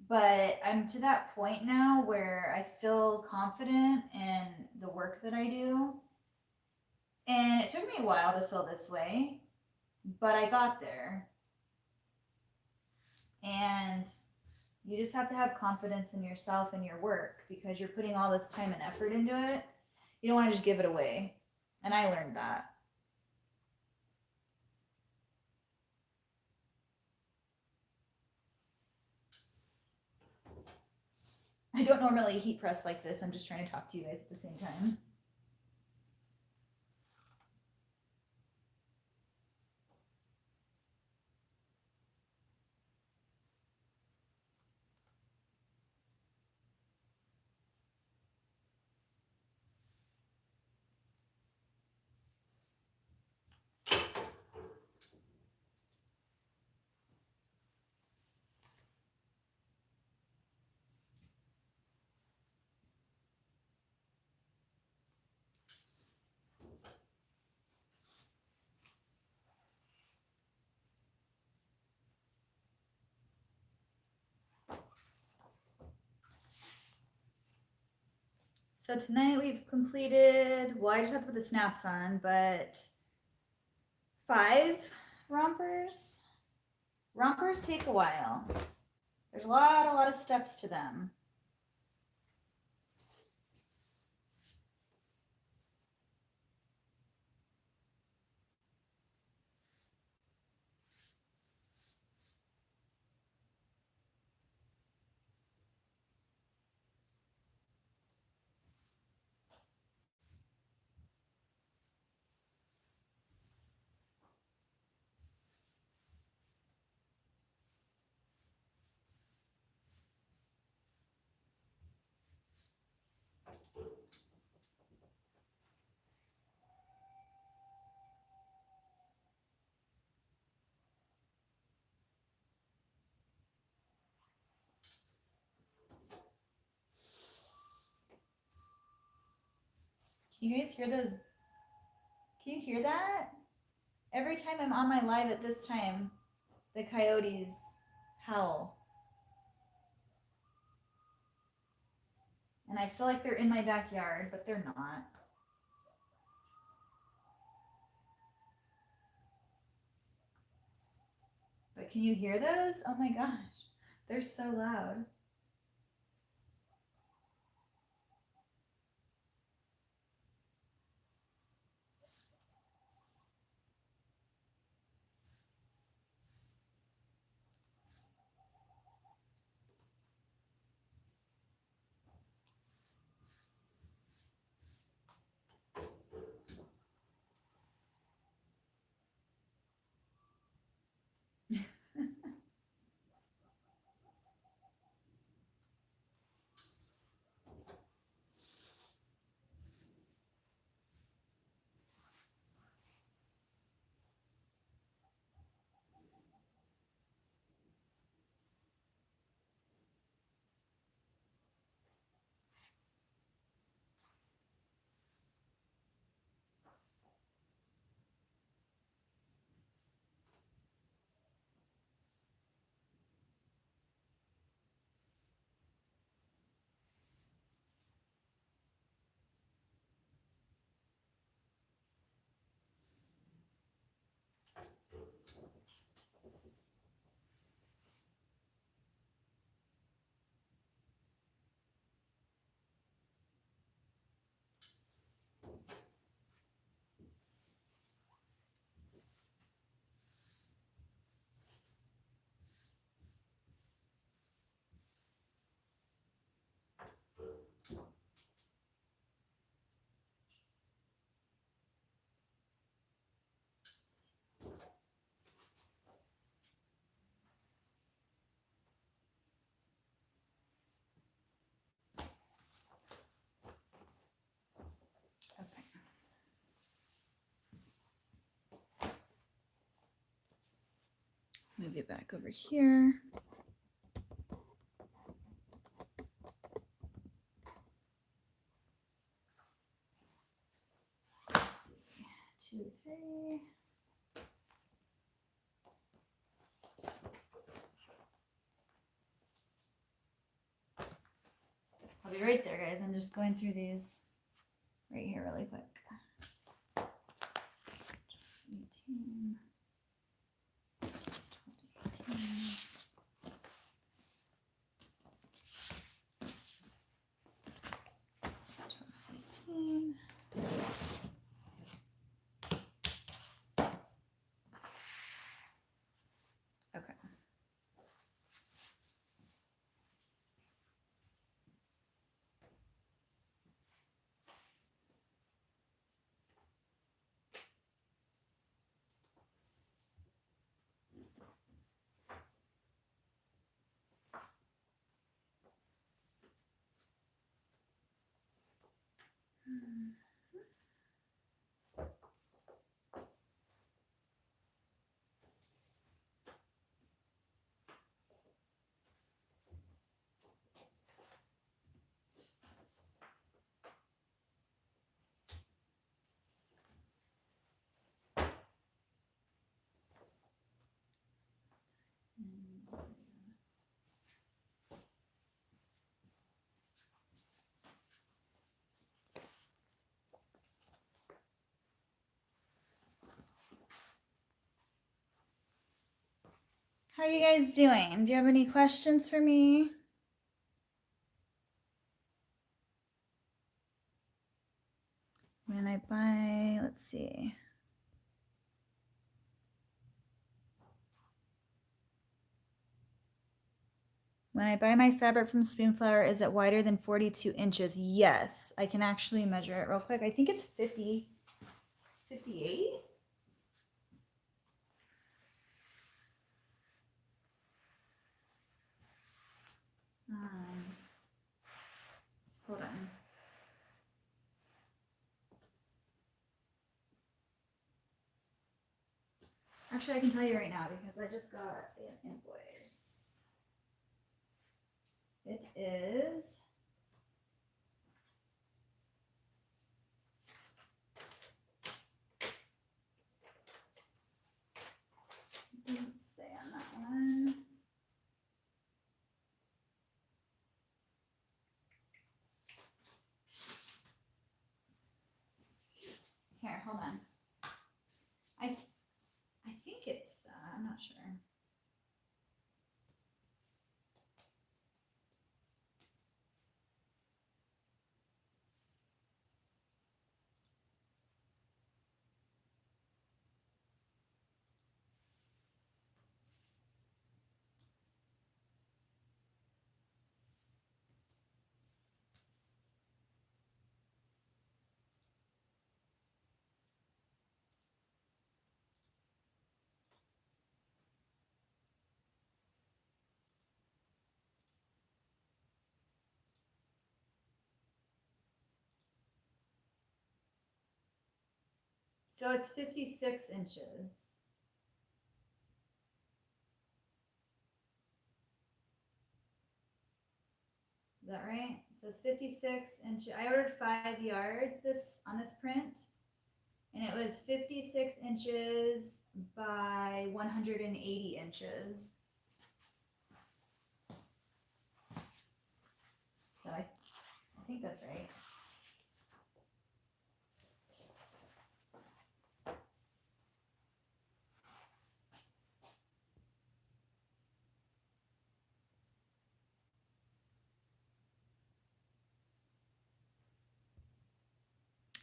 But I'm to that point now where I feel confident in the work that I do. And it took me a while to feel this way, but I got there. And you just have to have confidence in yourself and your work, because you're putting all this time and effort into it. You don't want to just give it away. And I learned that. I don't normally heat press like this. I'm just trying to talk to you guys at the same time. So tonight we've completed, well, I just have to put the snaps on, but 5 rompers. Rompers take a while. There's a lot of steps to them. Can you guys hear those? Can you hear that? Every time I'm on my live at this time, the coyotes howl. And I feel like they're in my backyard, but they're not. But can you hear those? Oh my gosh, they're so loud. Move it back over here. Let's see. 2, 3. I'll be right there, guys. I'm just going through these right here really quick. 18. 18. Okay. How you guys doing? Do you have any questions for me? When I buy, let's see. When I buy my fabric from Spoonflower, is it wider than 42 inches? Yes, I can actually measure it real quick. I think it's 50, 58. Hold on. Actually, I can tell you right now because I just got an invoice. It is it doesn't say on that one. Here, hold on. I think it's I'm not sure. So it's 56 inches. Is that right? It says 56 inches. I ordered 5 yards on this print, and it was 56 inches by 180 inches. So I think that's right.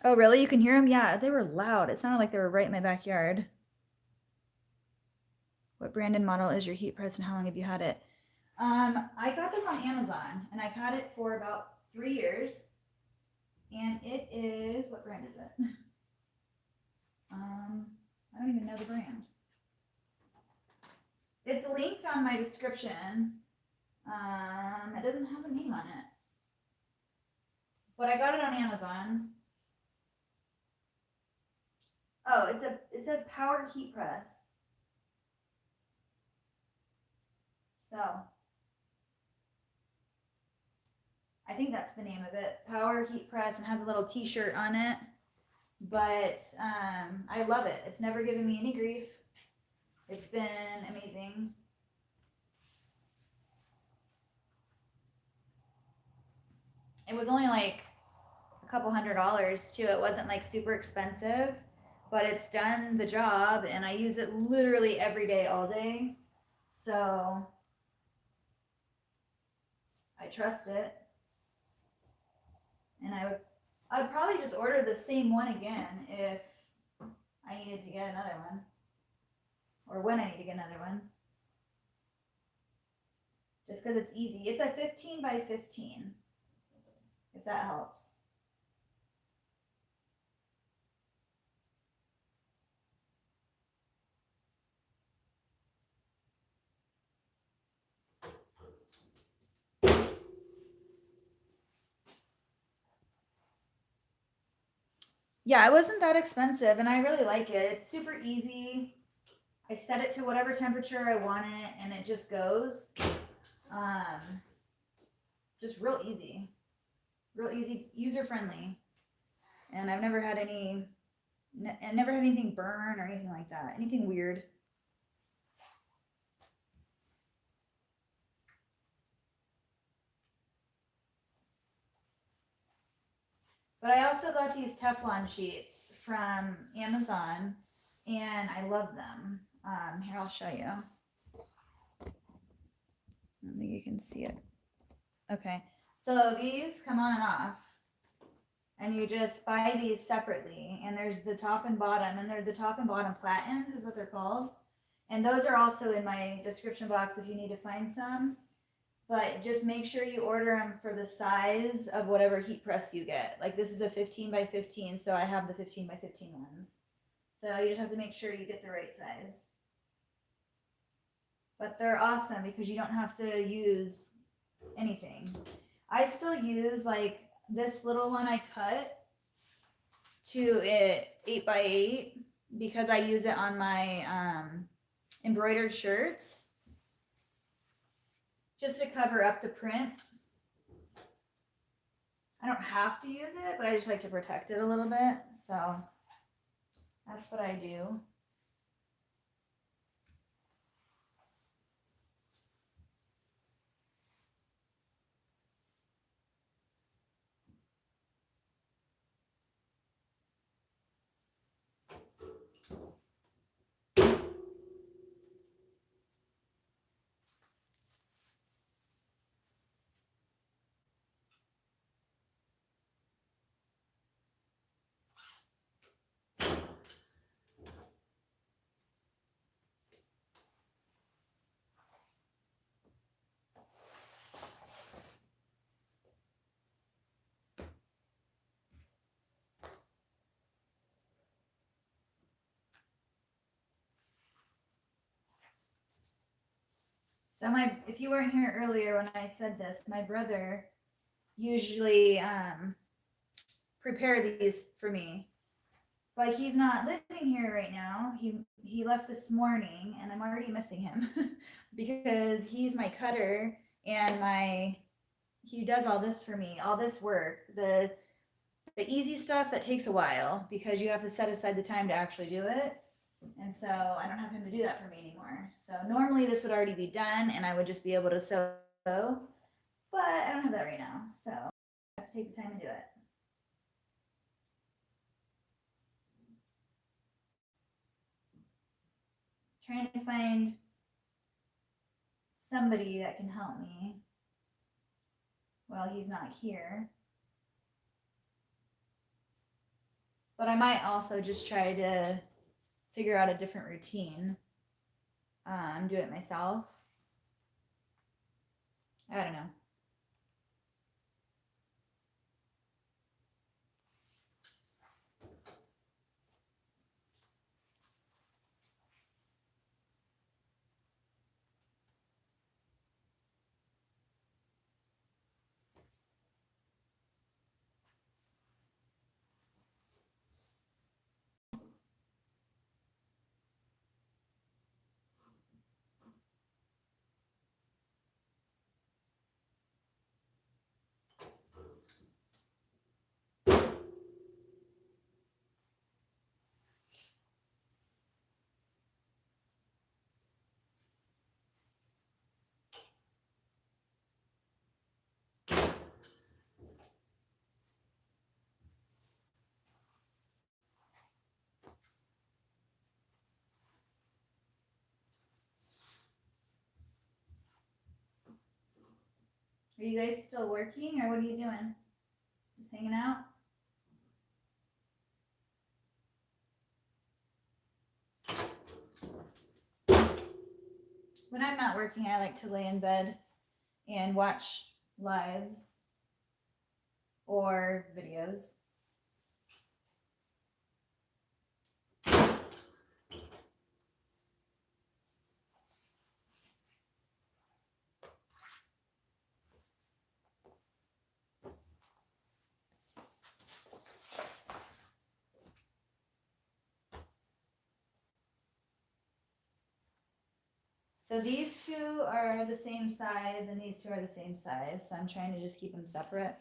Oh, really? You can hear them? Yeah, they were loud. It sounded like they were right in my backyard. What brand and model is your heat press, and how long have you had it? I got this on Amazon, and I've had it for about 3 years. And it is, what brand is it? I don't even know the brand. It's linked on my description. It doesn't have a name on it. But I got it on Amazon. Oh, it says power heat press. So I think that's the name of it. Power Heat Press, and has a little t-shirt on it. But I love it. It's never given me any grief. It's been amazing. It was only like a couple $100s too. It wasn't like super expensive, but it's done the job, and I use it literally every day, all day. So I trust it. And I'd probably just order the same one again if I needed to get another one, or when I need to get another one. Just because it's easy. It's a 15 by 15, if that helps. Yeah, it wasn't that expensive, and I really like it. It's super easy. I set it to whatever temperature I want it, and it just goes. Just real easy, user friendly, and I've never had anything burn or anything like that, anything weird. But I also got these Teflon sheets from Amazon, and I love them. Here, I'll show you. I don't think you can see it. Okay, so these come on and off, and you just buy these separately, and there's the top and bottom, and they're the top and bottom platins is what they're called. And those are also in my description box if you need to find some. But just make sure you order them for the size of whatever heat press you get. Like this is a 15 by 15, so I have the 15 by 15 ones. So you just have to make sure you get the right size. But they're awesome because you don't have to use anything. I still use like this little one I cut to 8 by 8 because I use it on my embroidered shirts, just to cover up the print. I don't have to use it, but I just like to protect it a little bit. So that's what I do. So if you weren't here earlier when I said this, my brother usually prepare these for me, but he's not living here right now. He left this morning, and I'm already missing him because he's my cutter and he does all this for me, all this work, the easy stuff that takes a while because you have to set aside the time to actually do it. And so I don't have him to do that for me anymore. So normally this would already be done and I would just be able to sew, but I don't have that right now. So I have to take the time to do it. Trying to find somebody that can help me while he's not here. But I might also just try to figure out a different routine. Do it myself. I don't know. Are you guys still working or what are you doing? Just hanging out? When I'm not working, I like to lay in bed and watch lives or videos. So these two are the same size and these two are the same size. So I'm trying to just keep them separate.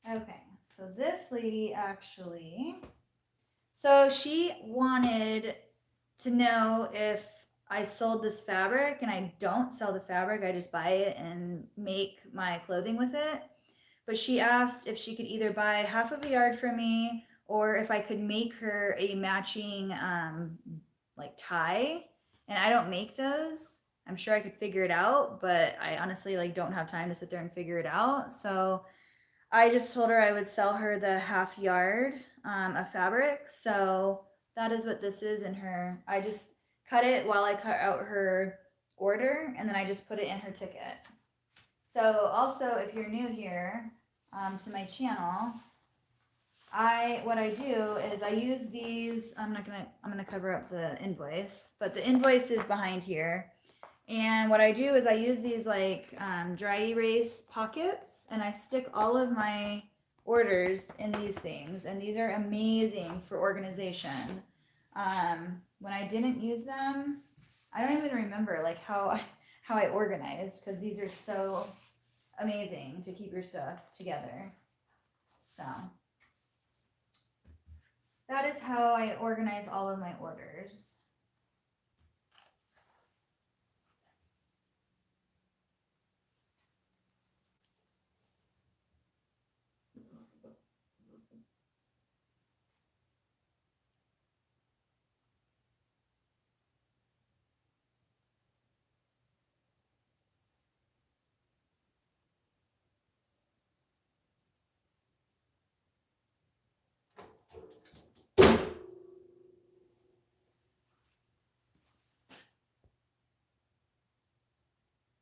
Okay, so this lady actually, so she wanted to know if I sold this fabric, and I don't sell the fabric, I just buy it and make my clothing with it. But she asked if she could either buy half of a yard from me or if I could make her a matching like tie. And I don't make those. I'm sure I could figure it out, but I honestly like don't have time to sit there and figure it out. So I just told her I would sell her the half yard of fabric. So that is what this is in her. I just cut it while I cut out her order, and then I just put it in her ticket. So also, if you're new here to my channel, what I do is I use these. I'm gonna cover up the invoice, but the invoice is behind here. And what I do is I use these like dry erase pockets, and I stick all of my orders in these things, and these are amazing for organization. When I didn't use them, I don't even remember like how I organized, because these are so amazing to keep your stuff together. So that is how I organize all of my orders.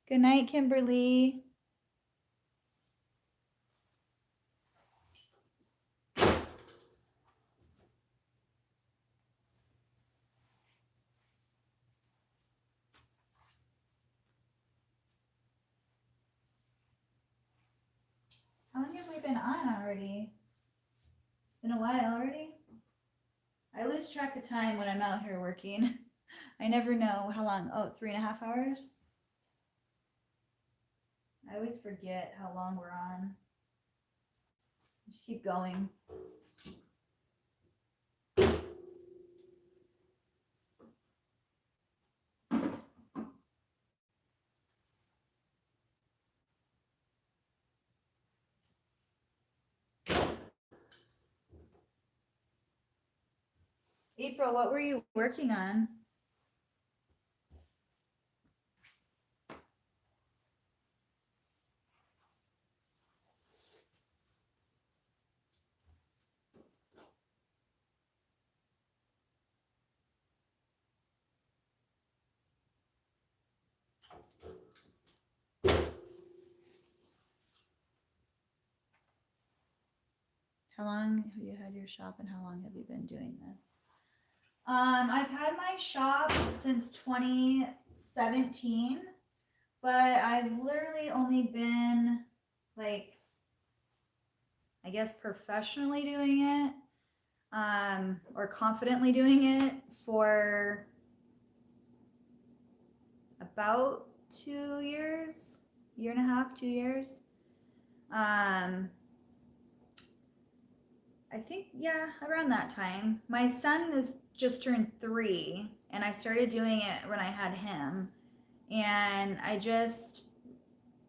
Good night, Kimberly. How long have we been on already? It's been a while already. I lose track of time when I'm out here working. I never know how long. Oh, 3.5 hours? I always forget how long we're on. Just keep going. April, what were you working on? How long have you had your shop and how long have you been doing this? I've had my shop since 2017, but I've literally only been like, I guess professionally doing it, or confidently doing it for about 2 years, 1.5 years, 2 years. I think, yeah, around that time. My son is just turned 3, and I started doing it when I had him. And I just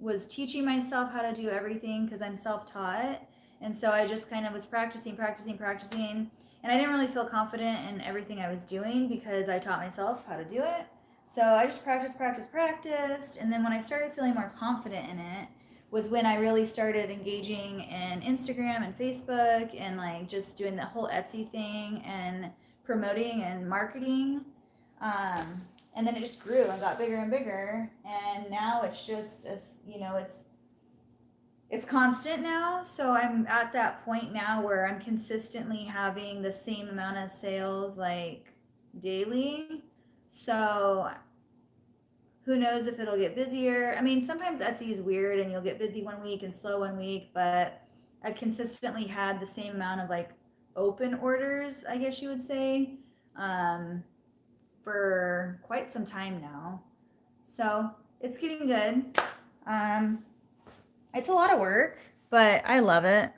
was teaching myself how to do everything because I'm self-taught. And so I just kind of was practicing. And I didn't really feel confident in everything I was doing because I taught myself how to do it. So I just practiced. And then when I started feeling more confident in it, was when I really started engaging in Instagram and Facebook and like just doing the whole Etsy thing and promoting and marketing. And then it just grew and got bigger and bigger. And now it's just, it's constant now. So I'm at that point now where I'm consistently having the same amount of sales like daily. So who knows if it'll get busier. I mean, sometimes Etsy is weird and you'll get busy one week and slow one week, but I've consistently had the same amount of like open orders, I guess you would say, for quite some time now. So it's getting good. It's a lot of work, but I love it.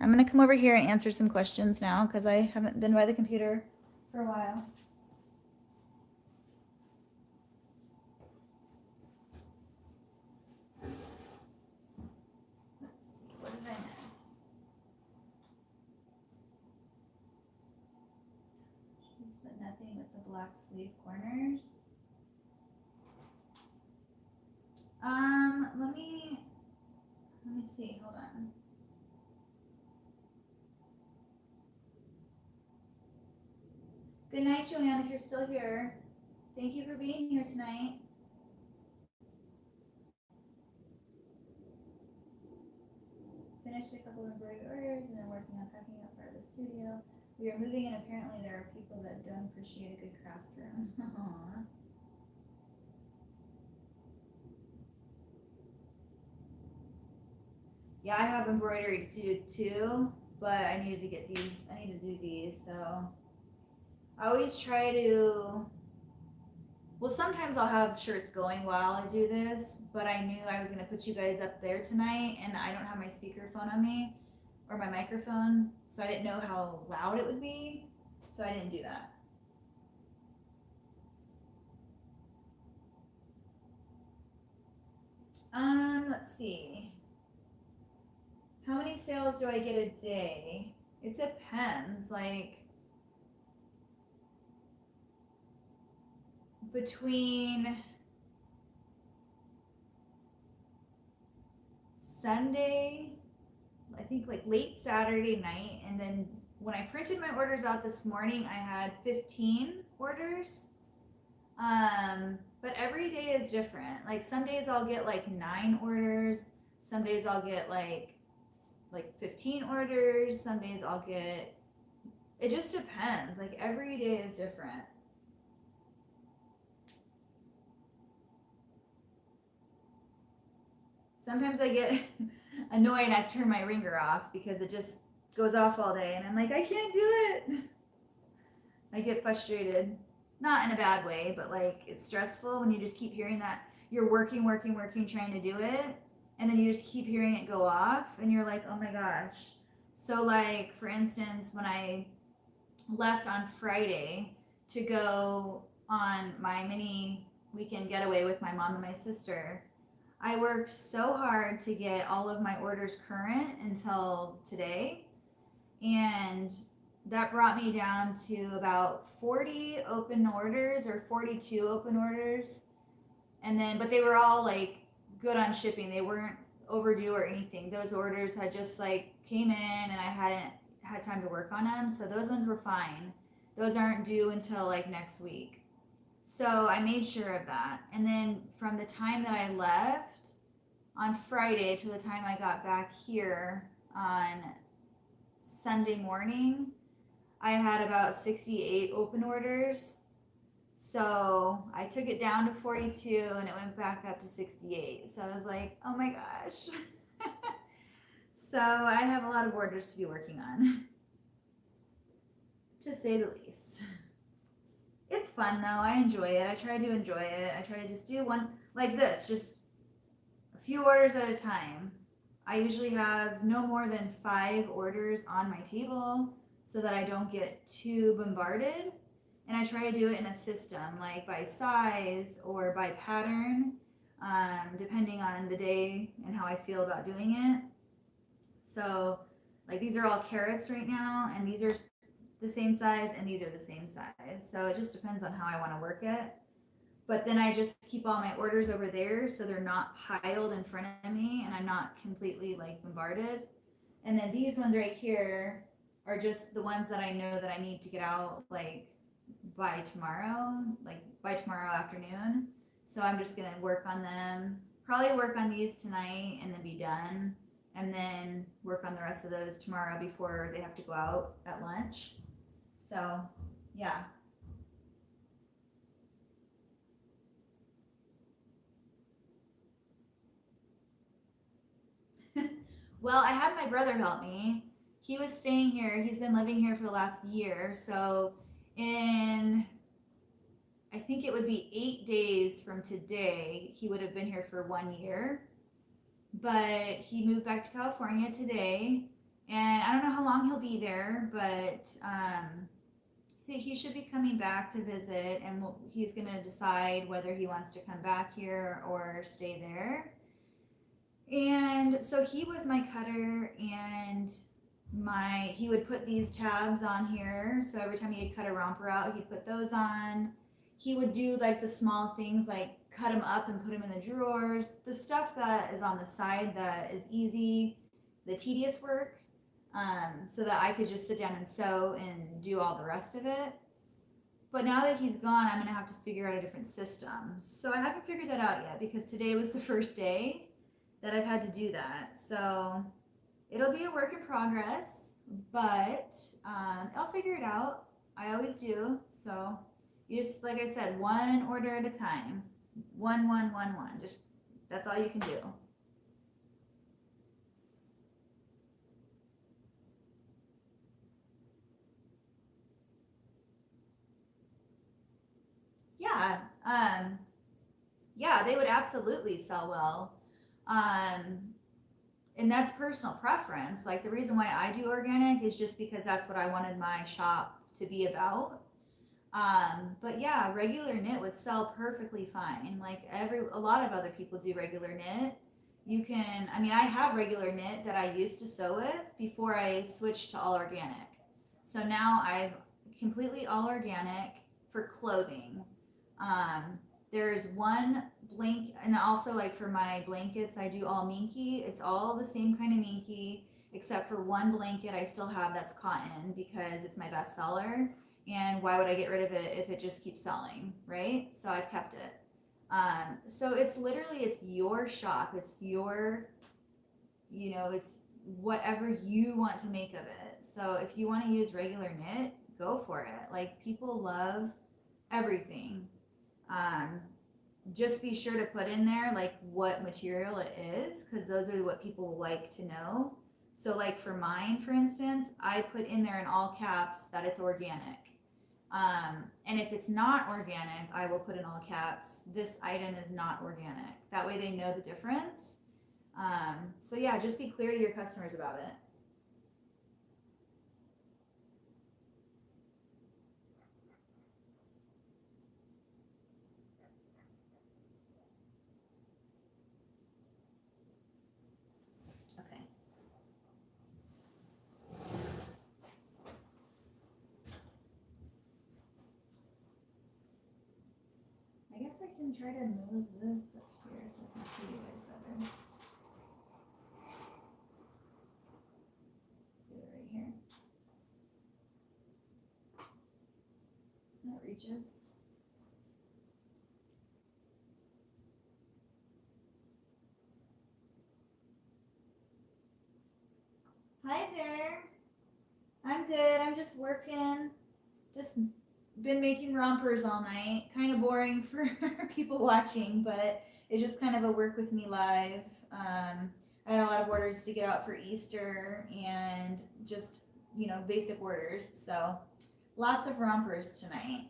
I'm gonna come over here and answer some questions now because I haven't been by the computer for a while. Nothing with the black sleeve corners. Let me see, hold on. Good night, Joanne, if you're still here. Thank you for being here tonight. Finished a couple of embroidery orders and then working on packing up part of the studio. We are moving and apparently there are people that don't appreciate a good craft room. Aww. Yeah, I have embroidery to do too, but I needed to get these. I need to do these, so I always try to. Well, sometimes I'll have shirts going while I do this, but I knew I was gonna put you guys up there tonight, and I don't have my speakerphone on me or my microphone, so I didn't know how loud it would be, so I didn't do that. Let's see. How many sales do I get a day? It depends, like between Sunday, I think like late Saturday night, and then when I printed my orders out this morning, I had 15 orders. But every day is different. Like some days I'll get like 9 orders. Some days I'll get like 15 orders. Some days I'll get, it just depends. Like every day is different. Sometimes I get annoyed I have to turn my ringer off because it just goes off all day and I'm like, I can't do it. I get frustrated, not in a bad way, but like it's stressful when you just keep hearing that you're working, trying to do it, and then you just keep hearing it go off and you're like, oh my gosh. So like for instance, when I left on Friday to go on my mini weekend getaway with my mom and my sister, I worked so hard to get all of my orders current until today, and that brought me down to about 40 open orders or 42 open orders. And then, but they were all like good on shipping. They weren't overdue or anything. Those orders had just like came in and I hadn't had time to work on them. So those ones were fine. Those aren't due until like next week. So I made sure of that. And then from the time that I left on Friday to the time I got back here on Sunday morning, I had about 68 open orders. So I took it down to 42 and it went back up to 68. So I was like, oh my gosh. So I have a lot of orders to be working on, to say the least. It's fun though. I enjoy it. I try to enjoy it. I try to just do one like this, just a few orders at a time. I usually have no more than 5 orders on my table so that I don't get too bombarded. And I try to do it in a system, like by size or by pattern, depending on the day and how I feel about doing it. So like these are all carrots right now, and these are the same size and these are the same size. So it just depends on how I want to work it. But then I just keep all my orders over there so they're not piled in front of me and I'm not completely like bombarded. And then these ones right here are just the ones that I know that I need to get out like by tomorrow afternoon. So I'm just gonna work on them, probably work on these tonight and then be done, and then work on the rest of those tomorrow before they have to go out at lunch. So yeah. Well, I had my brother help me. He was staying here. He's been living here for the last year. So in, I think it would be 8 days from today, he would have been here for 1 year. But he moved back to California today. And I don't know how long he'll be there, but he should be coming back to visit. And he's going to decide whether he wants to come back here or stay there. And so he was my cutter, and he would put these tabs on here. So every time he'd cut a romper out, he'd put those on. He would do like the small things like cut them up and put them in the drawers. The stuff that is on the side that is easy, the tedious work, so that I could just sit down and sew and do all the rest of it. But now that he's gone, I'm gonna have to figure out a different system. So I haven't figured that out yet because today was the first day that I've had to do that. So it'll be a work in progress, but I'll figure it out. I always do. So you just, like I said, 1 order at a time. One. Just, that's all you can do. Yeah. Yeah, they would absolutely sell well. And that's personal preference. Like the reason why I do organic is just because that's what I wanted my shop to be about. But yeah, regular knit would sell perfectly fine. Like a lot of other people do regular knit. You can, I mean, I have regular knit that I used to sew with before I switched to all organic. So now I'm completely all organic for clothing. There's one blanket, and also like for my blankets, I do all minky. It's all the same kind of minky, except for one blanket I still have that's cotton because it's my best seller. And why would I get rid of it if it just keeps selling, right? So I've kept it. So it's literally, it's your shop. It's your, it's whatever you want to make of it. So if you want to use regular knit, go for it. Like people love everything. just be sure to put in there like what material it is, because those are what people like to know. So like for mine, for instance, I put in there in all caps that it's organic. And if it's not organic, I will put in all caps, this item is not organic. That way they know the difference. So yeah, just be clear to your customers about it. Okay. I guess I can try to move this up here so I can see you guys better. Do it right here. That reaches. Hi there. I'm good. I'm just working. Just been making rompers all night. Kind of boring for people watching, but it's just kind of a work with me live. I had a lot of orders to get out for Easter and just, basic orders. So lots of rompers tonight.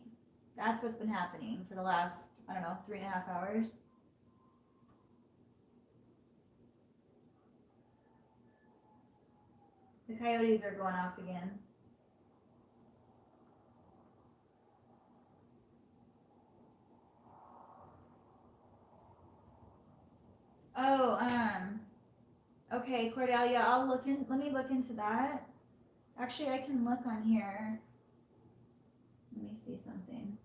That's what's been happening for the last, 3.5 hours. The coyotes are going off again. Oh, okay, Cordelia, let me look into that. Actually, I can look on here. Let me see something.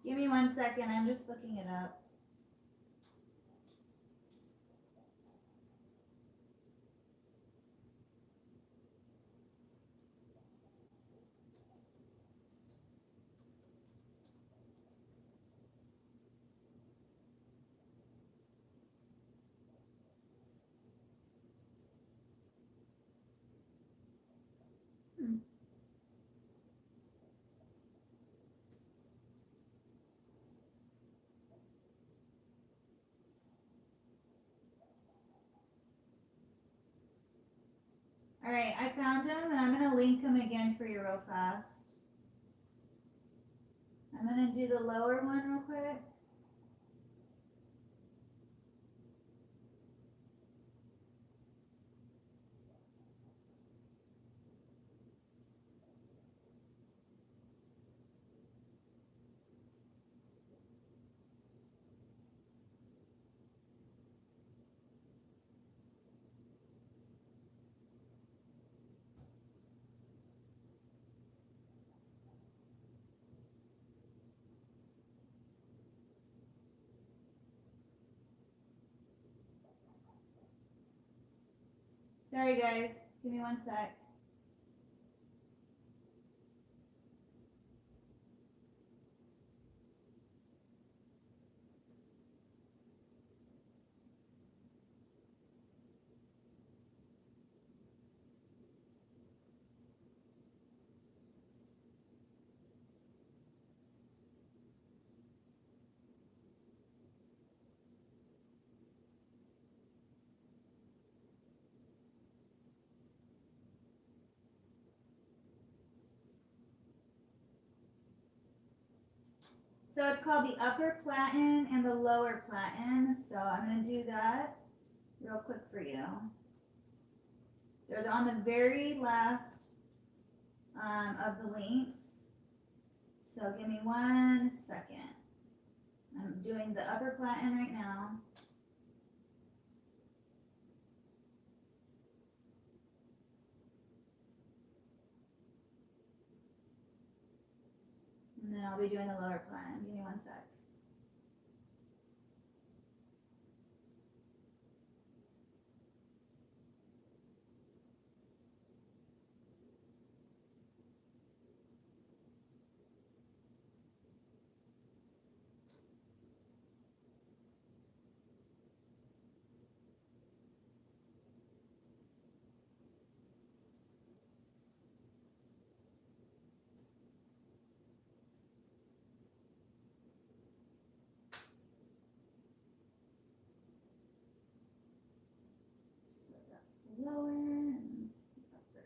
Give me 1 second, I'm just looking it up. All right, I found them, and I'm gonna link them again for you real fast. I'm gonna do the lower one real quick. Sorry guys, give me 1 sec. So it's called the upper platen and the lower platen. So I'm gonna do that real quick for you. They're on the very last of the links. So give me 1 second. I'm doing the upper platen right now. And then I'll be doing the lower plan. Give me one sec. So that's lower and this is upper.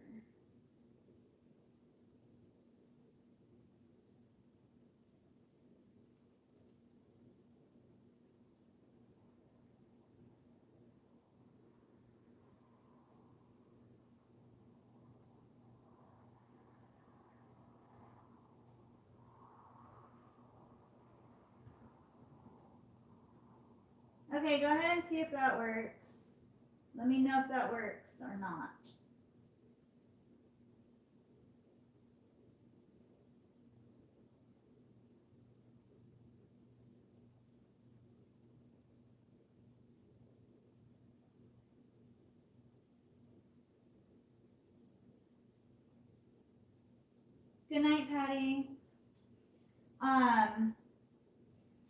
Okay, go ahead and see if that works. Let me know if that works or not. Good night, Patty.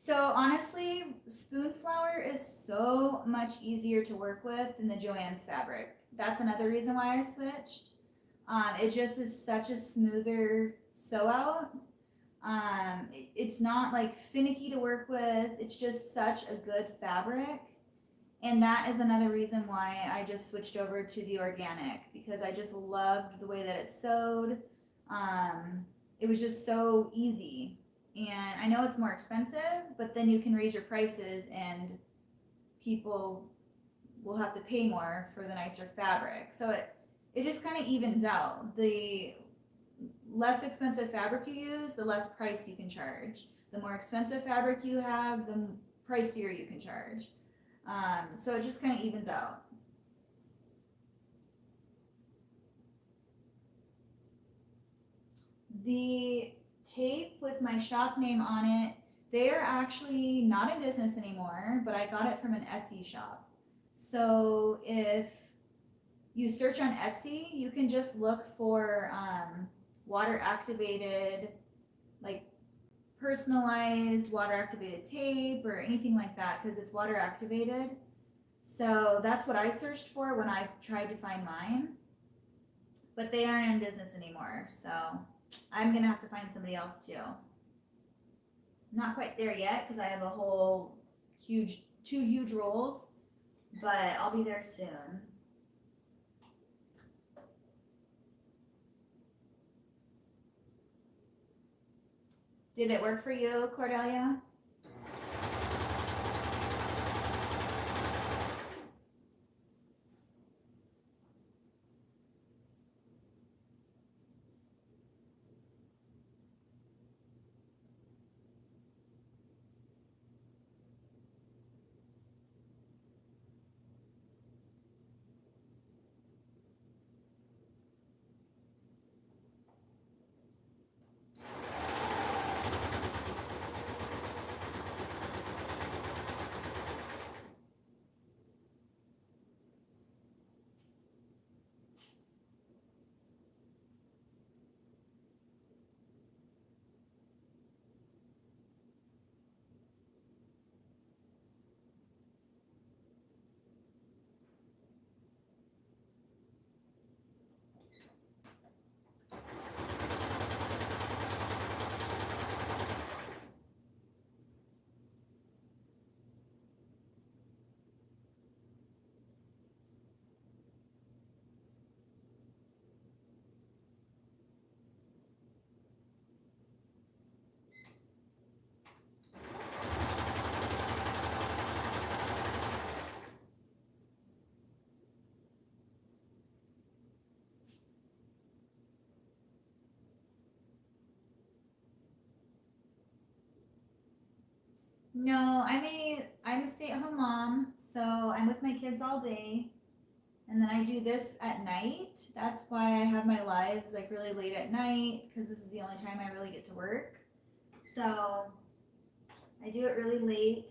So honestly, spoon flour is so much easier to work with than the Joann's fabric. That's another reason why I switched. It just is such a smoother sew out. It's not like finicky to work with. It's just such a good fabric. And that is another reason why I just switched over to the organic, because I just loved the way that it sewed. It was just so easy. And I know it's more expensive, but then you can raise your prices and people will have to pay more for the nicer fabric. So it just kind of evens out. The less expensive fabric you use, the less price you can charge. The more expensive fabric you have, the pricier you can charge. So it just kind of evens out. The tape with my shop name on it, they are actually not in business anymore, but I got it from an Etsy shop. So if you search on Etsy, you can just look for water activated, like personalized water activated tape or anything like that, because it's water activated. So that's what I searched for when I tried to find mine, but they aren't in business anymore. So I'm gonna have to find somebody else too. Not quite there yet because I have a whole two huge rolls, but I'll be there soon. Did it work for you, Cordelia? No, I'm a stay-at-home mom, so I'm with my kids all day, and then I do this at night. That's why I have my lives like really late at night, because this is the only time I really get to work. So I do it really late.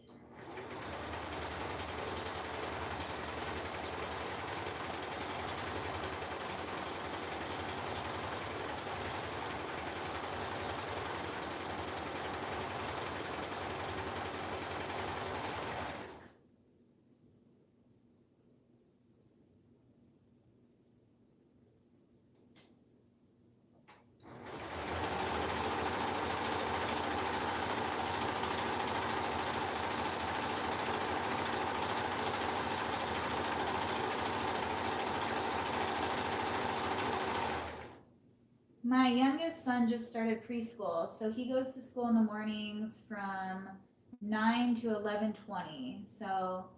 My youngest son just started preschool, so he goes to school in the mornings from 9 to 11:20. So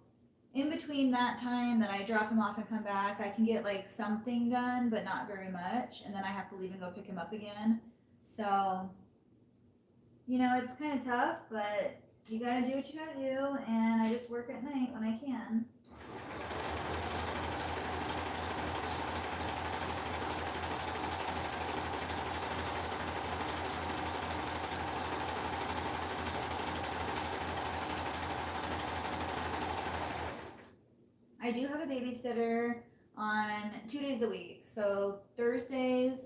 in between that time that I drop him off and come back, I can get like something done, but not very much, and then I have to leave and go pick him up again. So, you know, it's kind of tough, but you gotta do what you gotta do, and I just work at night when I can. I do have a babysitter on 2 days a week. So Wednesdays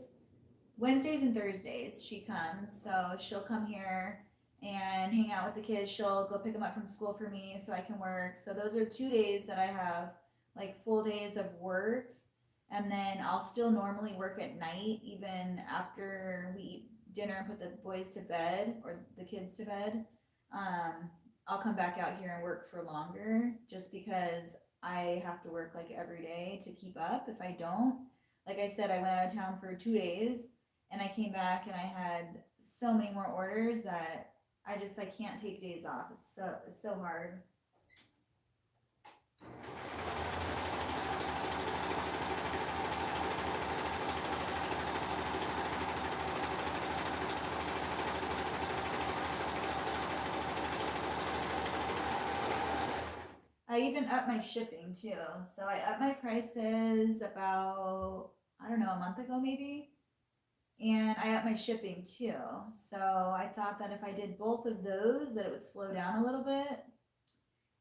and Thursdays she comes. So she'll come here and hang out with the kids. She'll go pick them up from school for me so I can work. So those are 2 days that I have like full days of work. And then I'll still normally work at night, even after we eat dinner and put the boys to bed or the kids to bed. I'll come back out here and work for longer just because I have to work like every day to keep up. If I don't, like I said, I went out of town for 2 days and I came back and I had so many more orders that I can't take days off. It's so hard. I even up my shipping too. So I up my prices about, I don't know, a month ago maybe. And I up my shipping too. So I thought that if I did both of those, that it would slow down a little bit.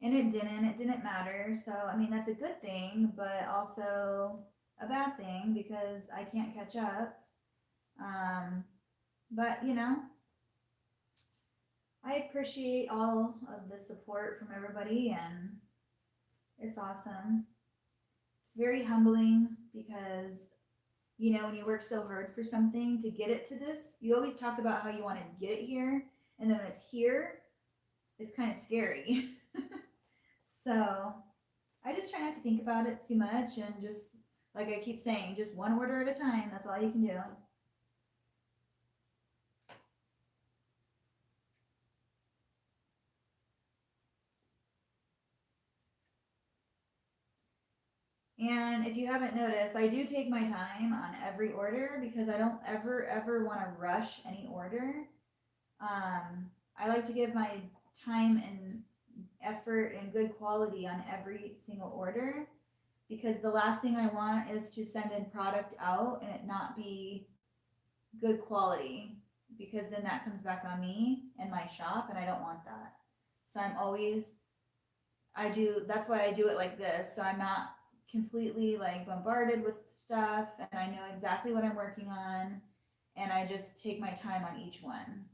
And it didn't. It didn't matter. So, I mean, that's a good thing, but also a bad thing because I can't catch up. But, you know, I appreciate all of the support from everybody, and it's awesome. It's very humbling because, you know, when you work so hard for something to get it to this, you always talk about how you want to get it here, and then when it's here, it's kind of scary. So I just try not to think about it too much and just, like I keep saying, just one order at a time. That's all you can do. And if you haven't noticed, I do take my time on every order because I don't ever want to rush any order. I like to give my time and effort and good quality on every single order because the last thing I want is to send in product out and it not be good quality because then that comes back on me and my shop and I don't want that. So that's why I do it like this. So I'm not completely like bombarded with stuff and I know exactly what I'm working on and I just take my time on each one.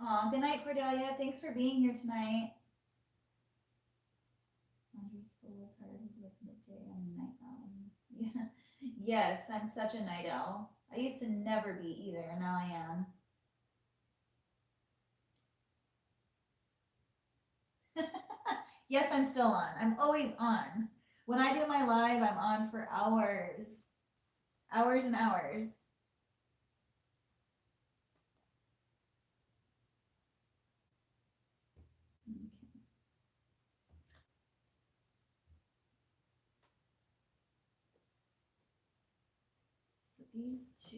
Aw, good night, Cordelia. Thanks for being here tonight. Laundry school is hard with midday and night owls. Yeah. Yes, I'm such a night owl. I used to never be either, and now I am. Yes, I'm still on. I'm always on. When I do my live, I'm on for hours. Hours and hours. Okay. So these two.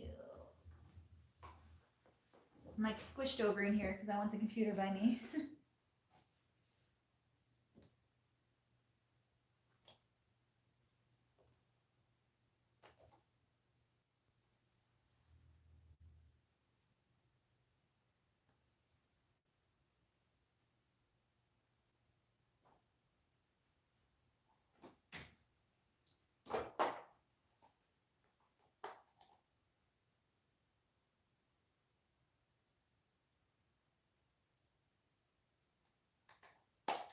I'm like squished over in here because I want the computer by me.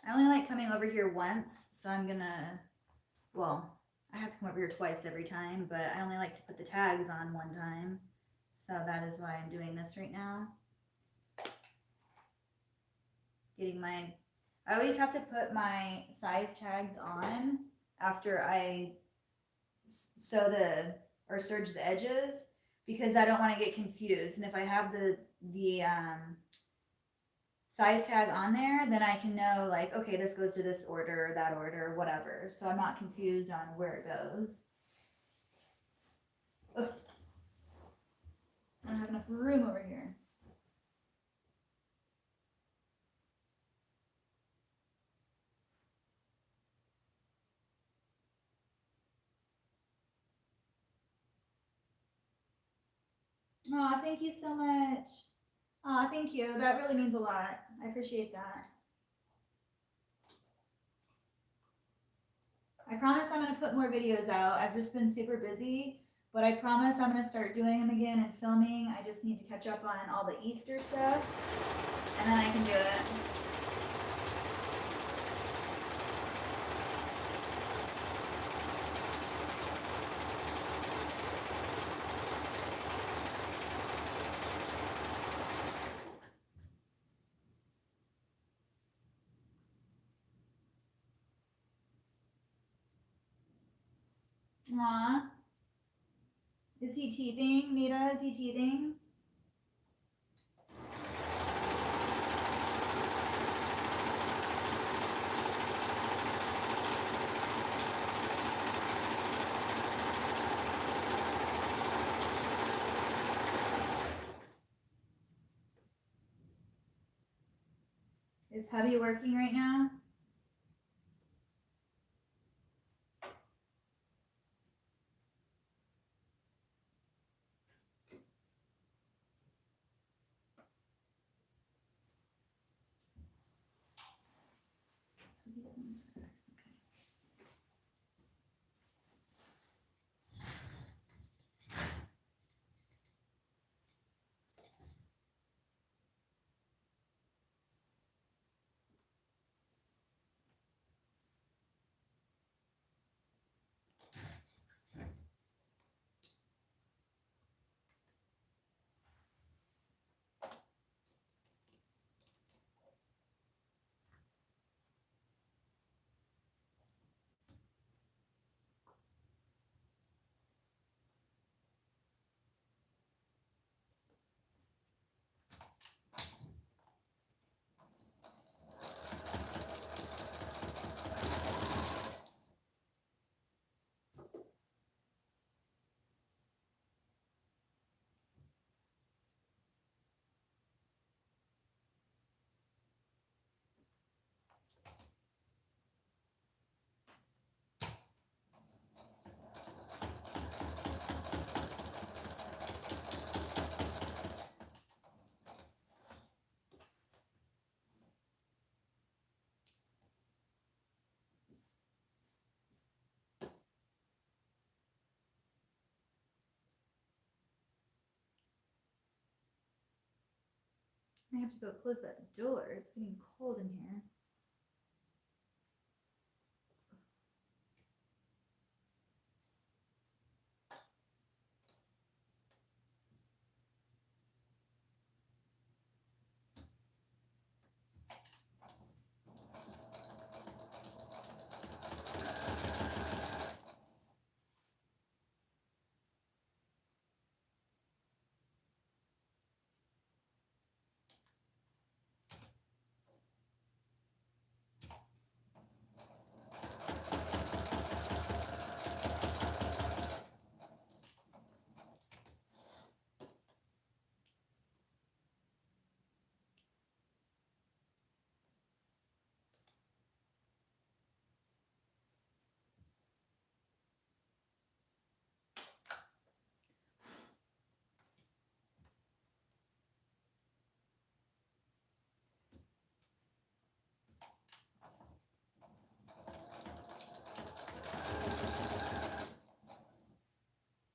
I only like coming over here once, so I'm gonna, well, I have to come over here twice every time, but I only like to put the tags on one time. So that is why I'm doing this right now. I always have to put my size tags on after I serge the edges, because I don't want to get confused. And if I have the size tag on there, then I can know, like, okay, this goes to this order, that order, whatever. So I'm not confused on where it goes. Ugh. I don't have enough room over here. Oh, thank you so much. Oh, thank you. That really means a lot. I appreciate that. I promise I'm going to put more videos out. I've just been super busy, but I promise I'm going to start doing them again and filming. I just need to catch up on all the Easter stuff, and then I can do it. Aw. Is he teething? Mira, is he teething? Is hubby working right now? So these ones are, okay. I have to go close that door. It's getting cold in here.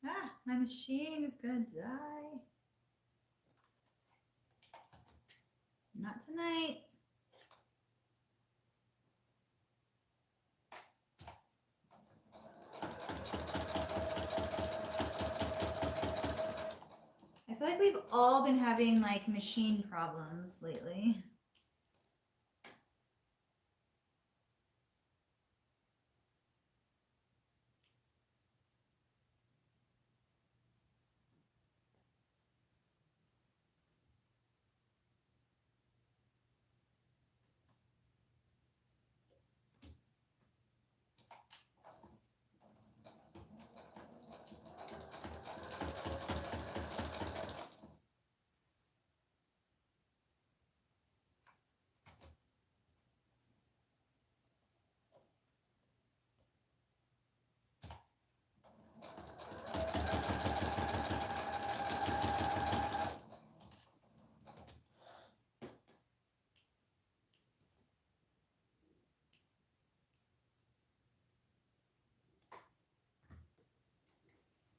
Ah, my machine is gonna die. Not tonight. all been having like machine problems lately.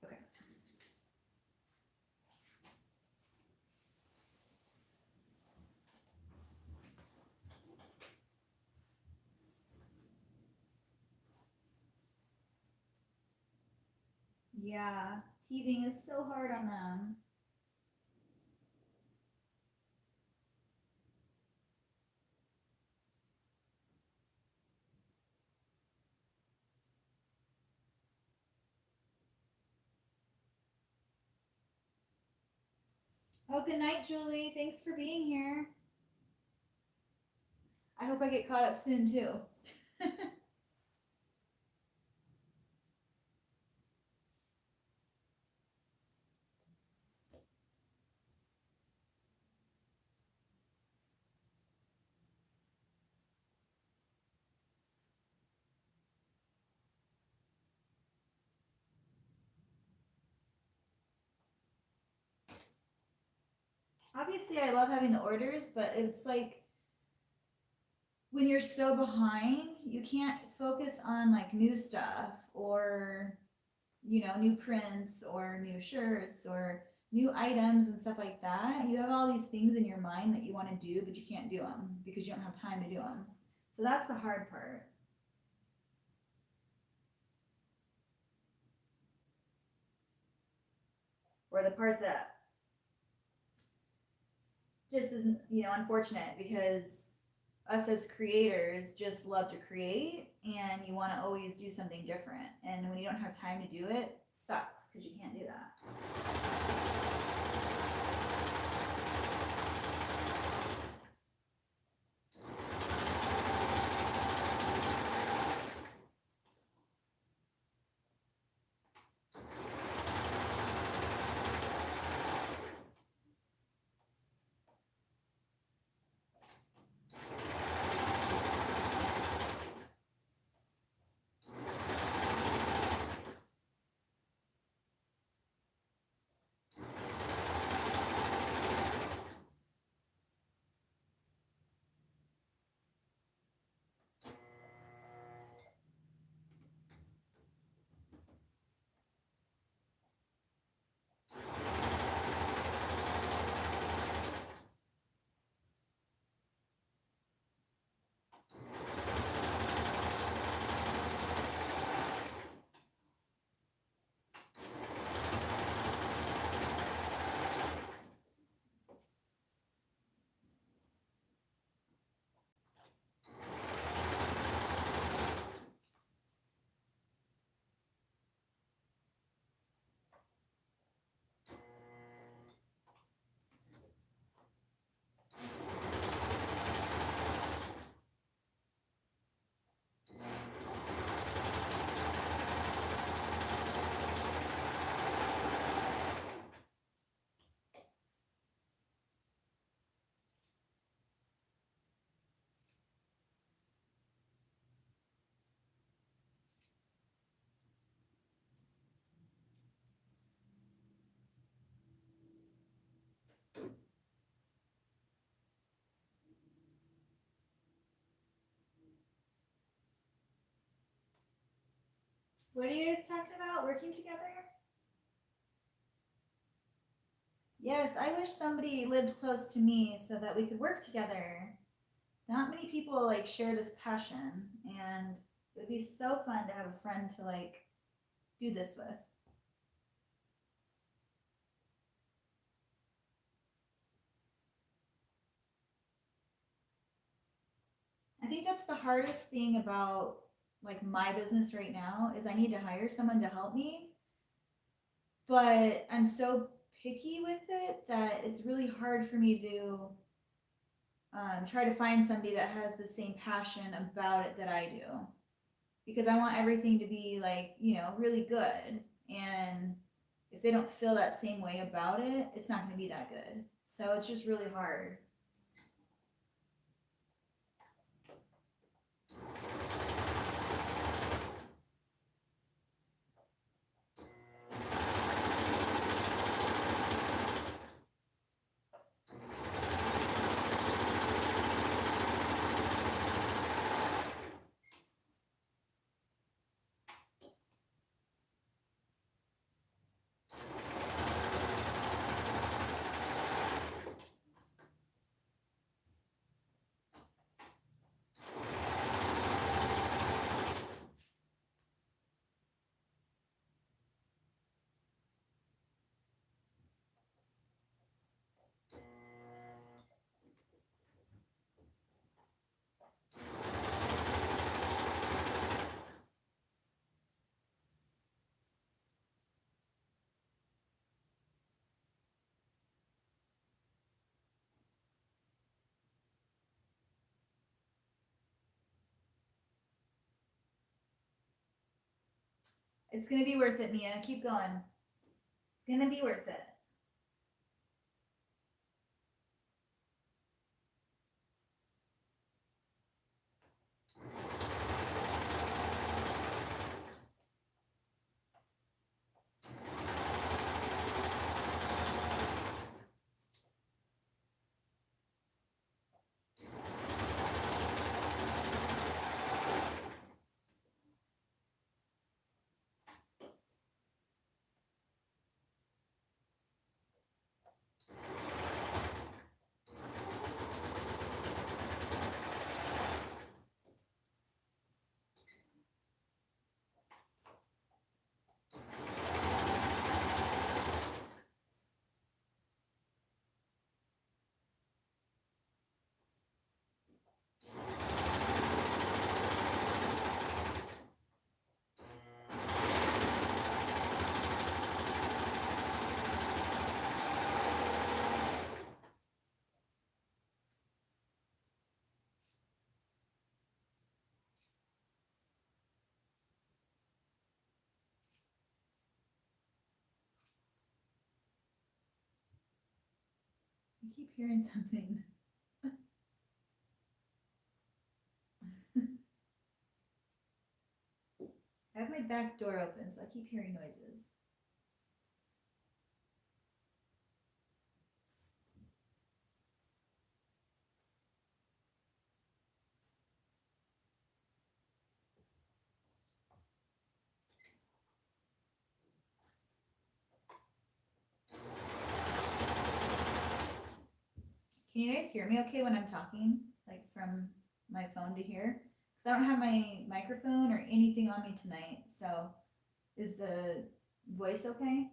Okay. Yeah, teething is so hard on them. Oh, good night, Julie. Thanks for being here. I hope I get caught up soon too. Obviously, I love having the orders, but it's like when you're so behind, you can't focus on like new stuff or, new prints or new shirts or new items and stuff like that. You have all these things in your mind that you want to do, but you can't do them because you don't have time to do them. So that's the hard part. Or the part that just isn't, unfortunate because us as creators just love to create and you want to always do something different. And when you don't have time to do it, it sucks because you can't do that. What are you guys talking about? Working together? Yes, I wish somebody lived close to me so that we could work together. Not many people like share this passion, and it would be so fun to have a friend to like do this with. think that's the hardest thing about like my business right now is I need to hire someone to help me, but I'm so picky with it that it's really hard for me to try to find somebody that has the same passion about it that I do, because I want everything to be like, you know, really good. And if they don't feel that same way about it, it's not going to be that good. So it's just really hard. It's going to be worth it, Mia. Keep going. It's going to be worth it. I keep hearing something. I have my back door open, so I keep hearing noises. Can you guys hear me okay when I'm talking, like from my phone to here? Because I don't have my microphone or anything on me tonight. So is the voice okay?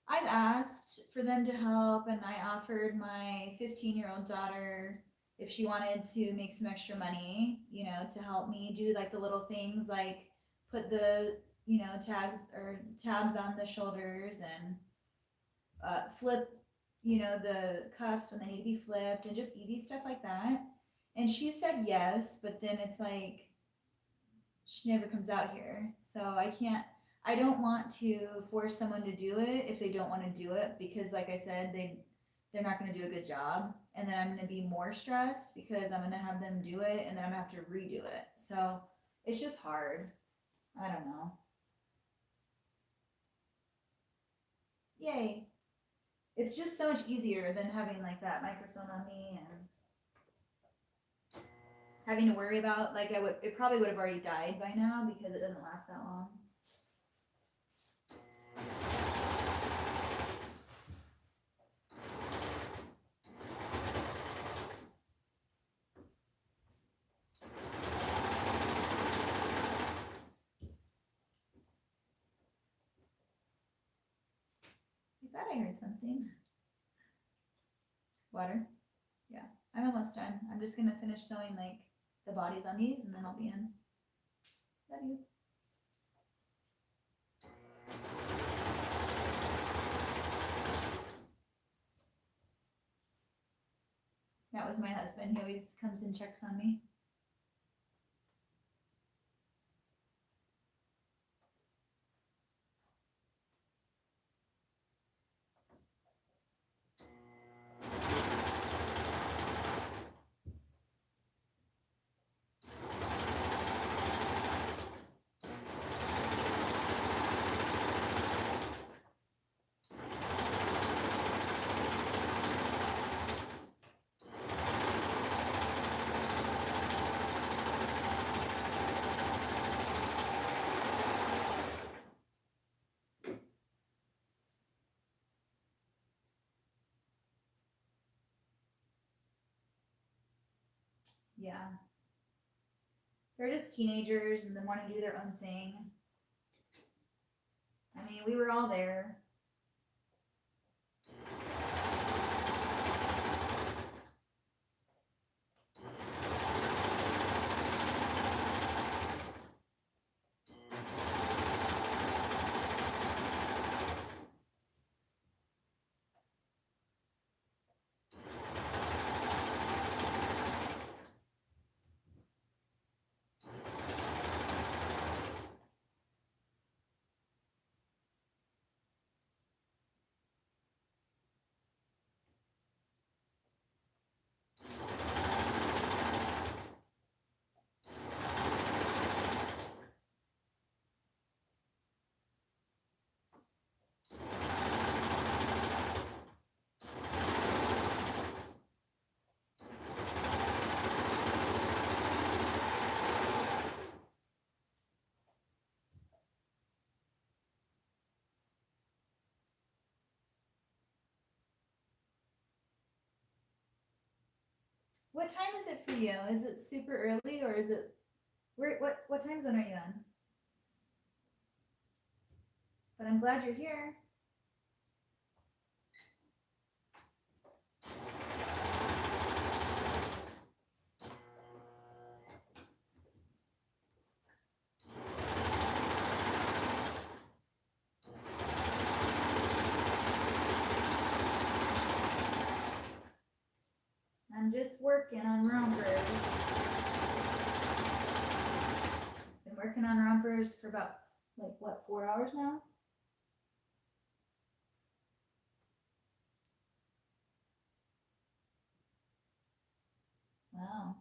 I've asked for them to help, and I offered my 15-year-old daughter if she wanted to make some extra money, you know, to help me do like the little things like put the, you know, tags or tabs on the shoulders and flip, you know, the cuffs when they need to be flipped and just easy stuff like that. And she said yes, but then it's like she never comes out here. So I don't want to force someone to do it if they don't want to do it, because like I said, they're not going to do a good job. And then I'm going to be more stressed because I'm going to have them do it and then I'm going to have to redo it. So it's just hard. I don't know. Yay. It's just so much easier than having like that microphone on me and having to worry about, like, it probably would have already died by now because it doesn't last that long. thought I heard something. Water. Yeah, I'm almost done. I'm just gonna finish sewing like the bodies on these and then I'll be in. Love you. That was my husband. He always comes and checks on me. Yeah. They're just teenagers and they want to do their own thing. I mean, we were all there. What time is it for you? Is it super early or is it, what time zone are you on? But I'm glad you're here. I'm just working on rompers. Been working on rompers for about, like, what, 4 hours now? Wow.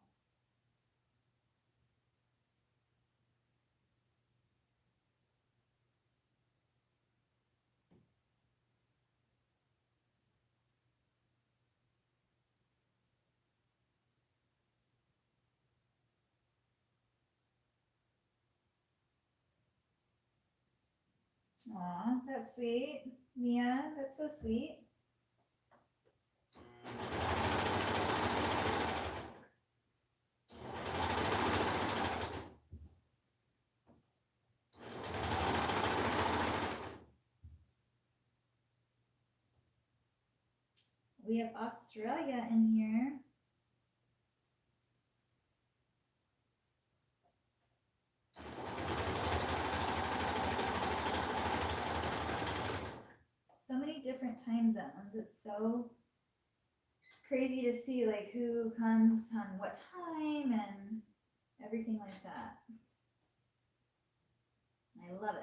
Aw, that's sweet. Mia, that's so sweet. We have Australia in here. So many different time zones. It's so crazy to see like who comes on what time and everything like that. I love it.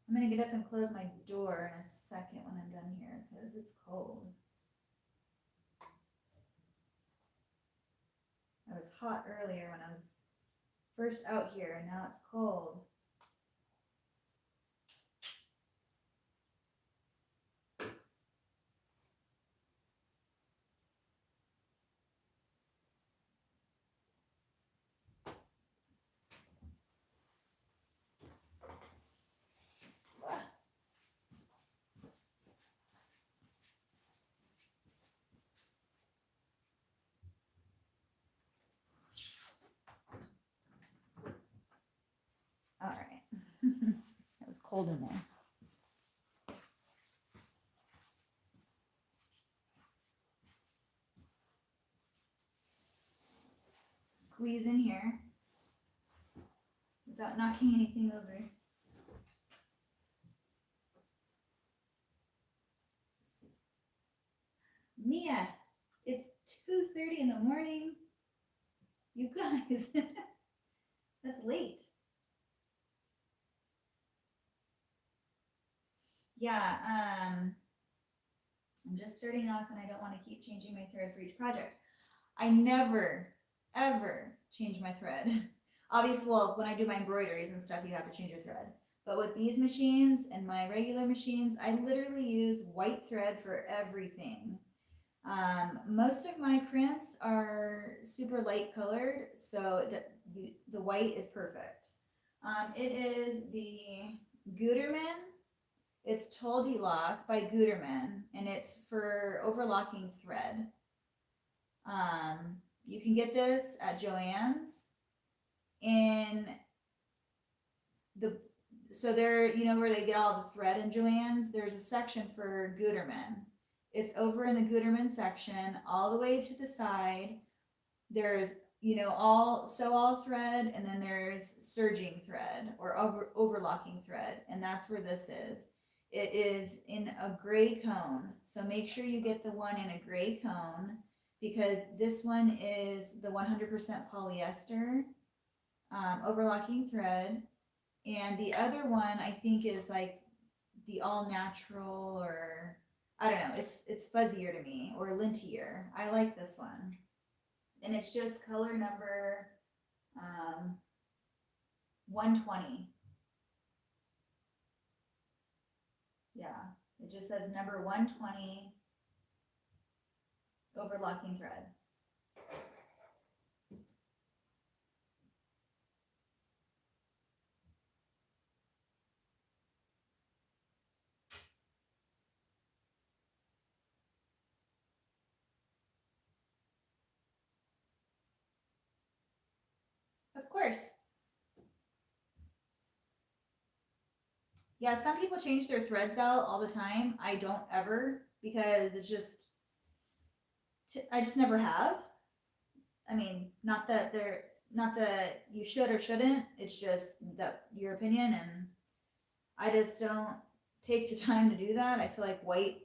I'm gonna get up and close my door in a second when I'm done here because it's cold. hot earlier when I was first out here, and now it's cold. All right. It was cold in there. Squeeze in here without knocking anything over. Mia, it's 2:30 in the morning. You guys, that's late. Yeah, I'm just starting off and I don't want to keep changing my thread for each project. I never, ever change my thread. Obviously, well, when I do my embroideries and stuff, you have to change your thread. But with these machines and my regular machines, I literally use white thread for everything. Most of my prints are super light colored, so the white is perfect. It is the Gutermann. It's Toldy Lock by Gutermann, and it's for overlocking thread. You can get this at Joann's. So there, you know where they get all the thread in Joann's? There's a section for Gutermann. It's over in the Gutermann section, all the way to the side. There's, you know, all thread, and then there's serging thread or overlocking thread, and that's where this is. It is in a gray cone, so make sure you get the one in a gray cone, because this one is the 100% polyester overlocking thread, and the other one I think is like the all natural, or I don't know, it's fuzzier to me, or lintier. I like this one, and it's just color number 120. Yeah, it just says number 120 overlocking thread. Of course. Yeah, some people change their threads out all the time. I don't ever, because it's just, I just never have. I mean, not that you should or shouldn't. It's just that your opinion, and I just don't take the time to do that. I feel like white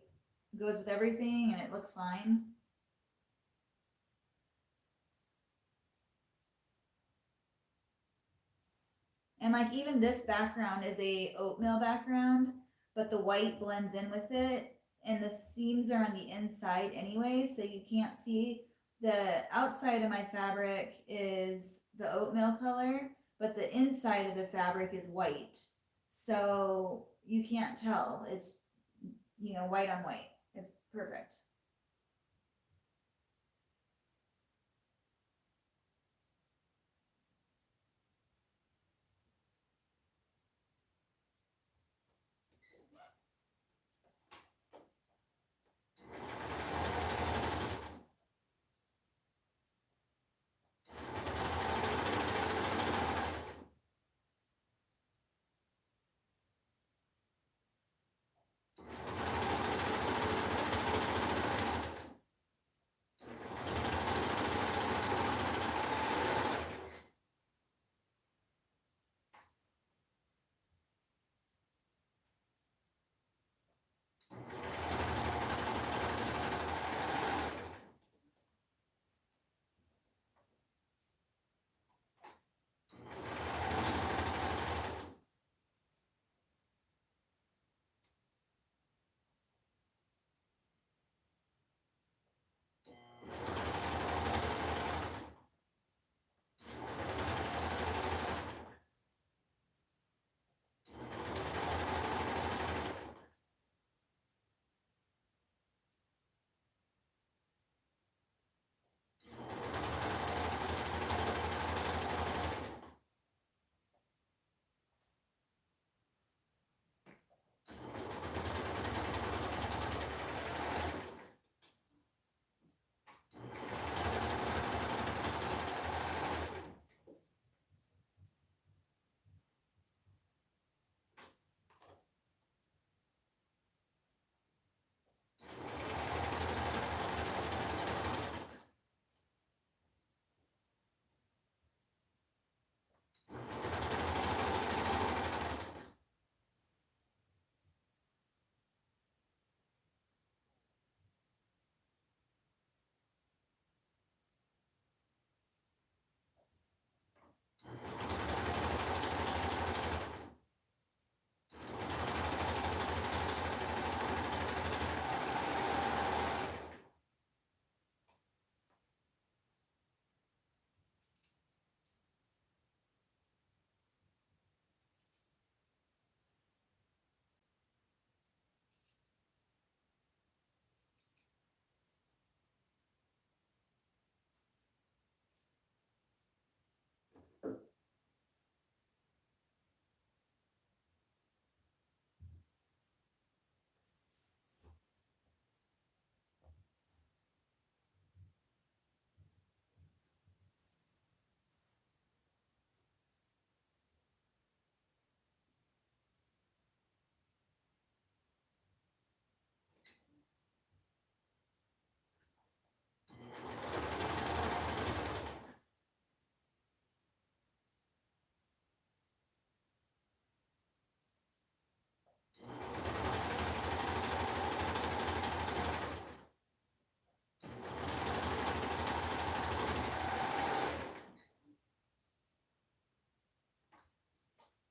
goes with everything and it looks fine. And like even this background is a oatmeal background, but the white blends in with it, and the seams are on the inside anyway, so you can't see. The outside of my fabric is the oatmeal color, but the inside of the fabric is white. So you can't tell. It's, you know, white on white. It's perfect.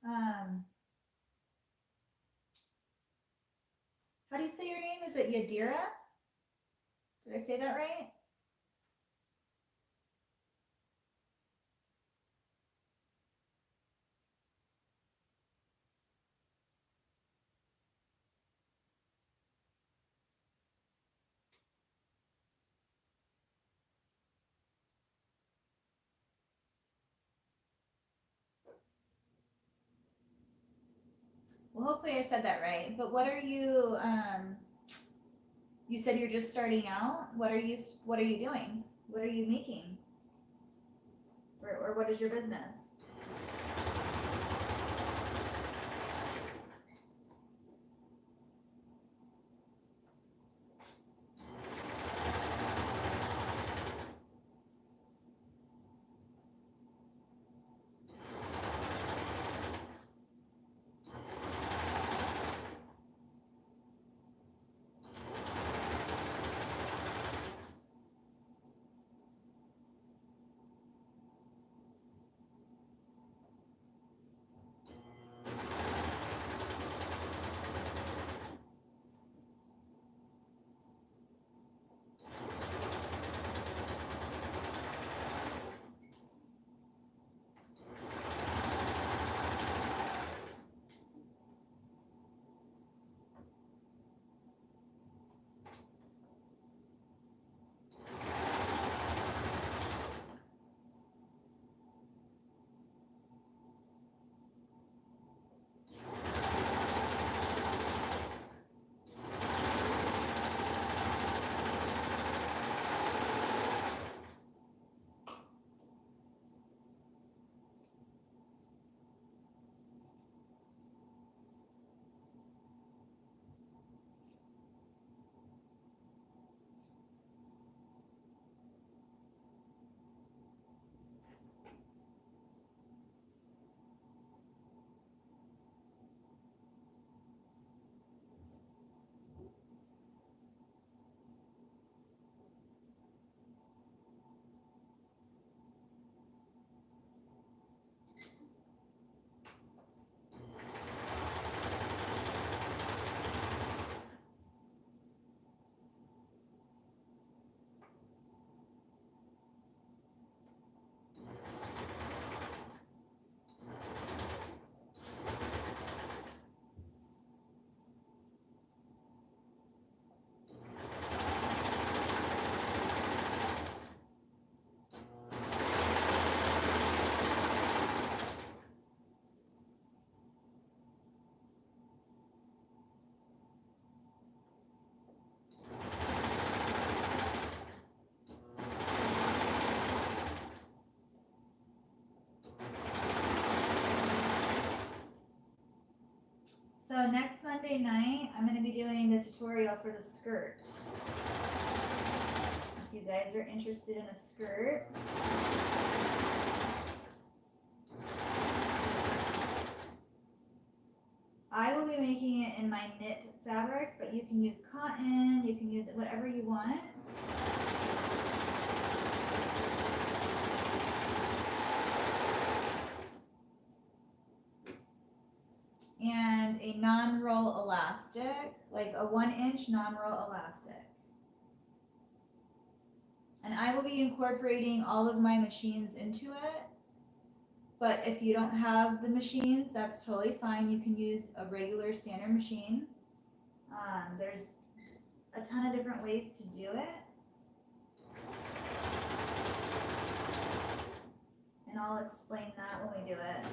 How do you say your name? Is it Yadira? Did I say that right? Well, hopefully I said that right. But what are you, you said you're just starting out. What are you doing? What are you making? Or what is your business? So next Monday night, I'm going to be doing the tutorial for the skirt. If you guys are interested in a skirt, I will be making it in my knit fabric, but you can use cotton, you can use it whatever you want. And a non-roll elastic, like a 1-inch non-roll elastic. And I will be incorporating all of my machines into it. But if you don't have the machines, that's totally fine. You can use a regular standard machine. There's a ton of different ways to do it. And I'll explain that when we do it.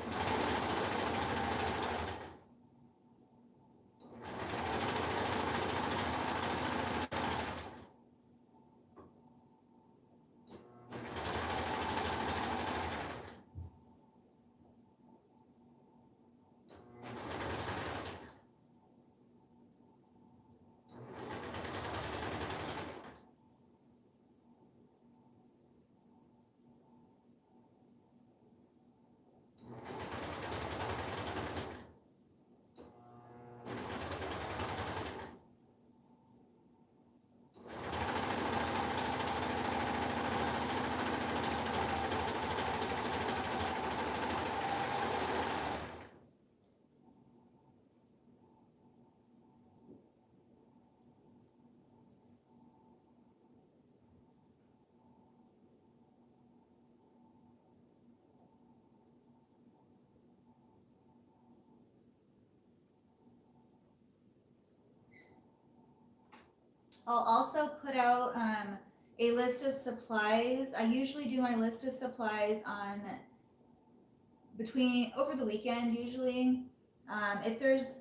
I'll also put out a list of supplies. I usually do my list of supplies on over the weekend usually. If there's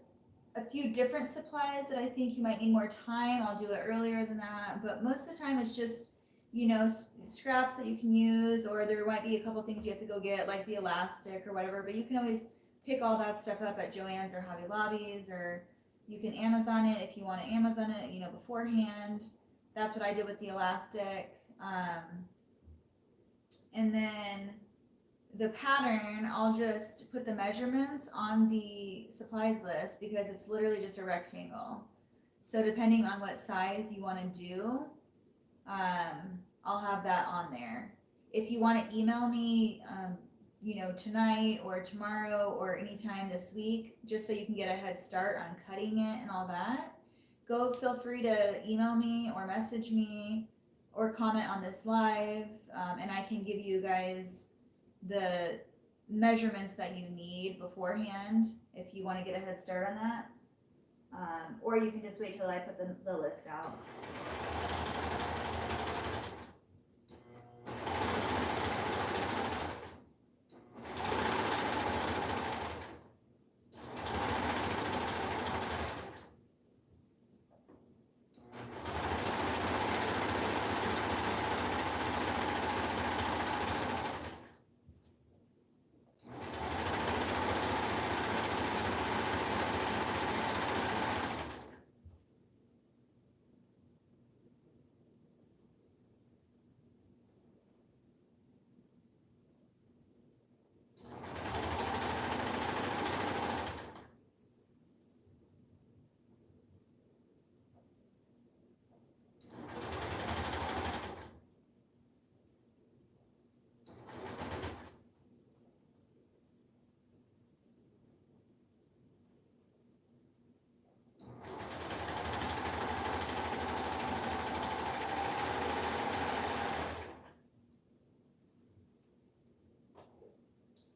a few different supplies that I think you might need more time, I'll do it earlier than that. But most of the time it's just, you know, scraps that you can use, or there might be a couple things you have to go get, like the elastic or whatever. But you can always pick all that stuff up at Joann's or Hobby Lobby's, or you can Amazon it if you want to Amazon it, you know, beforehand. That's what I did with the elastic. And then the pattern, I'll just put the measurements on the supplies list because it's literally just a rectangle. So depending on what size you want to do, I'll have that on there. If you want to email me, you know, tonight or tomorrow or anytime this week, just so you can get a head start on cutting it and all that, feel free to email me or message me or comment on this live, and I can give you guys the measurements that you need beforehand if you want to get a head start on that. Or you can just wait till I put the list out.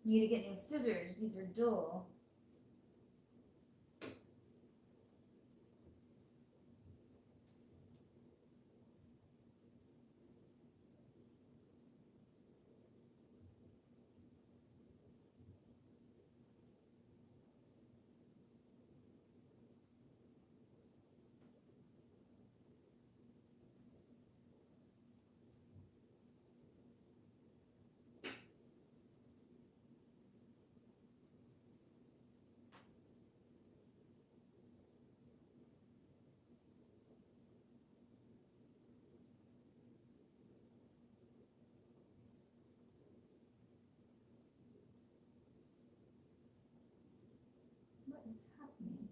Need to get new scissors. These are dull. What is happening?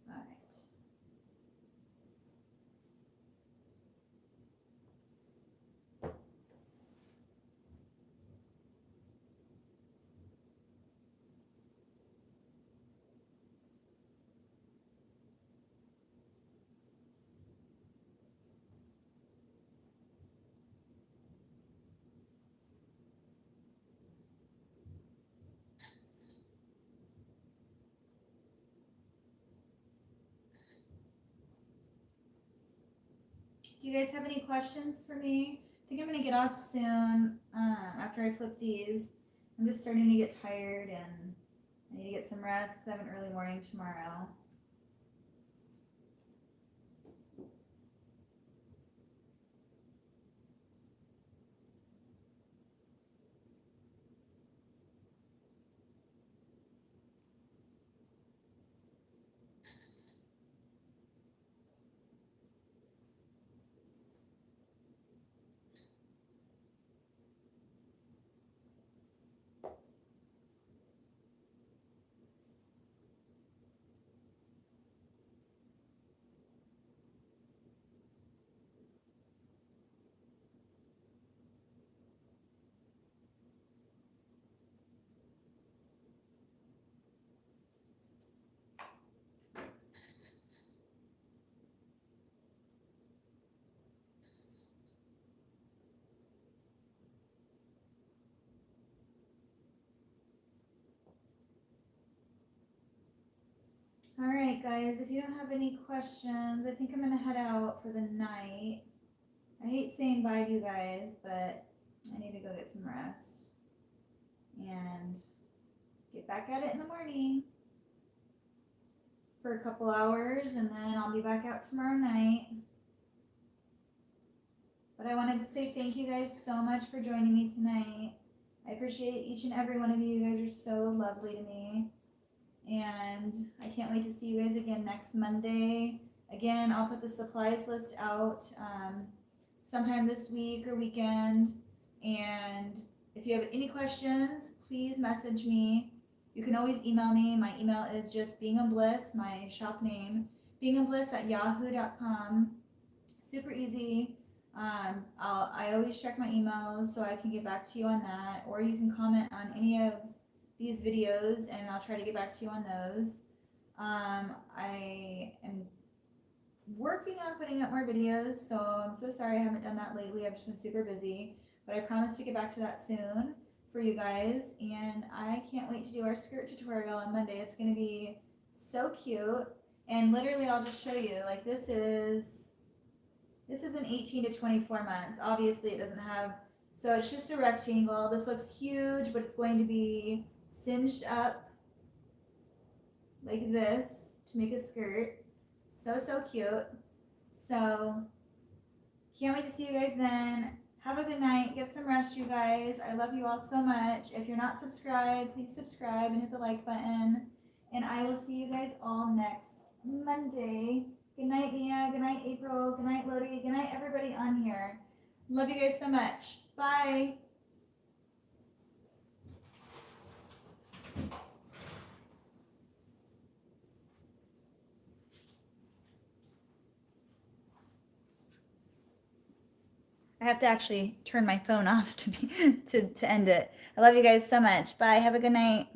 All right. Do you guys have any questions for me? I think I'm gonna get off soon after I flip these. I'm just starting to get tired and I need to get some rest because I have an early morning tomorrow. All right, guys, if you don't have any questions, I think I'm going to head out for the night. I hate saying bye to you guys, but I need to go get some rest and get back at it in the morning for a couple hours, and then I'll be back out tomorrow night. But I wanted to say thank you guys so much for joining me tonight. I appreciate each and every one of you. You guys are so lovely to me. And I can't wait to see you guys again next Monday. Again, I'll put the supplies list out sometime this week or weekend. And if you have any questions, please message me. You can always email me. My email is just beinginbliss, my shop name, beinginbliss@yahoo.com. Super easy. I always check my emails so I can get back to you on that. Or you can comment on any of these videos and I'll try to get back to you on those. I am working on putting up more videos, so I'm so sorry I haven't done that lately. I've just been super busy, but I promise to get back to that soon for you guys. And I can't wait to do our skirt tutorial on Monday. It's going to be so cute. And literally I'll just show you, like this is an 18 to 24 months. Obviously it doesn't have, so it's just a rectangle. This looks huge, but it's going to be singed up like this to make a skirt. So cute. So can't wait to see you guys then. Have a good night. Get some rest, you guys. I love you all so much. If you're not subscribed, please subscribe and hit the like button. And I will see you guys all next Monday. Good night, Mia. Good night, April. Good night, Lodi. Good night, everybody on here. Love you guys so much. Bye. I have to actually turn my phone off to end it. I love you guys so much. Bye. Have a good night.